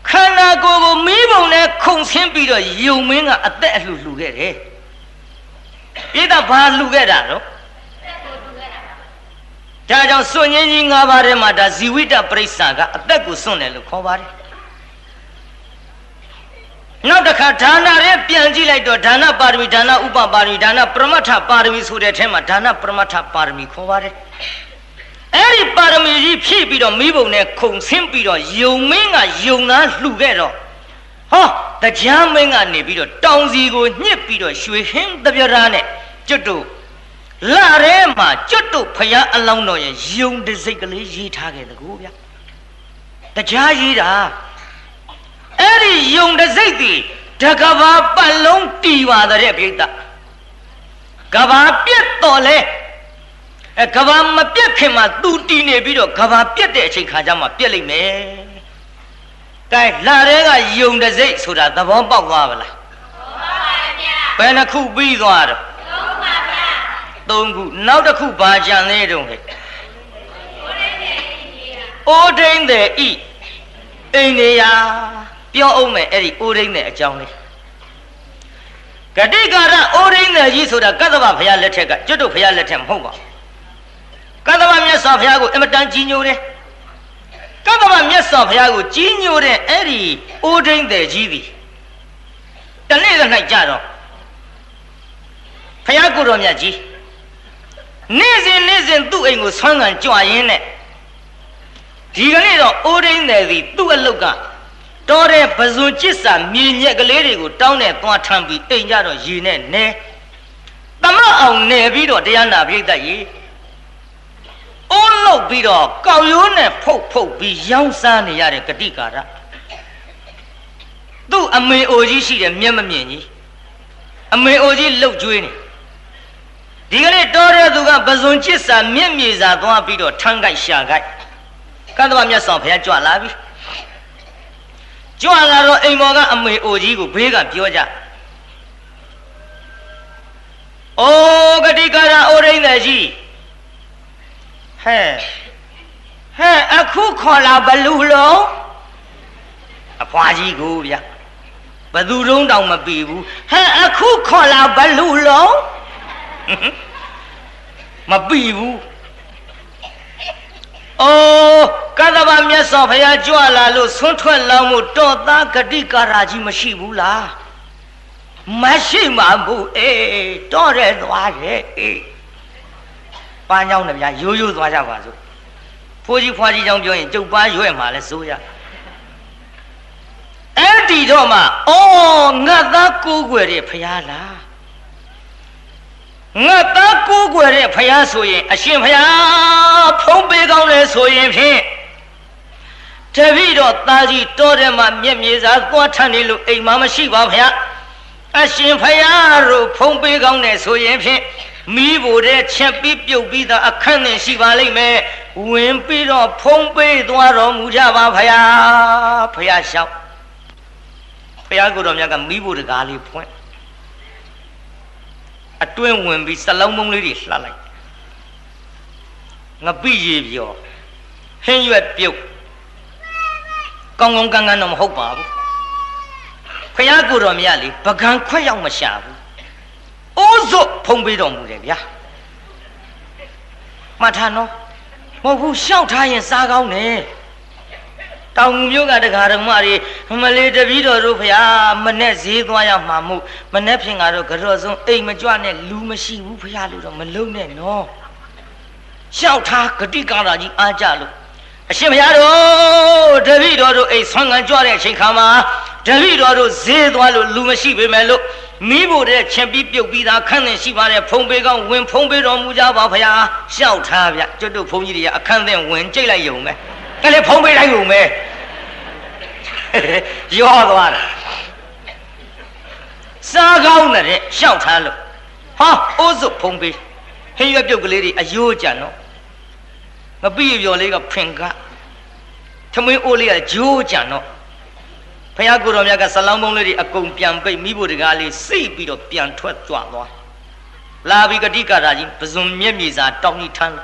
ခန္ဓာကိုယ်ကိုမီးပုံနဲ့ခုံဆင်းပြီးတော့ယုံမင်းကအသက်အလှလှူခဲ့တယ်ပြည့်တာဘာလှူခဲ့တာတော့ဒါကြောင့်စွန့်ငင်းကြီး၅ပါးထဲမှာဒါဇီဝိတပရိစ္ဆာကအသက်ကိုစွန့်တယ်လို့ခေါ်ပါတယ်နောက်တစ်ခါဒါနရဲပြန်ကြည့်လိုက်တော့ဒါနပါရမီဒါနဥပပါရမီဒါနပရမတ္ထပါရမီဆိုတဲ့အထဲမှာဒါနပရမတ္ထပါရမီခေါ်ပါတယ်အဲ့ဒီပါရမီကြီးဖြည့်ပြီးတော့မိဘုံနဲ့ခုံဆင်းပြီးတော့ယုံမင်းကယုံသားလှူခဲ့တော့ဟောတရားမင်းကနေပြီးတော့တောင်စီကိုညှစ်ပြီးတော့ရွှေဟင်းတပြရာနဲ့ကျွတ်တို့လာထဲမှာကျွတ်တို့ဖယားအလောင်းတော်ရဲ့ယုံတစိတ်ကလေးရေးထားခဲ့တဲ့ကိုဗျာတရားရေးတာအဲ့ဒီယုံတစိတ်ဒီတကဘာပတ်လုံးတီပါတဲ့ပြိတ္တကဘာပြတ်တော်လဲကဘာမပြတ်ခင်မှာသူတီနေပြီးတော့ကဘာပြတ်တဲ့အချိန်ခါကျမှပြတ်လိမ့်မယ်။ကဲလာတဲ့ကယုံတစိတ်ဆိုတာသဘောပေါက်သွားပါလား။ပေါက်ပါဗျာ။ဘယ်နှခုပြီးသွားတော့သုံးပါဗျာ။သုံးခုနောက်တစ်ခုဘာကြံသေးတုံးဟဲ့။အိုဒိန်းတဲ့ဤအိမ်နေရာပြောအောင်မယ်အဲ့ဒီအိုဒိန်းတဲ့အကြောင်းလေးဂတိကာရအိုဒိန်းတဲ့ကြီးဆိုတာကတ္တဗဘုရားလက်ထက်ကကျွတ်တို့ဘုရားလက်ထက်မဟုတ်ပါဘူးကတ္တဗမြတ်စွာဘုရားကိုအမတန်ကြီးညိုတယ်ကတ္တဗမြတ်စွာဘုရားကိုကြီးညိုတဲ့အဲ့ဒီအိုဒိန်းတဲ့ကြီးသည်တနေ့က၌ကြတော့ဘုရားကိုယ်တော်မြတ်ကြီးနေ့စဉ်သူ့အိမ်ကိုဆွမ်းခံကြွရင်းနဲ့ဒီကနေ့တော့အိုဒိန်းတဲ့သည်သူ့အလုတ်ကတော်တဲ့ပဇွန်ကျစ်စာမြေညက်ကလေးတွေကိုတောင်းနဲ့သွားထမ်းပြီးအိမ်ကြတော့ရေနဲ့နဲသမအောင်နေပြီးတော့တရားနာပြိတ္တကြီးအိုးလုတ်ပြီးတော့ကောက်ရိုးနဲ့ဖုတ်ပြီးရောင်းစားနေရတဲ့ဂတိကာရသူ့အမေအိုကြီးရှိတယ်မျက်မမြင်ကြီးအမေအိုကြီးလှုပ်ကြွေးနေဒီကနေ့တော်တဲ့သူကပဇွန်ကျစ်စာမြင့်မြေစာသွားပြီးတော့ထမ်းကြိုက်ရှာကြိုက်ကတ္တဗမြတ်စွာဘုရားကြွလာပြီကြွလာတော့အိမ်ပေါ်ကအမေအိုကြီးကိုဘေးကပြောကြအိုးဂတိကာရအိုရင်းတဲ့ကြီးဟဲ့အခုခေါ်လာဘလူလုံးအဖွာကြီးကိုဗျဘသူတုံးတောင်မပြီဘူးဟဲ့အခုခေါ်လာဘလူလုံးမပြီဘူးအိုးကတ္တဗမြတ်စွာဘုရားကြွလာလို့ဆွန့်ထွက်လောင်းမှုတော်သားဂတိကာရကြီးမရှိဘူးလားမရှိပါဘူးအေးတော်ရဲသွားတယ်အေးပန်းကြောင်းနဲ့ဗျာရိုးသွားကြပါစို့ဖိုးကြီးဖွားကြီးကြောင်းပြောရင်ကျုပ်ပါရွဲ့မှာလဲဆိုရအဲ့ဒီတော့မှအော်ငါသားကိုးကွယ်တဲ့ဘုရားလားငါသားကိုးကွယ်တဲ့ဘုရားဆိုရင်အရှင်ဘုရားဖုံးပေးကောင်းလဲဆိုရင်ဖြင့်တပည့်တော်သားကြီးတော်တယ်မှာမျက်မြေစာသွားထမ်းနေလို့အိမ်မှာမရှိပါဘုရားအရှင်ဘုရားတို့ဖုံးပေးကောင်းတယ်ဆိုရင်ဖြင့်မိဖို့တဲ့ချက်ပြီးပြုတ်ပြီးသားအခန့်နဲ့ရှိပါလိမ့်မယ်ဝင်ပြီးတော့ဖုံးပေးသွားတော်မူကြပါဘုရားဘုရားလျှောက်ဘုရားကိုယ်တော်မြတ်ကမိဖို့တကားလေးဖွင့်အတွင်းဝင်ပြီးစလုံးမုံလေးတွေလှလိုက်ငပိရေပြောဟင်းရွက်ပြုတ်ကောင်းကောင်းကန်းကန်းတော့မဟုတ်ပါဘူးဘုရားကိုယ်တော်မြတ်လေပကံခွက်ရောက်မရှာဘူးအိုးစွတ်ဖုံးပေးတော်မူတယ်ဗျာမှတ်ထားနော် မဟုတ်ဘူးရှောက်ထားရင်စားကောင်းတယ်တောင်မျိုးကတကားတော်မတွေမလေးတပည့်တော်တို့ဖရာမနဲ့ဈေးသွားရမှာမို့မနဲ့ဖြင့်ကတော့ကြော်စုံအိမ်မကြွနဲ့လူမရှိဘူးဖရာလို့တော့မလုံးနဲ့နော်ရှောက်ထားဂတိကာရကြီးအားကြလို့အရှင်ဘုရားတို့တပည့်တော်တို့အိမ်ဆွမ်းခံကြွတဲ့အချိန်ခါမှာတပည့်တော်တို့ဈေးသွားလို့လူမရှိပေမဲ့လို့မိဖို့တဲ့ချင်းပြီးပြုတ်ပြီးသားခန့်တဲ့ရှိပါတဲ့ဖုံပေကောင်းဝင်ဖုံပေတော်မူကြပါဖရာရှောက်ထားဗျကျွတ်တို့ဘုန်းကြီးတွေကအခန်းတဲ့ဝင်ကြိတ်လိုက်ယုံပဲကလေးဖုံပေလိုက်ယုံပဲရောသွားတာစားကောင်းတဲ့ရှောက်ထားလို့ဟာအိုးစုဖုံပေဟင်းရွက်ပြုတ်ကလေးတွေအယိုးကြံတော့ငပိပြော်လေးကဖင်ကထမင်းအိုးလေးကဂျိုးကြံတော့ဘုရားကိုယ်တော်မြတ်ကဆလောင်းပုံးလေးတွေအကုန်ပြန်ပိတ်မိဖို့တကားလေးစိတ်ပြီးတော့ပြန်ထွက်သွားလာပြီးဂတိကာရကြီးပဇွန်မျက်မြေစာတောင်းကြီးထမ်း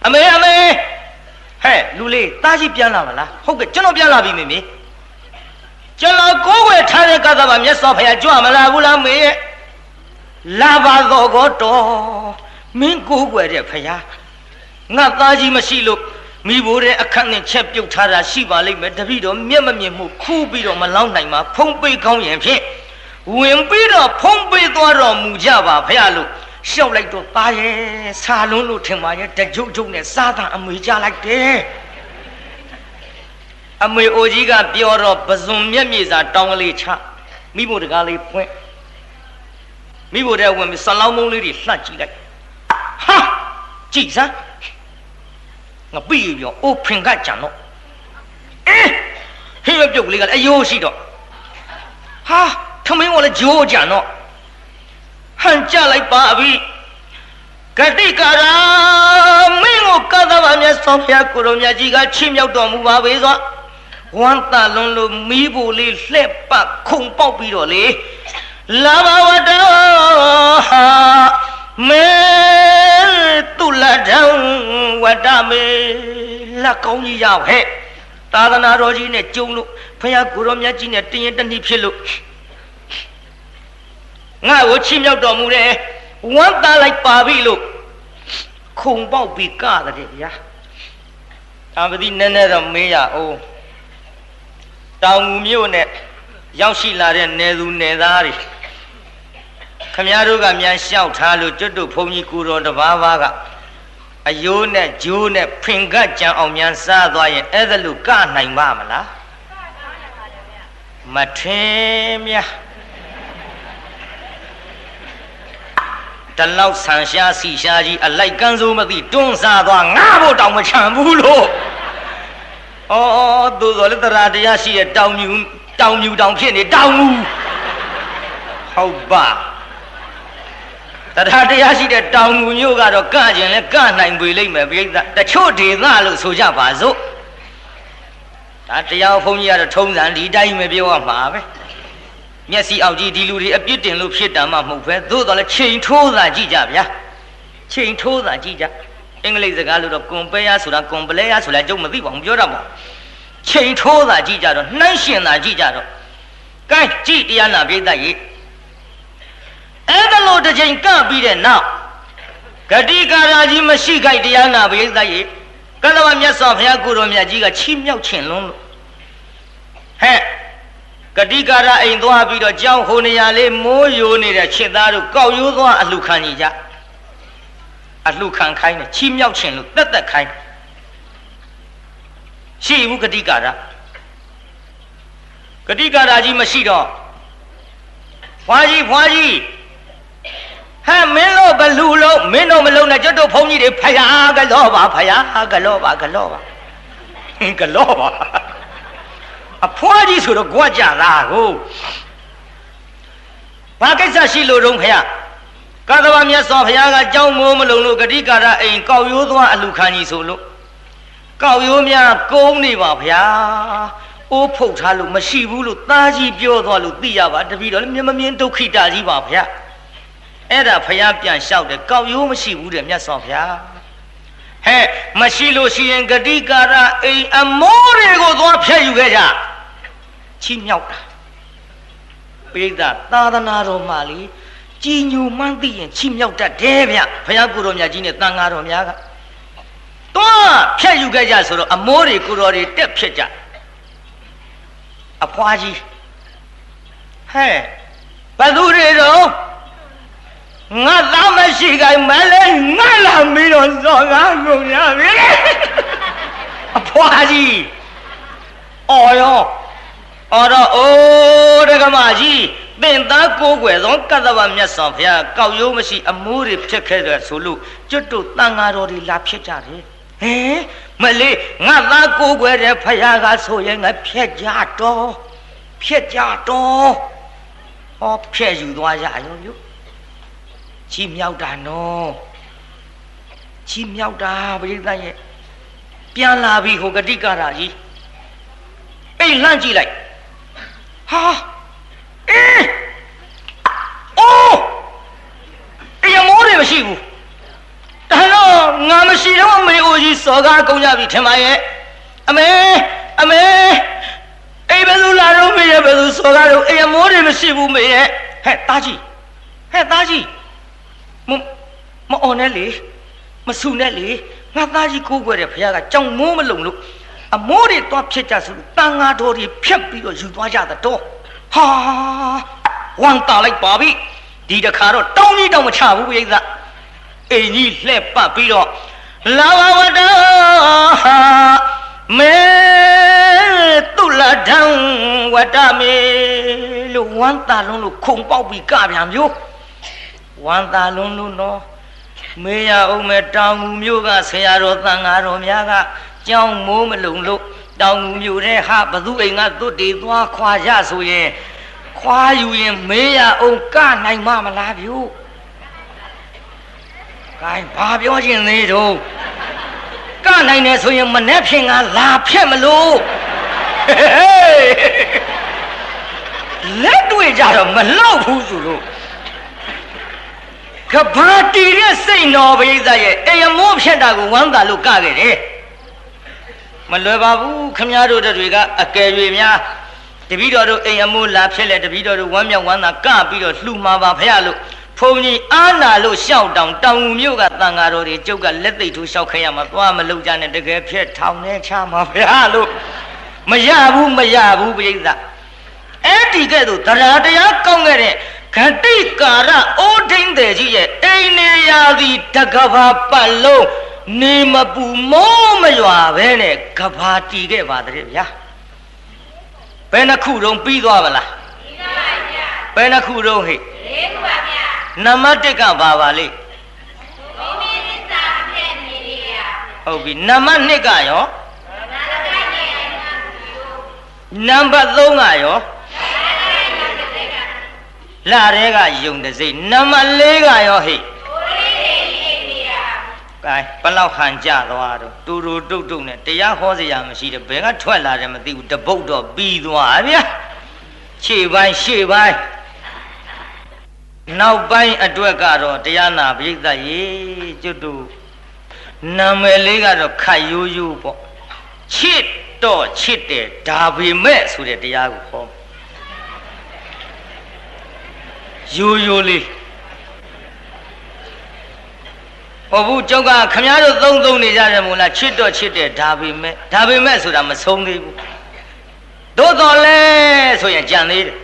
အမေဟဲ့လူလေးတားကြီးပြန်လာမလားဟုတ်ကဲ့ကျွန်တော်ပြန်လာပြီမေကျွန်တော်ကိုယ်ွယ်ထားတဲ့ကသဗ္ဗမြတ်စွာဘုရားကြွမလာဘူးလားမေရဲ့လာပါတော့ကောတော်မင်းကိုယ်ွယ်တဲ့ဘုရားငါသားကြီးမရှိလို့မိဘတဲ့အခန့်နဲ့ချက်ပြုတ်ထားတာရှိပါလိမ့်မယ်တပည့်တော်မျက်မမြင်မှုခူးပြီးတော့မလောင်းနိုင်မှာဖုံးပိတ်ကောင်းရင်ဖြင့်ဝင်ပြီးတော့ဖုံးပိတ်သွားတော်မူကြပါဘုရားလို့ရှောက်လိုက်တော့သားရဲ့ဆာလုံးလို့ထင်ပါရဲ့တကြုတ်ကြုတ်နဲ့စားတာအမွေကြလိုက်တယ်အမွေအိုကြီးကပြောတော့ပဇွန်မျက်မြေစာတောင်းကလေးချမိဖို့တကားလေးဖွင့်မိဖို့တဲ့ဝင်ပြီးဆလောင်းမုံလေးတွေလှတ်ကြည့်လိုက်ဟာကြည့်စမ်းငါပြီးပြောအိုးဖင်ကကြံတော့ဟင်းပြုတ်ကလေးကအယိုးရှိတော့ဟာထမင်းကလည်းဂျိုးကြံတော့ဟန်ကြလိုက်ပါပြီဂတိကာရမင်းကိုကသဗ္ဗမြတ်စွာဘုရားကိုရောမြတ်ကြီးကချီးမြှောက်တော်မူပါပေသောဝမ်းသာလွန်လို့မီးဖို့လေးလှက်ပတ်ခုံပေါက်ပြီးတော့လေလာဘဝတ္တမေတုလဒံဝတ္တမေလက်ကောင်းကြီးရောက်ဟဲ့သာသနာတော်ကြီးနဲ့ကျုံလို့ဘုရားကိုရောမြတ်ကြီးနဲ့တရင်တနည်းဖြစ်လို့ငါ့ကိုချီးမြှောက်တော်မူတယ်ဝမ်းသာလိုက်ပါပြီလို့ခုံပေါက်ပြီးကတဲ့ဗျာဒါမသိနည်းနည်းတော့မေးရအောင်တောင်ငူမြို့နဲ့ရောက်ရှိလာတဲ့နယ်သူနယ်သားတွေခမည်းတော်ကမြန်လျှောက်ထားလို့ကျွတ်တို့ဘုန်းကြီးကိုတော်တပါးပါးကအယိုးနဲ့ဂျိုးနဲ့ဖင်ကကြံအောင်မြန်စားသွားရင်အဲ့ဒါလို့ကနိုင်ပါမလားမထင်မြတ်တလောက်ဆန်ရှားစီရှားကြီးအလိုက်ကန်းစိုးမသိတွန်းစားသွားငါ့ဖို့တောင်မချမ်းဘူးလို့ဩသို့တော်လည်းတရားတရားရှိတဲ့တောင်မြူတောင်ဖြစ်နေတောင်မူဟုတ်ပါတရားတရားရှိတဲ့တောင်မူမျိုးကတော့ကကျင်လဲကနိုင်ပြီလိမ့်မယ်ပြိဿတချို့ဒေသလို့ဆိုကြပါစို့ဒါတရားဘုန်းကြီးကတော့ထုံးစံဒီတိုင်းပဲပြောရမှာပဲမျက်စိအောက်ကြီးဒီလူတွေအပြစ်တင်လို့ဖြစ်တာမှမဟုတ်ပဲသို့တော်လည်းချိန်ထိုးတာကြည့်ကြဗျာချိန်ထိုးတာကြည့်ကြအင်္ဂလိပ်စကားလို့တော့ကွန်ပယာဆိုတာကွန်ပလေယာဆိုတာကျုပ်မသိပါဘူးပြောတတ်ပါချိန်ထိုးတာကြည့်ကြတော့နှိုင်းရှင်တာကြည့်ကြတော့ကဲကြည့်တရားနာပြိဿရေအဲ့ဒါလို့တစ်ချိန်ကပြီးတဲ့နောက်ဂတိကာရကြီးမရှိခိုက်တရားနာပြိဿရေကလဝမြတ်စွာဘုရားကိုတော်မြတ်ကြီးကချီးမြှောက်ခြင်းလုံးလို့ဟဲ့ဂတိကာရအိမ်သွားပြီးတော့ကြောင်းဟိုနေရာလေးမိုးယိုနေတဲ့ခြေသားတို့ကောက်ရိုးသွားအလှခံကြီးကြအလှခံခိုင်းတယ်ချီးမြှောက်ခြင်းလို့တက်တက်ခိုင်းရှိဘူးဂတိကာရကြီးမရှိတော့ဖွာကြီးဟဲ့မင်းတို့ဘလူလုံးမင်းတို့မလုံးနဲ့ကျွတ်တို့ဘုန်းကြီးတွေဖယားကလောပါဂလောပါအဖွာကြီးဆိုတော့ကြွကြတာကိုဘာကိစ္စရှိလို့တုံးဖယားကသဗ္ဗမြတ်စွာဘုရားကကြောင်းမိုးမလုံးလို့ဂတိကာရအိမ်ကောက်ရိုးသွားအလှခံကြီးဆိုလို့ကောက်ရိုးများကုန်းနေပါဗျာအိုးဖုတ်ထားလို့မရှိဘူးလို့သားကြီးပြောသွားလို့သိရပါတပည့်တော်လည်းမျက်မမြင်ဒုက္ခိတာကြီးပါဗျာအဲ့ဒါဘုရားပြန်လျှောက်တယ်ကောက်ရိုးမရှိဘူးတဲ့မြတ်စွာဘုရားဟဲ့မရှိလို့ရှိရင်ဂတိကာရအိမ်အမိုးတွေကိုသွားဖျက်ယူခဲ့ကြချီးမြှောက်တာပိဋကသာသနာတော်မှာလေ ကြီးညိုမှန်းသိရင်ချီမြောက်တတ်တယ်ဗျဘုရားကိုယ်တော်မြတ်ကြီးနဲ့တန်ဃာတော်များကတွားဖြတ်ယူခဲ့ကြဆိုတော့အမိုးတွေကိုယ်တော်တွေတက်ဖြစ်ကြအဖွားကြီးဟဲ့ဘသူတွေတော့ငါသားမရှိခိုင်မလဲငါလာပြီးတော့စော်ကားကုန်ရပြီအဖွားကြီးအော်ရောအော်တော့အိုးတက္ကမကြီးသင်သားကိုးကွယ်သောကတ္တဗမြတ်စွာဘုရားကောက်ရိုးမရှိအမိုးတွေဖြစ်ခဲ့တယ်ဆိုလို့ကျွတ်တို့တန်ဃာတော်တွေလာဖြစ်ကြတယ်ဟင်မလေးငါသားကိုးကွယ်တဲ့ဘုရားကဆိုရင်ငါဖြစ်ကြတော့ဖြစ်ကြတော့ဟောဖြစ်ယူသွားရရောယုချီမြောက်တာနော်ချီမြောက်တာပရိသတ်ရဲ့ပြန်လာပြီဟိုဂတိကာရကြီးအိမ်လှမ်းကြည့်လိုက်ဟာအေးအိုးအေးမိုးတွေမရှိဘူးဒါတော့ငါမရှိတော့မေအိုကြီးစော်ကားကုန်ကြပြီထင်ပါရဲ့အမေအေးဘယ်လိုလာတော့မေရဲ့ဘယ်လိုစော်ကားတော့အေးမိုးတွေမရှိဘူးမေရဲ့ဟဲ့သားကြီးမအော်နဲ့လေမဆူနဲ့လေငါသားကြီးကိုးကွယ်တဲ့ဘုရားကကြောင်မိုးမလုံလို့အမိုးတွေတွားဖြစ်ကြဆိုတန်ဃာတော်တွေဖြတ်ပြီးတော့ယူသွားကြတဲ့တော့ဟာဝမ်းတာလိုက်ပါပြီဒီတခါတော့တောင်းကြီးတောင်မချဘူးပြိဿအိမ်ကြီးလှဲ့ပတ်ပြီးတော့လာဝတ္တမေတုလဒံဝတ္တမေလို့ဝမ်းတာလုံးလို့ခုံပေါက်ပြီးကပြန်မျိုးဝမ်းသာလုံးလုံးတော့မေးရအောင်မဲ့တောင်ငူမျိုးကဆရာတော်သံဃာတော်များကကြောင်းမိုးမလုံလို့တောင်ငူမျိုးတဲ့ဟာဘသူအိမ်ကသွတ်တေသွားခွာရဆိုရင်ခွာယူရင်မေးရအောင်ကနိုင်မလားဗျို့ဂိုင်းဘာပြောခြင်းသေးတော့ကနိုင်တယ်ဆိုရင်မနဲ့ဖြင့်ကလာဖြက်မလို့လက်တွေ့ကြတော့မလောက်ဘူးသူတို့ကဘာတီရဲ့စိတ်တော်ပရိသတ်ရဲ့အေယမိုးဖြတ်တာကိုဝမ်းသာလို့ကခဲ့တယ်မလွယ်ပါဘူးခမည်းတော်တွေကအကယ်၍များတပည့်တော်တို့အိမ်အမိုးလာဖြစ်လဲတပည့်တော်တို့ဝမ်းမြောက်ဝမ်းသာကပြီးတော့လှူမှာပါဖရလို့ဖုန်ကြီးအားနာလို့ရှောက်တောင်ငူမြို့ကတန်ဃာတော်တွေကျုပ်ကလက်သိပ်ထိုးရှောက်ခဲ့ရမှာသွားမလုပ်ကြနဲ့တကယ်ဖြစ်ထောင်ထဲချမှာဖရလို့မရဘူးပရိသတ်အဲ့ဒီကဲ့သို့တရားကောင်းခဲ့တဲ့ဂတိကာရအိုးထိန်တဲ့ကြီးရဲ့အိမ်နေရာသည်တကဘာပတ်လုံးနေမပူမိုးမရွာပဲနဲ့ကဘာတီခဲ့ပါတဲ့ဗျာဘယ်နှခုတုံးပြီးသွားပါလားပြီးသွားပါဗျာဘယ်နှခုတုံးဟဲ့၄ခုပါဗျာနံပါတ်1ကဘာပါလိဘုံမင်းသစ္စာဖြစ်နေလေရဟုတ်ပြီနံပါတ်2ကရောနံပါတ်3ကရောလာတဲ့ကယုံတစိနံပါတ်4ကရောဟိကဲဘလောက်ဟန်ကြသွားတော့တူတုတ်နဲ့တရားဟောစရာမရှိတယ်ဘယ်ကထွက်လာတယ်မသိဘူးတပုတ်တော့ပြီးသွားဗျာခြေပိုင်းရှေ့ပိုင်းနောက်ပိုင်းအတွက်ကတော့တရားနာပရိသတ်ရေကျွတ်တို့နာမည်လေးကတော့ခတ်ရိုးရိုးပေါ့ချစ်တော့ချစ်တယ်ဒါပေမဲ့ဆိုတဲ့တရားကိုဟောရိုးလေးဟောဘူးကျောက်ကခမည်းတော်သုံးနေကြတယ်မို့လားချစ်တော့ချစ်တယ်ဒါပေမဲ့ဆိုတာမဆုံးသေးဘူးသို့တော်လဲဆိုရင်ကြံသေးတယ်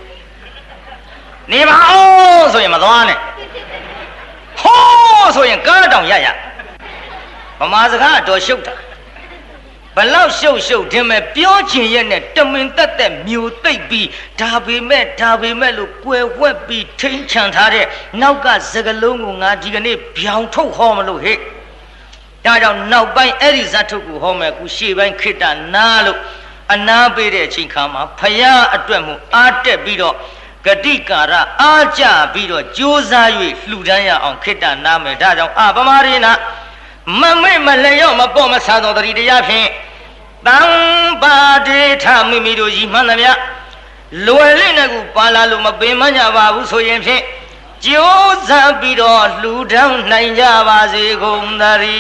နေပါအောင်ဆိုရင်မသွားနဲ့ဟောဆိုရင်ကားတောင်ရဗမာစကားတော့ရှုပ်တာဘလောက်ရှုပ်တင်မဲ့ပြောချင်ရဲ့နဲ့တမင်တက်မျိုးသိပ်ပြီးဒါပေမဲ့လို့ကွယ်ဝှက်ပြီးထိန်းချန်ထားတဲ့နောက်ကစကလုံးကိုငါဒီကနေ့ဗျောင်ထုတ်ဟောမလို့ဟဲ့ဒါကြောင့်နောက်ပိုင်းအဲ့ဒီဇတ်ထုတ်ကိုဟောမယ်ခုရှေ့ပိုင်းခိတ္တနာလို့အနာပေးတဲ့အချိန်ခါမှာဖယားအတွက်မှုအားတက်ပြီးတော့ဂတိကာရအားကြပြီးတော့ကြိုးစား၍လှူဒန်းရအောင်ခိတ္တနာမယ်ဒါကြောင့်ဗမာရိနာမမေ့မလျော့မပေါ့မဆာတော်တတိတရားဖြင့်တံပါတိထမိမိတို့ကြီးမှန်သမျှလွယ်လေးနဲ့ကိုပါလာလို့မပင်မညပါဘူးဆိုရင်ဖြင့်ကြိုးစားပြီးတော့လှူဒန်းနိုင်ကြပါစေကုန်သတည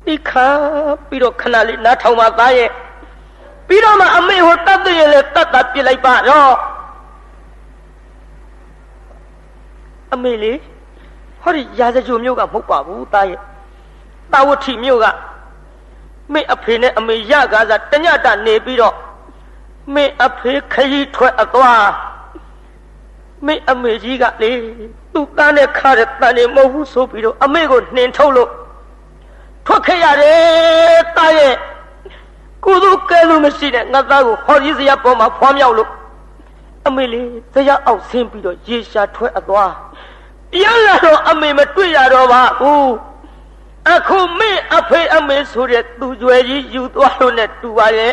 ်း တိခါပြီးတော့ခဏလေးနားထောင်ပါသားရဲ့ပြီးတော့မှအမေဟိုတတ်တဲ့လေတတ်တာပြစ်လိုက်ပါတော့အမေလေဟောဒီရာဇဂိုမျိုးကမဟုတ်ပါဘူးသားရဲ့တာဝတိမျိုးကမေအဖေနဲ့အမေရကားစားတညတာနေပြီးတော့မေအဖေခရီးထွက်အသွားမေအမေကြီးကလေသူ့သားနဲ့ခါတဲ့တန်နေမဟုတ်ဘူးဆိုပြီးတော့အမေကိုနှင်ထုတ်လို့ထွက်ခဲ့ရတယ်သားရဲ့ကုသိုလ်ကဲလို့မရှိတဲ့ငါသားကိုဟောဒီစရာပေါ်မှာဖွားမြောက်လို့အမေလေးစရာအောက်ဆင်းပြီးတော့ရေရှာထွက်အသွားပြန်လာတော့အမေမတွေ့ရတော့ပါဘူးအခုမေအဖေအမေဆိုတဲ့သူကြွယ်ကြီးယူသွားလို့နဲ့တူပါရဲ့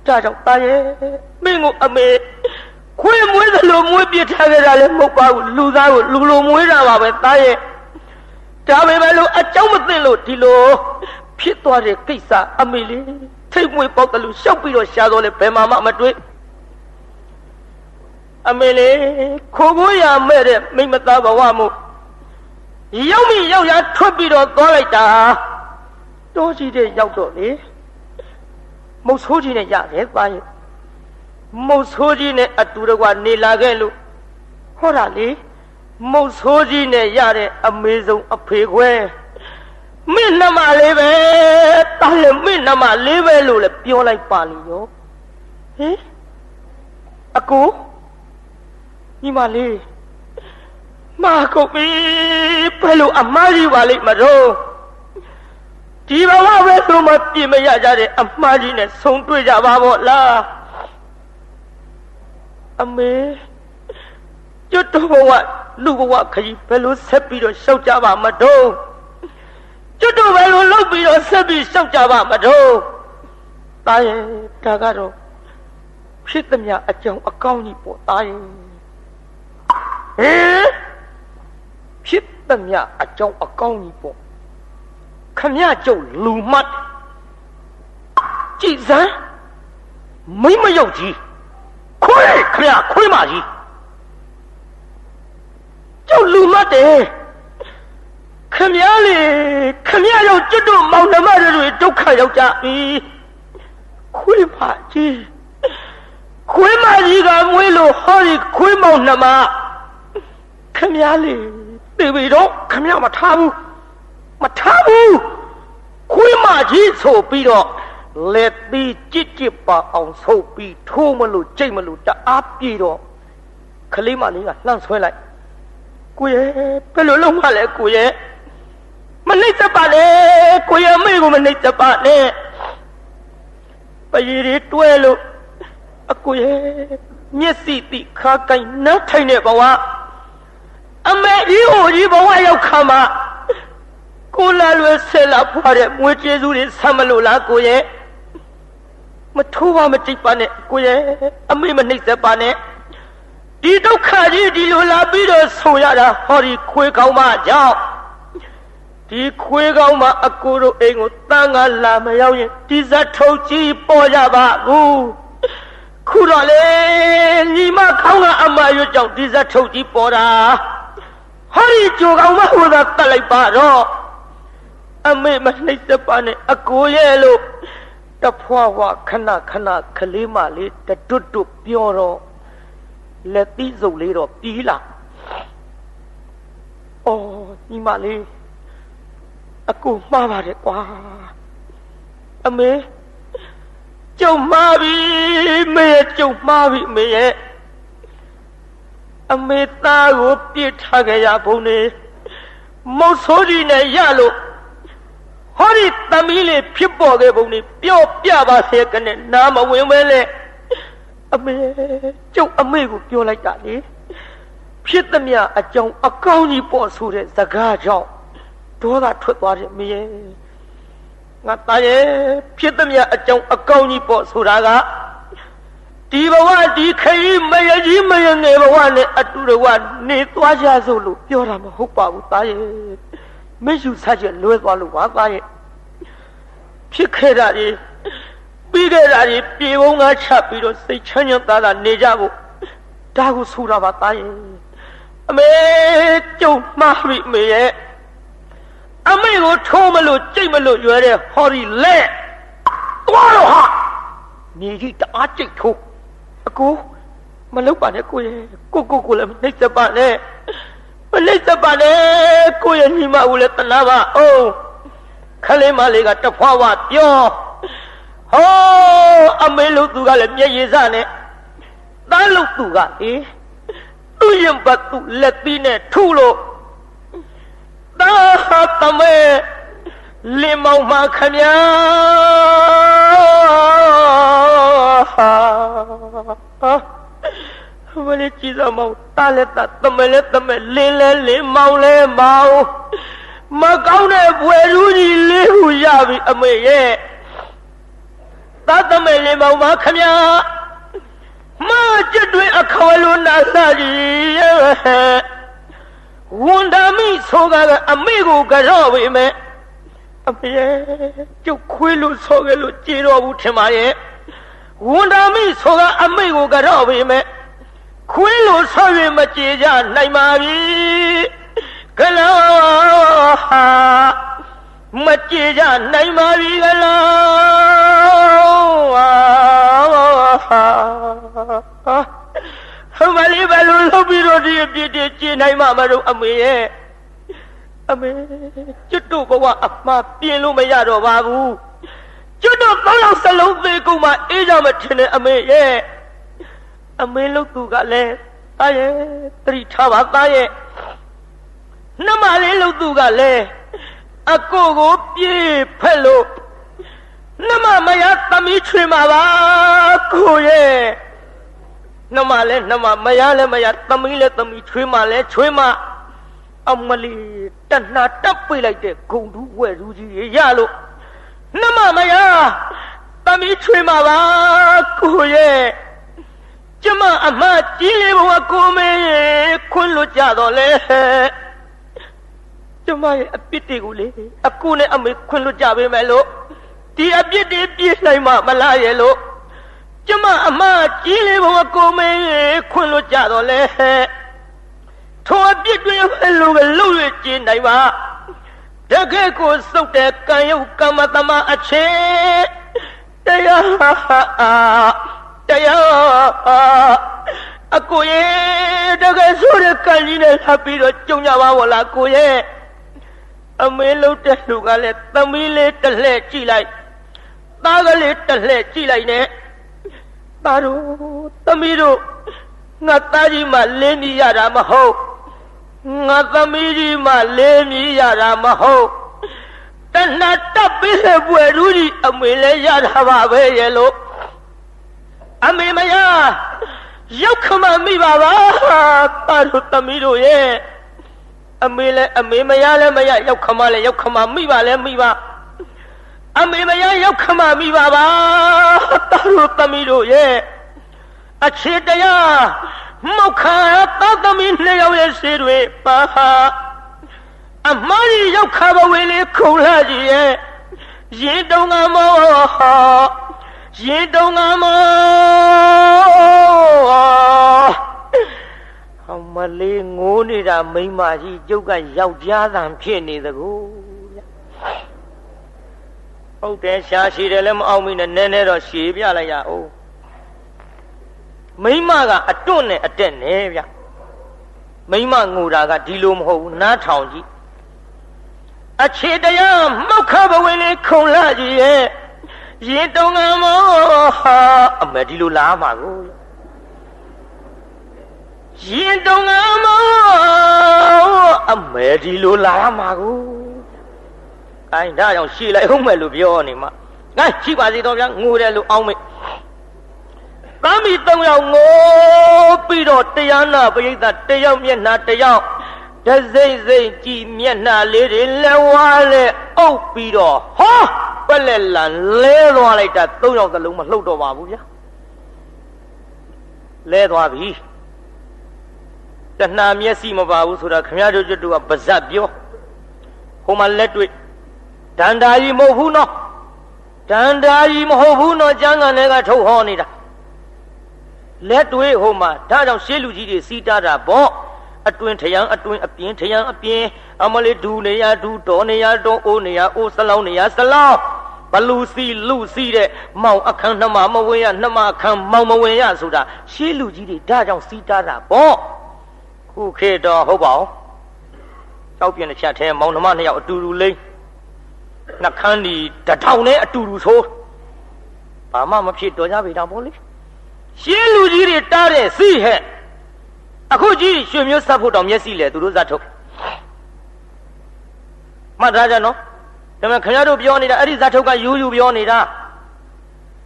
ဒါကြောင့်သားရဲ့မင်းကိုအမေခွေးမွေးသလိုမွေးပြထားကြတာလည်းမဟုတ်ပါဘူးလူသားကိုလူလိုမွေးတာပါပဲသားရဲ့ဒါပေမဲ့လို့အကြောင်းမသိလို့ဒီလိုဖြစ်သွားတဲ့ကိစ္စအမေလေးထိတ်မွေးပေါက်တယ်လို့ရှောက်ပြီးတော့ရှာတော့လေဘယ်မှမတွေ့အမေလေးခိုးကိုရမဲ့တဲ့မိမသားဘဝမို့ရောက်မိရောက်ရထွက်ပြီးတော့သွားလိုက်တာတိုးကြီးတဲ့ရောက်တော့လေမုတ်ဆိုးကြီးနဲ့ရတယ်သားရဲ့မုတ်ဆိုးကြီးနဲ့အတူတကွနေလာခဲ့လို့ဟောတာလေမုတ်ဆိုးကြီးနဲ့ရတဲ့အမေဆုံးအဖေခွဲမင်းနှမလေးပဲတားလည်းမင်းနှမလေးပဲလို့လည်းပြောလိုက်ပါလိမ့်ရောဟင်အကိုညီမလေးမကုန်ပြီဘယ်လိုအမှားကြီးပါလိမ့်မတော့ဒီဘဝပဲဆိုမှပြင်မရကြတဲ့အမှားကြီးနဲ့ဆုံတွေ့ကြပါပေါ့လားအမေကျွတ်တော်ဘဝလူဘဝခကြီးဘယ်လိုဆက်ပြီးတော့ရှောက်ကြပါမတော့ကျွတ်တော်ဘယ်လိုလုပ်ပြီးတော့ဆက်ပြီးရှောက်ကြပါမတော့တာရဲ့ဒါကတော့ဖြစ်သမျှအကြောင်းအကောင်းကြီးပေါ့တာရဲ့ဟင်ဖြစ်သမျှအကြောင်းအကောင်းကြီးပေါ့ခမရကျုပ်လူမတ်ကြည်စမ်းမိမရောက်ကြီးခွေးခမရခွေးမကြီးကျုပ်လူမတ်တယ်ခမရလေခမရရောက်ကျွတ်တို့မောင်နှမတွေဒုက္ခရောက်ကြပြီခွေးမကြီးကမွေးလို့ဟောဒီခွေးမောင်နှမခမရလေတေပြီတော့ခမရမထားဘူးခွေးမကြီးဆိုပြီးတော့လက်သီးကြစ်ပါအောင်ဆုပ်ပြီးထိုးမလို့ကြိတ်မလို့တအားပြေတော့ခလေးမလေးကလှမ်းဆွဲလိုက်ကိုရဲ့ဘယ်လိုလုပ်မှလဲကိုရဲ့မနှိမ့်သက်ပါနဲ့ကိုရဲ့မိကိုမနှိမ့်သက်ပါနဲ့ပရီတွေတွဲလို့အကိုရဲ့မျက်စိတိခါကိုင်းနှမ်းထိုင်တဲ့ဘဝအမေကြီးဟိုကြီးဘဝရောက်ခါမှာကိုလာလွယ်ဆဲလာဖွာတဲ့မွေးကျေးဇူးတွေဆမ်းမလို့လားကိုရဲ့မထိုးပါမတိတ်ပါနဲ့ကိုရဲ့အမေမနှိမ့်သက်ပါနဲ့ဒီဒုက္ခကြီးဒီလိုလာပြီးတော့ဆိုရတာဟောဒီခွေးကောင်းမကြောင့်ဒီခွေးကောင်းမအကိုတို့အိမ်ကိုတန်းကလာမရောက်ရင်ဒီဇတ်ထုတ်ကြီးပေါ်ကြပါဘူးခုတော့လေညီမခေါင်းကအမရွတ်ကြောင့်ဒီဇတ်ထုတ်ကြီးပေါ်တာဟောဒီကြိုကောင်မဟိုသာတက်လိုက်ပါတော့အမေမနှိမ့်သက်ပါနဲ့အကိုရဲ့လို့တဖွာဝခဏကလေးမလေးတွတ်ပြောတော့လက်သီးစုပ်လေးတော့ပြီးလာအော်ညီမလေးအကိုမှားပါတယ်ကွာအမေကျုံမှားပြီမေကျုံမှားပြီမေရဲ့အမေသားကိုပြစ်ထားကြရဘုံနေမုတ်ဆိုးကြီးနဲ့ရလို့ဟောဒီသမီးလေးဖြစ်ပေါ်ခဲ့ဘုံနေပြောပြပါစေကနဲ့နားမဝင်ပဲလေအမေကျုပ်အမေကိုပြောလိုက်တာလေဖြစ်သမျှအကြောင်းအကောင်းကြီးပေါ်ဆိုတဲ့စကားကြောင့်ဒေါသထွက်သွားတယ်မေရဲ့ငါသားရဲ့ဖြစ်သမျှအကြောင်းအကောင်းကြီးပေါ်ဆိုတာကဒီဘဝဒီခရီးမရကြီးမရငယ်ဘဝနဲ့အတူတကွနေသွားကြစို့လို့ပြောတာမဟုတ်ပါဘူးသားရဲ့မင်းယူစားချက်လွဲသွားလို့ပါသားရဲ့ဖြစ်ခဲ့တာဒီပြီးခဲ့တာဒီပြေဘုံကချပြီးတော့စိတ်ချမ်းသာသာနေကြဖို့ဒါကိုဆိုတာပါသားရဲ့အမေကျုံမှားပြီမေရဲ့ အမေကိုထိုးမလို့ကြိတ်မလို့ရွယ်တဲ့ဟောဒီလက်သွားတော့ဟာမြေကြီးတအားကြိတ်ထိုးအကိုမလုပ်ပါနဲ့ကိုရဲ့ကိုလည်းနှိမ့်စပါနဲ့မနှိမ့်စပါနဲ့ကိုရဲ့ညီမဦးလည်းတနာပါအောင်ခလေးမလေးကတဖွာဝပြောဟောအမေလို့သူကလည်းမျက်ရည်စနဲ့တန်းလို့သူကသူ့ရင်ပတ်သူ့လက်သီးနဲ့ထုလို့တာတမဲလင်းမောင်မှခမညာမလေးကြည်စမောင်တားလက်တာတမဲလဲတမဲလင်းလဲလင်းမောင်လဲမောင်မကောင်းတဲ့ဘွယ်လူကြီးလေးခုရပြီအမေရဲ့တားတမဲလင်းမောင်မှခမညာမကြွတွေအခေါ်လို့နာလာကြီးရဲ့ဝန်ဒာမိဆိုကအမေကိုကြော့ပေမဲ့အမေကျုပ်ခွေးလို့ဆိုကြလို့ကြေတော်ဘူးထင်ပါရဲ့ဝန်ဒာမိဆိုကအမေကိုကြော့ပေမဲ့ခွေးလို့ဆိုရင်မကြေကြနိုင်ပါပြီကလာမကြေကြနိုင်ပါပြီကလာမလေးဘယ်လိုလုပ်ပြီးတော့ဒီအပြစ်တွေကျင်းနိုင်မှာမလို့အမေရဲ့အမေကျွတ်တို့ဘဝအမှားပြင်လို့မရတော့ပါဘူးကျွတ်တို့သုံးယောက်စလုံးသေးကုန်မှအေးကြမထင်နဲ့အမေရဲ့အမေလို့သူကလည်းတာရဲ့တတိထားပါတာရဲ့နှမလေးလို့သူကလည်းအကိုကိုပြေးဖက်လို့နှမမရသမီးချွေမှာပါကိုရဲ့နှမလဲနှမမရလဲမရသမီးလဲသမီးချွေးမလဲချွေးမအမလီတဏှာတက်ပိတ်လိုက်တဲ့ဂုံတူးဝဲလူကြီးရလို့နှမမရသမီးချွေးမပါကိုရဲ့ကျမအမကြီးလေးဘဝကိုမေခွန်းလွတ်ကြတော့လေကျမရဲ့အပြစ်တွေကိုလေအကိုနဲ့အမေခွန်းလွတ်ကြပေးမယ်လို့ဒီအပြစ်တွေပြည့်နိုင်မှမလားရဲ့လို့ကျမအမကြီးလေးဘဝကိုမေခွန်းလို့ကြတော့လေထိုအပြစ်တွေလူကလှုပ်ရကျင်းနိုင်ပါတကယ်ကိုစုပ်တဲ့ကံယုတ်ကမ္မတမအချင်းတရားအကိုရဲ့တကယ်ဆိုတဲ့ကံကြီးနဲ့ဆက်ပြီးတော့ကြုံကြပါဝလားကိုရဲ့အမေလို့တဲ့လူကလည်းသမီးလေးတစ်လှည့်ကြည့်လိုက်သားကလေးတစ်လှည့်ကြည့်လိုက်နဲ့သားတို့သမီးတို့ငါသားကြီးမှလင်းပြီးရတာမဟုတ်ငါသမီးကြီးမှလင်းပြီးရတာမဟုတ်တဏှာတပ်ပြီးတဲ့ဘွယ်လူကြီးအမေလည်းရတာပါပဲရဲ့လို့အမေမရရောက်ခမမိပါပါသားတို့သမီးတို့ရဲ့အမေလည်းအမေမရလည်းမရရောက်ခမလည်းရောက်ခမမိပါလည်းမိပါအမေမရရောက်ခမမိပါပါသားတို့သမီးတို့ရဲ့အခြေတရားမောက်ခါသားသမီးနှစ်ယောက်ရဲ့ရှေ့တွေပါအမကြီးရောက်ခါဘဝလေးခုံလာကြီးရဲ့ရင်တုံငါမောရင်တုံငါမောမလေးငိုးနေတာမိန်းမကြီးကျုပ်ကယောက်ျားသံဖြစ်နေသကူဟုတ်တယ်ရှားရှိတယ်လည်းမအောင်မီနဲ့နည်းနည်းတော့ရှည်ပြလိုက်ရအောင်မိန်းမကအတွန့်နဲ့အတက်နဲ့ဗျမိန်းမငိုတာကဒီလိုမဟုတ်ဘူးနားထောင်ကြည့်အခြေတရားမောက်ခဘဝင်လေးခုံလာကြီးရဲ့ရင်တုံငါမောအမေဒီလိုလားမှာကိုရင်တုံငါမောအမေဒီလိုလားမှာကိုအဲဒါကြောင့်ရှည်လိုက်ဟုတ်မယ်လို့ပြောနေမှာငါရှိပါစေတော့ဗျာငိုတယ်လို့အောင်းမေသားမီ၃ယောက်ငိုပြီးတော့တရားနာပရိသတ်တယောက်မျက်နှာတယောက်ဒစိမ့်စိမ့်ကြည်မျက်နှာလေးတွေလဲဝါလဲအုပ်ပြီးတော့ဟောပလက်လန်လဲသွားလိုက်တာ၃ယောက်သလုံးမလှုပ်တော့ပါဘူးဗျာလဲသွားပြီတဏှာမျက်စိမပါဘူးဆိုတာခမရတို့ကျွတ်တို့ကပါဇက်ပြောဟိုမှာလက်တွေ့ဒန္တာကြီးမဟုတ်ဘူးနော်ဒန္တာကြီးမဟုတ်ဘူးနော်ကျမ်းဂန်တွေကထုတ်ဟောနေတာလက်တွေ့ဟိုမှာဒါကြောင့်ရှေးလူကြီးတွေစီးတာတာပေါ့အတွင်ထယံအတွင်အပြင်းထယံအပြင်း Amale do neya do doneya do o neya o salon neya salon. Balusi lusi de mau akan nama mawaya nama akan mau mawaya sudah. Si luji de dah jauh sita dah. Bo. Kuke dah hobau. Kau pian chat he mau nama ni awak dulu leh. Nak kan di dah tahu ni dulu so. Mama macam tu aja beda boleh. Si luji de dah de si he. Aku ji semua support orang si le dulu jatuh. Mat raja no. Tapi kerana tu biar ni dah, ada jatuh kan you biar ni dah.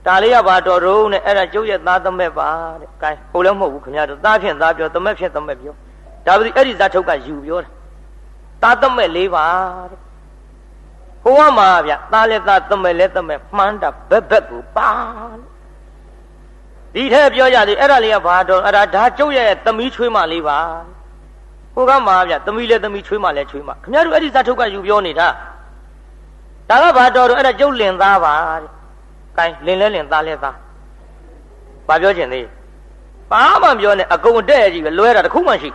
Tali apa tu roh ni, ada jauh je tak tempat bar. Kai, ulang mau kerana tu, tak biar, tempat biar. Tapi ada jatuh kan you biar. Tak tempat lebar. Huwa mah biar, tali tak tempat, manda bebek bar. Di mana biar jadi, ada lihat apa tu, ada dah jauh je temi cuy mah lebar. Huwa mah biar, temi cuy mah. Kerana tu ada jatuh kan you biar ni dah. Dalam bahasa ada jauh lentah bah, kan lentah. Baca je ni, apa baca ni? Aku muda je, luar ada kuman sih.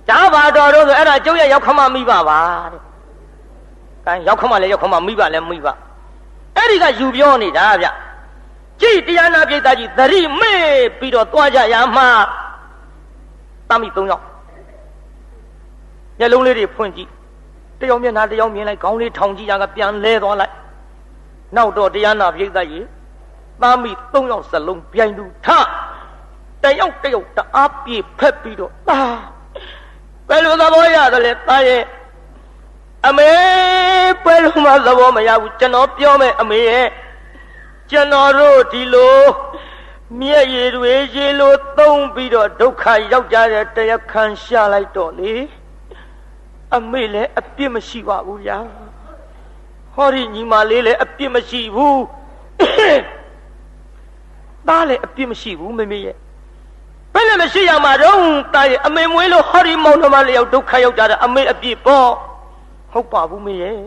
Dalam bahasa ada jauh yang kama miba bah, kan yang kama miba. Ini kan jubian ni dah ya. Jadi dia nak kita jadi dari me piro tua aja yang mah, kami tunggu. Ya lulus dia pun ji. တယောက်မျက်နှာတယောက်မြင်လိုက်ခေါင်းလေးထောင်ကြည့်ရကပြန်လဲသွားလိုက်နောက်တော့တရားနာပြိဿကြီးသားမိ၃ယောက်စလုံးပြိုင်သူထတယောက်တအားပြေဖက်ပြီးတော့ဘယ်လိုသဘောရတယ်လဲသားရဲ့အမေဘယ်လိုမှသဘောမရဘူးကျွန်တော်ပြောမယ်အမေရဲ့ကျွန်တော်တို့ဒီလိုမျက်ရည်တွေရေလိုသုံးပြီးတော့ဒုက္ခရောက်ကြတဲ့တရားခံရှာလိုက်တော့လေအမေလည်းအပြစ်မရှိပါဘူးဗျာဟောဒီညီမလေးလည်းအပြစ်မရှိဘူးသားလည်းအပြစ်မရှိဘူးမမေရဲ့ဘယ်နဲ့မရှိရမှာတော့တာရဲ့အမေမွေးလို့ဟောဒီမောင်နှမလေးယောက်ဒုက္ခရောက်ကြတာအမေအပြစ်ပေါ့ဟုတ်ပါဘူးမေရဲ့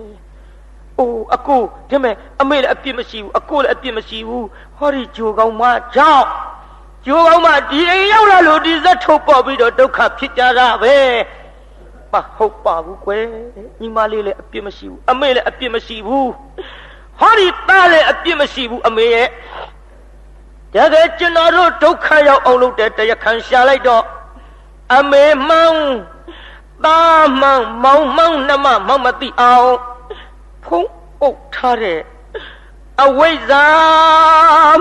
အိုးအကိုဒီမဲ့အမေလည်းအပြစ်မရှိဘူးအကိုလည်းအပြစ်မရှိဘူးဟောဒီဂျိုကောင်မကြောင့်ဂျိုကောင်မဒီအိမ်ရောက်လာလို့ဒီဇက်ထုတ်ပေါ်ပြီးတော့ဒုက္ခဖြစ်ကြတာပဲပါဟုတ်ပါဘူးကွယ်ညီမလေးလည်းအပြစ်မရှိဘူးအမေလည်းအပြစ်မရှိဘူးဟောဒီသားလည်းအပြစ်မရှိဘူးအမေရဲ့တကယ်ကျွန်တော်တို့ဒုက္ခရောက်အောင်လုပ်တဲ့တရားခံရှာလိုက်တော့အမေမောင်သားမောင်နှမမောင်မသိအောင်ဖုံးအုပ်ထားတဲ့အဝိဇ္ဇာ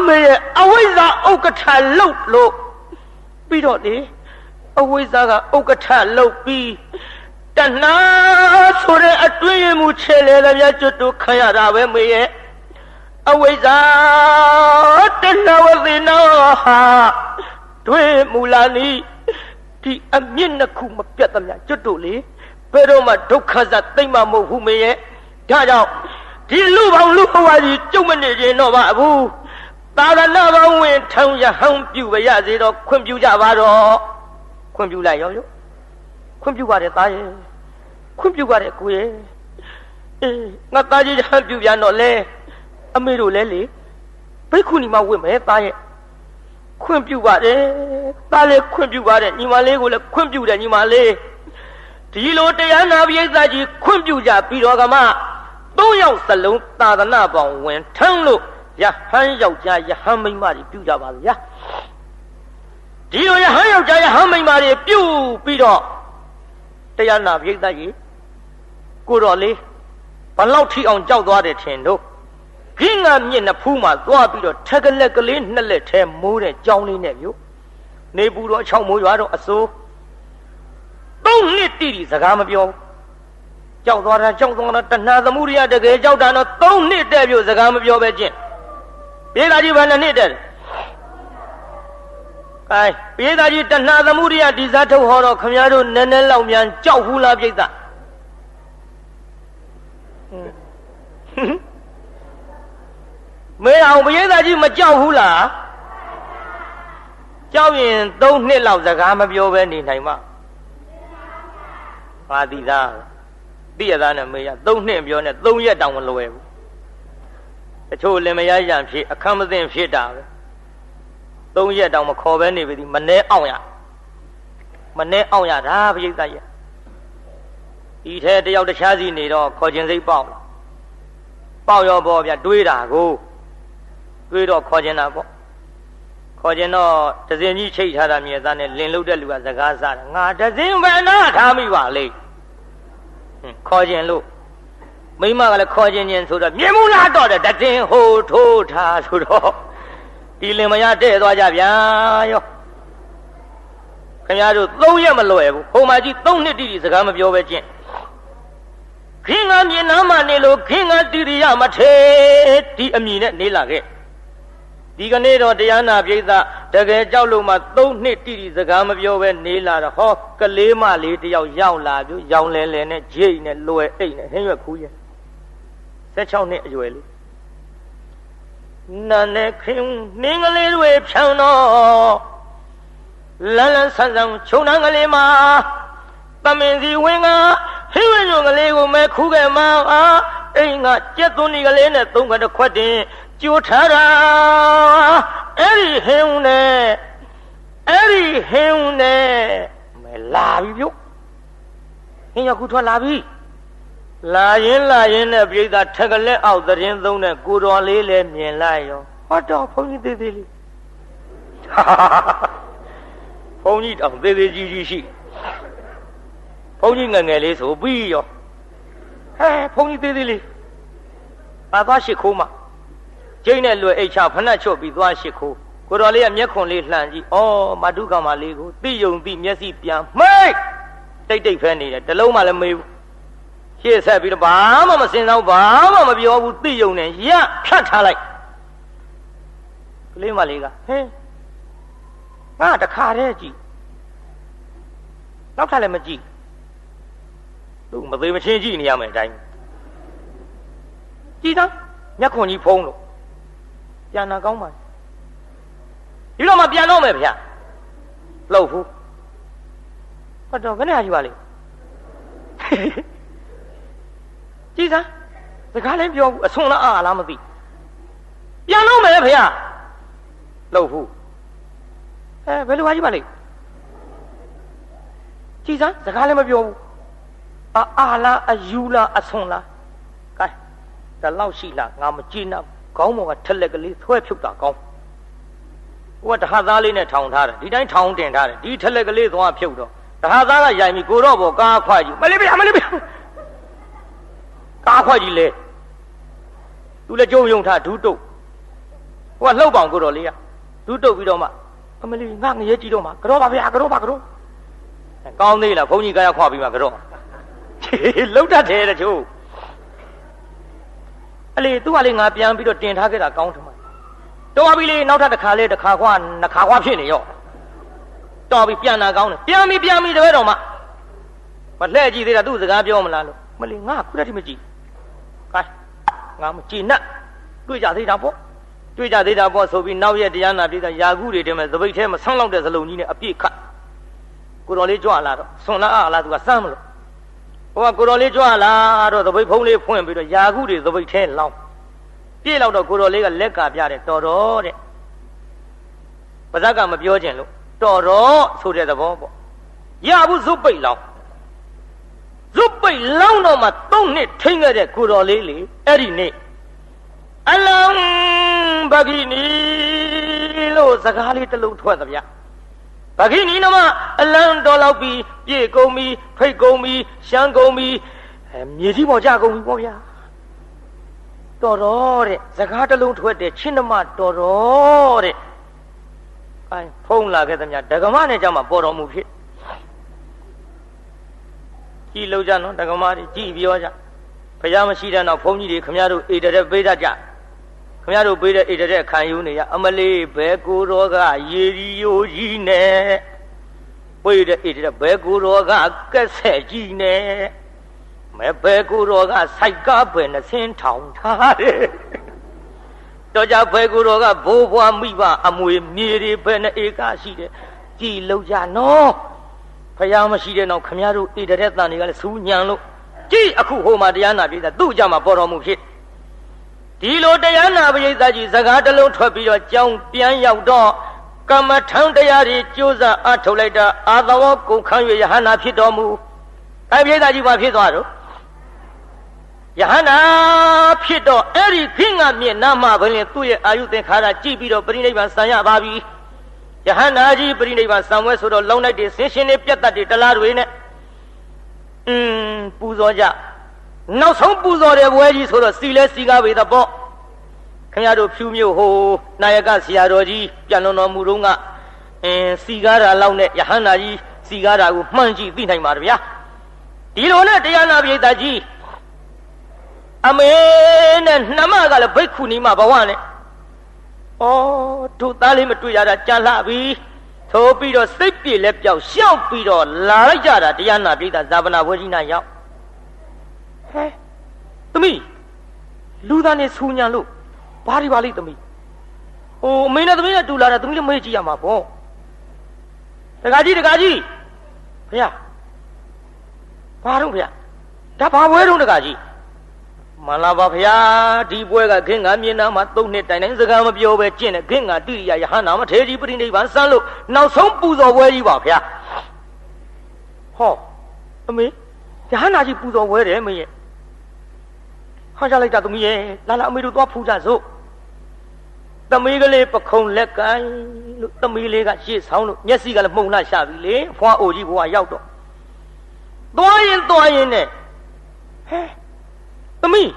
မေရဲ့အဝိဇ္ဇာဥက္ကဋ္ဌလုတ်လို့ပြီးတော့လေအဝိဇ္ဇာကဥက္ကဋ္ဌလုတ်ပြီးတဏှာဆိုတဲ့အတွင်းမှုချေလေလည်းကျွတ်တို့ခံရတာပဲမေရဲ့အဝိဇ္ဇာတဏှာဝသိနောဟာတွေ့မူလာနီဒီအမြင့်နှစ်ခုမပြတ်သမျှကျွတ်တို့လေဘယ်တော့မှဒုက္ခဇတ်သိမ့်မှမဟုတ်ဘူးမေရဲ့ဒါကြောင့်ဒီလူပေါင်းလူဘဝကြီးကျုံမနေခြင်းတော့ပါဘူးသာသနာပေါင်းဝင်ထောင်ရဟောင်းပြုပါရစေတော့ခွင့်ပြုကြပါတော့ခွင့်ပြုလိုက်ရောခွင့်ပြုပါတယ်သားရဲ့ခွင့်ပြုပါတယ်ကိုရဲ့ငါသားကြီးဟန်ပြုပြန်တော့လေအမေတို့လဲလေဘိက္ခုနီမဝင့်မယ်သားရဲ့ခွင့်ပြုပါတယ်သားလည်းခွင့်ပြုပါတယ်ညီမလေးကိုလည်းခွင့်ပြုတယ်ညီမလေးဒီလိုတရားနာပရိသတ်ကြီးခွင့်ပြုကြပြီးတော့ကမှ၃ယောက်စလုံးသာသနာပေါင်းဝင်ထမ်းလို့ယဟန်ယောက်ျားယဟန်မိန်းမတွေပြုကြပါလေဗျာဒီလိုယဟန်ယောက်ျားယဟန်မိန်းမတွေပြုပြီးတော့တရားနာပရိသတ်ကြီးကိုတော်လေးဘလောက်ထိအောင်ကြောက်သွားတယ်ထင်တို့ခင်းငါမြင့်နှစ်ဖူးမှာသွားပြီးတော့ထက်ကလက်ကလေးနှစ်လက်ထဲမိုးတဲ့ကြောင်းလေးနဲ့မျိုးနေပူတော့6မိုးရွာတော့အစိုး3နှစ်တိတိစကားမပြောကြောက်သွားတာတဏှာသမှုရိယတကယ်ကြောက်တာတော့3နှစ်တဲ့ပြုစကားမပြောပဲချင်းပြေသာကြီးဘယ်နှစ်နှစ်တဲ့အဲပြေသာကြီးတဏှာသမှုရိယဒီစားထုတ်ဟောတော့ခမည်းတော်နည်းနည်းလောက်မြန်ကြောက်ဘူးလားပြိဿမေအောင်ပြေသာကြီးမကြောက်ဘူးလားကြောက်ရင်3နှစ်လောက်စကားမပြောပဲနေနိုင်မှာပါတိသားသိရသားနဲ့မေရ3နှစ်ပြောနဲ့3ရက်တောင်မလွယ်ဘူးတချို့လင်မယားရံဖြစ်အခမ်းမသိဖြစ်တာပဲ3ရက်တောင်မခေါ်ပဲနေပြီမနှဲအောင်ရဒါပြိဿရဲ့ ဒီထဲတယောက်တခြားစီနေတော့ခေါ်ခြင်းစိတ်ပေါက်ပေါက်ရောပေါ့ဗျတွေးတာကိုတွေးတော့ခေါ်ခြင်းတာပေါ့ခေါ်ခြင်းတော့တစင်ကြီးချိတ်ထားတာမြေသားနဲ့လင်လုတ်တဲ့လူကစကားစားတယ်ငါတစင်ပဲနာထားမိပါလေခေါ်ခြင်းလို့မိမကလည်းခေါ်ခြင်းချင်းဆိုတော့မြေမူလားတော့တဲ့တစင်ဟိုထိုးထားဆိုတော့ဒီလင်မယားတဲ့သွားကြဗျာရောခင်ဗျားတို့3ရက်မလွယ်ဘူးဟိုမှာကြီး3နှစ်တိတိစကားမပြောပဲကျင့်ခင်ကမြေနားမှာနေလို့ခင်ကတိရိယမထေဒီအမိနဲ့နေလာခဲ့ဒီကနေ့တော့တရားနာပိဋကတကယ်ကြောက်လို့မှ3နှစ်တိတိစကားမပြောပဲနေလာတော့ဟောကလေးမလေးတယောက်ရောက်လာပြီရောင်လဲလဲနဲ့ဂျိတ်နဲ့လွယ်အိတ်နဲ့ဟင်းရွက်ခူးရဲ့16နှစ်အရွယ်လေးနာနဲ့ခင်နင်းကလေးတွေဖြောင်းတော့လန်းလန်းဆန်းဆန်းခြုံနှန်းကလေးမှာသမင်စီဝင်ကဟိဝဲညုံကလေးကိုမဲခူးခဲ့မှာအိမ်ကကြက်သွန်းဒီကလေးနဲ့3ခွက်တစ်ခွက်တင်ကြိုထားတာအဲ့ဒီဟင်းဦးနဲ့မဲလာပြီပြုတ်ဟင်းရခုထွက်လာပြီလာရင်နဲ့ပြိဿထက်ကလက်အောက်သတင်းသုံးနဲ့ကိုတော်လေးလည်းမြင်လိုက်ရောဟောတော့ဘုန်းကြီးသေးသေးလေးဘုန်းကြီးတောင်သေးသေးကြီးရှိဘုန်းကြီးငယ်ငယ်လေးဆိုပြီးရောဘုန်းကြီးသေးသေးလေးသွားရှိခိုးမှာကျိန်းနဲ့လွယ်အိတ်ချဖနှက်ချွတ်ပြီးသွားရှိခိုးကိုတော်လေးကမျက်ခွန်လေးလှန်ကြည့်ဩမတုကမလေးကိုသိယုံသိမျက်စိပြန်မိတ်တိတ်ဖဲနေတယ်တလုံးမှလည်းမေးဘူးရှေ့ဆက်ပြီးတော့ဘာမှမစင်တော့ဘာမှမပြောဘူးသိယုံနဲ့ရဖြတ်ထားလိုက်ကလေးမလေးကငါတခါတည်းကြည့်နောက်ထပ်လည်းမကြည့်သူမသေးမချင်းကြည့်နေရမယ်အတိုင်းကြည့်သားမျက်ခွန်ကြီးဖုံးလို့ပြန်နာကောင်းပါဒီတော့မှပြန်တော့မယ်ဗျာလှုပ်ဘူးဟုတ်တော့ဘယ်နဲ့ယူပါလိမ့်ကြည့်သားစကားလည်းပြောဘူးအဆွန်လားအားလားမသိပြန်တော့မယ်ဗျာလှုပ်ဘူးဘယ်လိုပါကြည့်ပါလိမ့်ကြည်စမ်းစကားလည်းမပြောဘူးအာလားအယူလားအဆွန်လားကဲဒါလောက်ရှိလားငါမကြည့်တော့ခေါင်းပေါ်ကထက်လက်ကလေးဆွဲဖြုတ်တာကောင်းဟိုကတဟသားလေးနဲ့ထောင်ထားတယ်ဒီတိုင်းထောင်တင်ထားတယ်ဒီထက်လက်ကလေးသွားဖြုတ်တော့တဟသားကရိုင်ပြီးကိုတော့ဘောကားခွာကြီးမလေးဗျာကားခွာကြီးလေသူလည်းကြုံယုံထားဒူးတုတ်ဟိုကလှုပ်ပေါင်ကိုတော့လေးကဒူးတုတ်ပြီးတော့မှအမလီငါငရဲကြည့်တော့မှကတော့ပါဗျာကတော့ပါကတော့ကောင်းသေးလားဘုန်းကြီးကားရခွာပြီးမှကတော့လှုပ်တတ်တယ်တချို့အလေသူ့ကလေးငါပြန်ပြီးတော့တင်ထားခဲ့တာကောင်းတယ်မတော်ပြီလေနောက်ထပ်တစ်ခါလေးတစ်ခါခွာနှစ်ခါခွာဖြစ်နေရောတော်ပြီပြန်လာကောင်းတယ်ပြန်ပြီတပည့်တော်မလှည့်ကြည့်သေးတာသူ့စကားပြောမလားလို့မလီငါခုတည်းထိမကြည့်ကဲငါမကြည့်နဲ့တွေ့ကြသေးတာပေါ့ဆိုပြီးနောက်ရက်တရားနာပြည်သားယာကုတွေတည်းမဲ့သပိတ်ထဲမှာဆောင်းလောက်တဲ့ဇလုံးကြီးနဲ့အပြည့်ခတ်ကိုတော်လေးကြွလာတော့ဆွန်လားအားလားသူကစမ်းမလို့ဟိုကကိုတော်လေးကြွလာတော့သပိတ်ဖုံးလေးဖွင့်ပြီးတော့ယာကုတွေသပိတ်ထဲလောင်းပြည့်လောက်တော့ကိုတော်လေးကလက်ကပြတယ်တော်တော်တဲ့ပါဇက်ကမပြောခြင်းလို့တော်တော်ဆိုတဲ့သဘောပေါ့ရဘူးဇုတ်ပိတ်လောင်းတော့မှ3နှစ်ထိန်းခဲ့တဲ့ကိုတော်လေးလေအဲ့ဒီနေ့အလောင်းဗဂိနီလို့စကားလေးတစ်လုံးထွက်သဗျာဗဂိနီနမအလံတော်လောက်ပြီးပြေကုန်ပြီးဖိတ်ကုန်ပြီးရှမ်းကုန်ပြီးမြေကြီးပေါ်ကြကုန်ပြီးပေါ့ဗျာတော်တော်တဲ့စကားတစ်လုံးထွက်တဲ့ချင်းနမတော်တော်တဲ့အဲဖုံးလာခဲ့သမျှဒကမနဲ့ကြမှာပေါ်တော်မူဖြစ်ကြည်လို့ကြနော်ဒကမတွေကြည်ပြောကြဘုရားမရှိတဲ့နောက်ဘုန်းကြီးတွေခမရတို့အေတတဲ့ပေးတတ်ကြခမရတို့ပေးတဲ့အေတတဲ့ခံယူနေရအမလေးဘဲကိုတော်ကရေရီယိုကြီးနဲ့ပေးတဲ့အေတတဲ့ဘဲကိုတော်ကကက်ဆက်ကြီးနဲ့မဲဘဲကိုတော်ကစိုက်ကားပဲနှစင်းထောင်ထားတယ်တော့ကြဘဲကိုတော်ကဘိုးဘွားမိဘအမွေမြေတွေပဲနဲ့ဧကရှိတယ်ကြည်လို့ကြနော်ဘုရားမရှိတဲ့နောက်ခမရတို့အေတတဲ့တန်တွေကလည်းစူးညံလို့ကြည်အခုဟိုမှာတရားနာပြည်သားသူ့ကြမှာပေါ်တော်မူဖြစ်ဒီလိုတရားနာပရိသတ်ကြီးစကားတစ်လုံးထွက်ပြီးတော့ကြောင်းပြန်ရောက်တော့ကမ္မထံတရားတွေကြိုးစားအထုတ်လိုက်တာအာသဝကုန်ခန့်၍ယဟနာဖြစ်တော်မူ တိုင်းပြည်သားကြီးဘာဖြစ်သွားတော့ယဟန္တာဖြစ်တော့အဲ့ဒီခင်းကမြင့်နာမဘယ်လင်သူ့ရဲ့အာယုသင်္ခါရကြည့်ပြီးတော့ပြိဋိဘံဆံရပါပြီယဟန္တာကြီးပြိဋိဘံဆံဝဲဆိုတော့လောင်းလိုက်တဲ့ဆင်းရှင်တွေပြတ်တတ်တွေတလားတွေနဲ့ပူဇော်ကြနောက်ဆုံးပူဇော်တဲ့ဘွဲကြီးဆိုတော့စီလဲစီကားပေသပေါ့ခင်ဗျားတို့ဖြူမြို့ဟိုနာယကဆရာတော်ကြီးပြန်လွန်တော်မူတော့ကစီကားတာလောက်နဲ့ယဟန္တာကြီးစီကားတာကိုမှန်းကြည့်သိနိုင်ပါဗျာဒီလိုနဲ့တရားနာပိဋကကြီးအမေနဲ့နှမကလည်းဘိက္ခုနီမဘဝနဲ့ဩတို့သားလေးမတွေ့ရတာကြာလှပြီထိုးပြီးတော့စိတ်ပြေလက်ပြောက်ရှောက်ပြီးတော့လာလိုက်ကြတာတရားနာပိဋကဇာပနာဝေကြီးနာရောက်ဟဲသမီးလူသားနဲ့ဆူညာလို့ဘာတွေပါလိသမီးဟိုအမေနဲ့သမီးနဲ့တူလာတာသမီးလည်းမေးကြည့်ရမှာပေါ့တကားကြီးဖေရဘာတော့ဖေရဒါဘာပွဲတော့တကားကြီးမလာပါဗျာဒီပွဲကခင်းကမြင်နာမှာ3နှစ်တိုင်တိုင်းစကားမပြောပဲကျင့်တယ်ခင်းကတိရိယယဟန္တာမထေရီပရိနိဗ္ဗာန်စမ်းလို့နောက်ဆုံးပူဇော်ပွဲကြီးပါဗျာဟောအမေယဟန္တာကြီးပူဇော်ပွဲတယ်မေရဲ့ဟောကြလိုက်တာသမီးရဲ့လာလာအမေတို့သွားဖူးကြစို့သမီးကလေးပခုံးလက်ကိုင်းလို့သမီးလေးကရှေ့ဆောင်လို့မျက်စိကလည်းမှုန်လှရှာပြီလေဖွားအိုကြီးဘွားရောက်တော့သွားရင်နဲ့ဟဲသမီး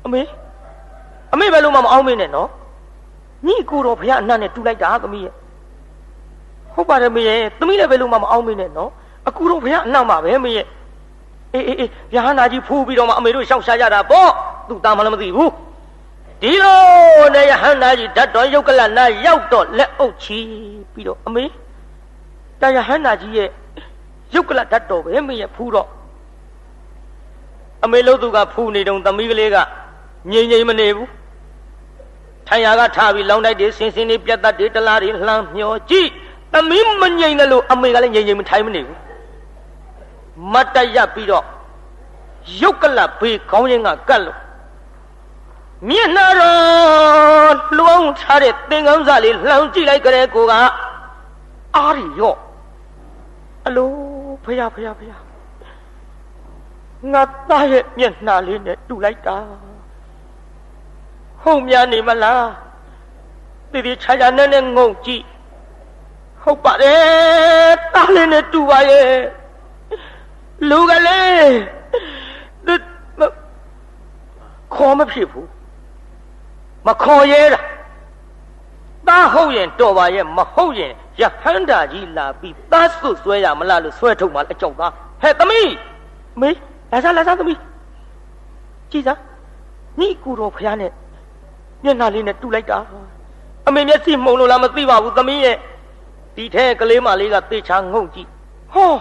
အမေဘယ်လိုမှမအောင်မင်းနဲ့နော်ညီကိုတော်ဘုရားအနတ်နဲ့တူလိုက်တာသမီးရဲ့ဟုတ်ပါတယ်မေရဲ့သမီးလည်းဘယ်လိုမှမအောင်မင်းနဲ့နော်အကူတော်ဘုရားအနတ်မှာပဲမေရဲ့အေးယဟန္တာကြီးဖူးပြီးတော့မှအမေတို့ရှောက်ရှားကြတာပေါ့သူ့တာမှလည်းမသိဘူးဒီလိုနဲ့ယဟန္တာကြီးဓာတ်တော်ယုတ်ကလနာရောက်တော့လက်အုပ်ချီပြီးတော့အမေတာယဟန္တာကြီးရဲ့ယုတ်ကလဓာတ်တော်ပဲမေရဲ့ဖူးတော့အမေလို့သူကဖူးနေတုံသမီးကလေးကငြိမ်မနေဘူးထိုင်ရာကထားပြီးလောင်းတိုက်တွေဆင်းနေပြတ်တတ်တွေတလားတွေလှမ်းမျောကြည့်သမီးမငြိမ်တယ်လို့အမေကလည်းငြိမ်မထိုင်မနေဘူးမတ်တရပြီးတော့ယုတ်ကလဘေးခေါင်းရင်းကကတ်လို့မျက်နှာတော်လွှမ်းထားတဲ့သင်္ကန်းစာလေးလှမ်းကြည့်လိုက်ကြတဲ့ကိုကအားရရော့အလိုဖယားငါသားရဲ့မျက်နှာလေးနဲ့တူလိုက်တာဟုတ်များနေမလားဒီခြားနဲ့ငုံကြည့်ဟုတ်ပါတယ်သားလေးနဲ့တူပါရဲ့လူကလေးခေါ်မဖြစ်ဘူးမခေါ်ရဲတာသားဟုတ်ရင်တော်ပါရဲ့မဟုတ်ရင်ယဟန္တာကြီးလာပြီးသားစွတ်ဆွဲရမလားလို့ဆွဲထုတ်မှလည်းအကြောက်သားဟဲ့သမီးမေလာစားသမီးကြည်စားညီကူတော်ဖျားနဲ့မျက်နှာလေးနဲ့တူလိုက်တာအမေမျက်စိမှုံလို့လားမသိပါဘူးသမီးရဲ့ဒီထဲကလေးမလေးကသေချာငုံကြည့်ဟော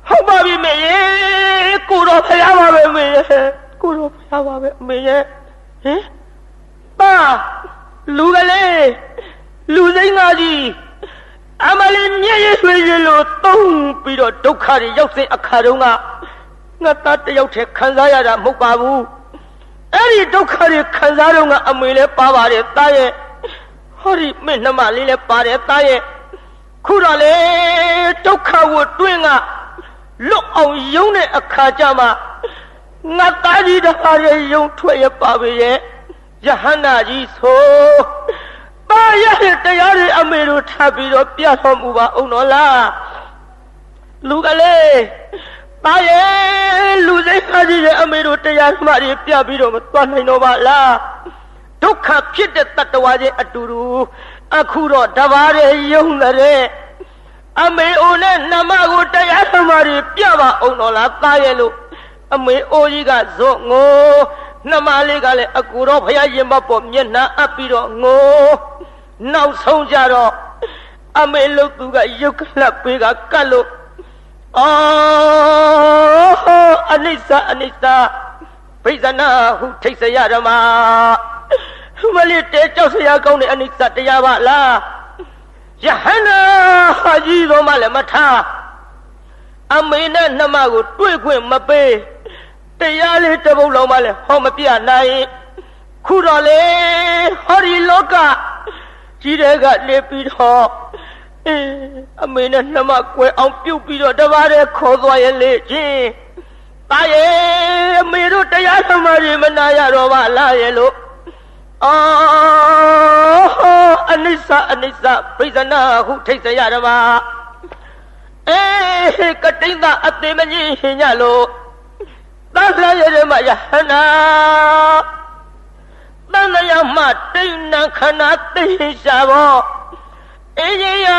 ဟုတ်ပါပြီမေရဲ့ကိုတော်ဖျားပါပဲမေရဲ့ကိုတော်ဖျားပါပဲအမေရဲ့ဟင်ပါလူကလေးလူစိမ်းသားကြီးအမလေးမျက်ရည်ဆွေးရလို့တုံးပြီးတော့ဒုက္ခတွေရောက်စဉ်အခါတုန်းကငါသားတယောက်တည်းခံစားရတာမဟုတ်ပါဘူးအဲ့ဒီဒုက္ခတွေခံစားတော့ကအမေလည်းပါပါတယ်သားရဲ့ဟောဒီမင်းနှမလေးလည်းပါတယ်သားရဲ့ခုတော့လေဒုက္ခကိုတွင်းကလွတ်အောင်ယုံတဲ့အခါကျမှငါသားကြီးတပါးရဲ့ယုံထွက်ရပါပဲရဲ့ယဟန္တာကြီးဆိုပါရတဲ့တရားတွေအမေတို့ထားပြီးတော့ပြတော်မူပါအောင်တော်လားလူကလေးပါရဲ့လူစိတ်ခါကြီးရဲ့အမေတို့တရားဓမ္မတွေပြပြီးတော့မသွားနိုင်တော့ပါလားဒုက္ခဖြစ်တဲ့တတ္တဝါချင်းအတူတူအခုတော့တပါးရဲ့ယုံတဲ့အမေအိုနဲ့နှမကိုတရားဓမ္မတွေပြပါအောင်တော်လားသားရဲ့လို့အမေအိုကြီးကဇော့ငိုနှမလေးကလည်းအကူတော်ဖယားရင်မပေါ်မျက်နှာအပ်ပြီးတော့ငိုနောက်ဆုံးကြတော့အမေလို့သူကရုပ်ကလပ်ပေးကကတ်လို့အနိစ္စဗိဇနာဟုထိတ်ဆရာဓမ္မမလေးတဲကြောက်ဆရာကောင်းတဲ့အနိစ္စတရားပါလားယဟန္တာဟာကြီးတော်မှလည်းမထားအမေနဲ့နှမကိုတွေ့ခွင့်မပေးတရားလေးတစ်ပုဒ်လုံးမှလည်းဟောမပြနိုင်ခုတော့လေဟောဒီလောကကြီးတဲ့ကနေပြီးတော့ အမေနဲ့နှမကွယ်အောင်ပြုတ်ပြီးတော့တပါးတည်းခေါ်သွားရဲ့လေချင်းတာရဲ့အမေတို့တရားဓမ္မတွေမနာရတော့ပါလားရဲ့လို့အနိစ္စအနိစ္စပြိဿနာဟုထိတ်ရတာပါကတိန်သာအသေးမကြီးရှင်ညလို့သံဃာရဲ့မှာယဟနာသံဃာမှာတိဏ္ဏခဏသိရှာဘောအင်းကြီးရ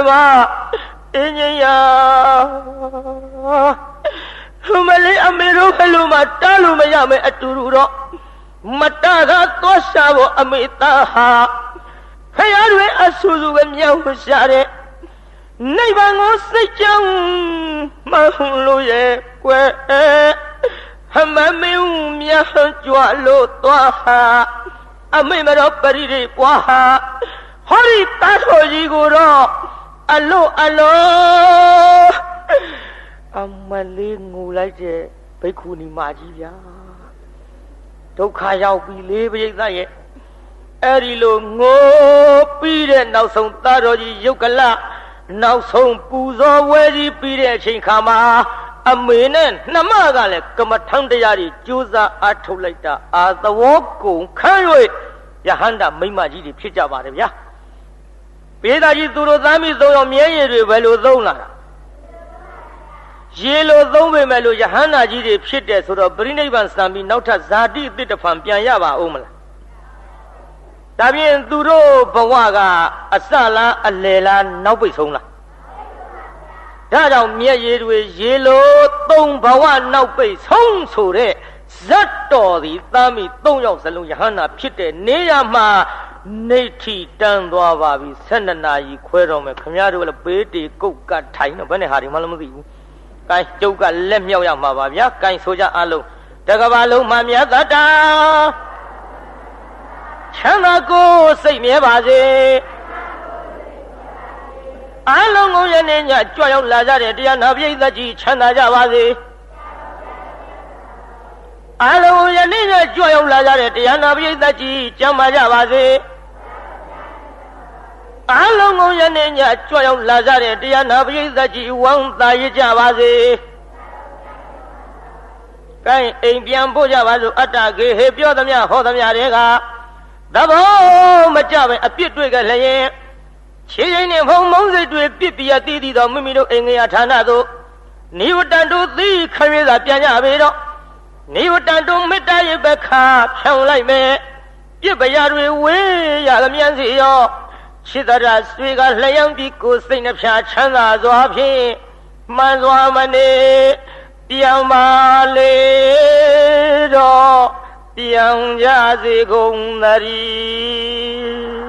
ပါအင်းကြီးရမလေးအမေတို့ဘယ်လိုမှတားလို့မရမယ်အတူတူတော့မတားကသွားရှာဖို့အမေသားဟာခရတွေအဆူဆူပဲမြောက်ရှာတဲ့နိဗ္ဗာန်ကိုစိတ်ကြောင်းမဟုတ်လို့ရဲ့ကွယ်မမင်းမြတ်ကြွလို့သွားဟာအမေမတော်ပရိရိပွားဟာဟောဒီတားတော်ကြီးကိုတော့အလို့အမလေးငူလိုက်တဲ့ဘိက္ခုနီမကြီးဗျာဒုက္ခရောက်ပြီလေပရိသတ်ရဲ့အဲ့ဒီလိုငိုပြီးတဲ့နောက်ဆုံးတားတော်ကြီးယုတ်ကလနောက်ဆုံးပူဇော်ဝဲကြီးပြီးတဲ့အချိန်ခါမှာအမေနဲ့နှမကလည်းကမ္မထံတရားကြီးကြိုးစားအားထုတ်လိုက်တာအာသဝေါကုံခန့်၍ယဟန္တာမိမ္မကြီးတွေဖြစ်ကြပါတယ်ဗျာပေသာကြီးသူတို့သားမိသုံးယောက်မြဲရည်တွေဘယ်လိုသုံးလာတာရေလိုသုံးပေမဲ့လို့ယဟန္တာကြီးတွေဖြစ်တယ်ဆိုတော့ပြိဋိဘံစံပြီးနောက်ထပ်ဇာတိအသစ်တစ်ဖန်ပြန်ရပါဦးမလားဒါပြင်သူတို့ဘဝကအစလားအလယ်လားနောက်ပိတ်ဆုံးလားဒါကြောင့်မြက်ရည်တွေရေလိုသုံးဘဝနောက်ပိတ်ဆုံးဆိုတဲ့ဇတ်တော်သည်သားမိ၃ယောက်စလုံးယဟန္တာဖြစ်တဲ့နေရမှာနေထီတန်းသွားပါပြီ12နာရီခွဲတော့မယ်ခင်ဗျားတို့လည်းပေးတီကုတ်ကထိုင်တော့ဘယ်နဲ့ဟာဒီမှလည်းမသိဘူးကိုင်းကျုပ်ကလက်မြောက်ရမှာပါဗျာကိုင်းဆိုကြအလုံးတကဘာလုံးမှမြတ်တတာချမ်းသာကိုစိတ်မြဲပါစေအလုံးကုန်ရနေညကြွရောက်လာကြတဲ့တရားနာပရိသတ်ကြီးချမ်းသာကြပါစေအလုံးရနေညကြွရောက်လာကြတဲ့တရားနာပရိသတ်ကြီးကျမ်းမာကြပါစေအလုံးကုန်ရနေညကြွရောက်လာကြတဲ့တရားနာပရိသတ်ကြီးဝမ်းသာရကြပါစေကဲအိမ်ပြန်ဖို့ကြပါစို့အတ္တကေဟေပြောသမျှဟောသမျှတွေကသဘောမကြပဲအပြစ်တွေ့ကြလျင်ခြေရင်နဲ့ဖုံမုံစိတ်တွေပြစ်ပြရတည်တည်သောမိမိတို့အိမ်ငယ်ဌာနသို့နိဝတ္တန်တို့သီးခရွေးသာပြန်ကြပေတော့နိဝတ္တန်တို့မေတ္တာရဲ့ဘက်ခါဖြောင်းလိုက်မယ်ပြစ်ပရာတွေဝေးရသမျှစီရောခြေတရဆွေကလျံပြီးကိုယ်စိတ်နှဖျားချမ်းသာစွာဖြင့်မှန်စွာမနေပြောင်းပါလေတော့ပြောင်းကြစေကုန်သတည်း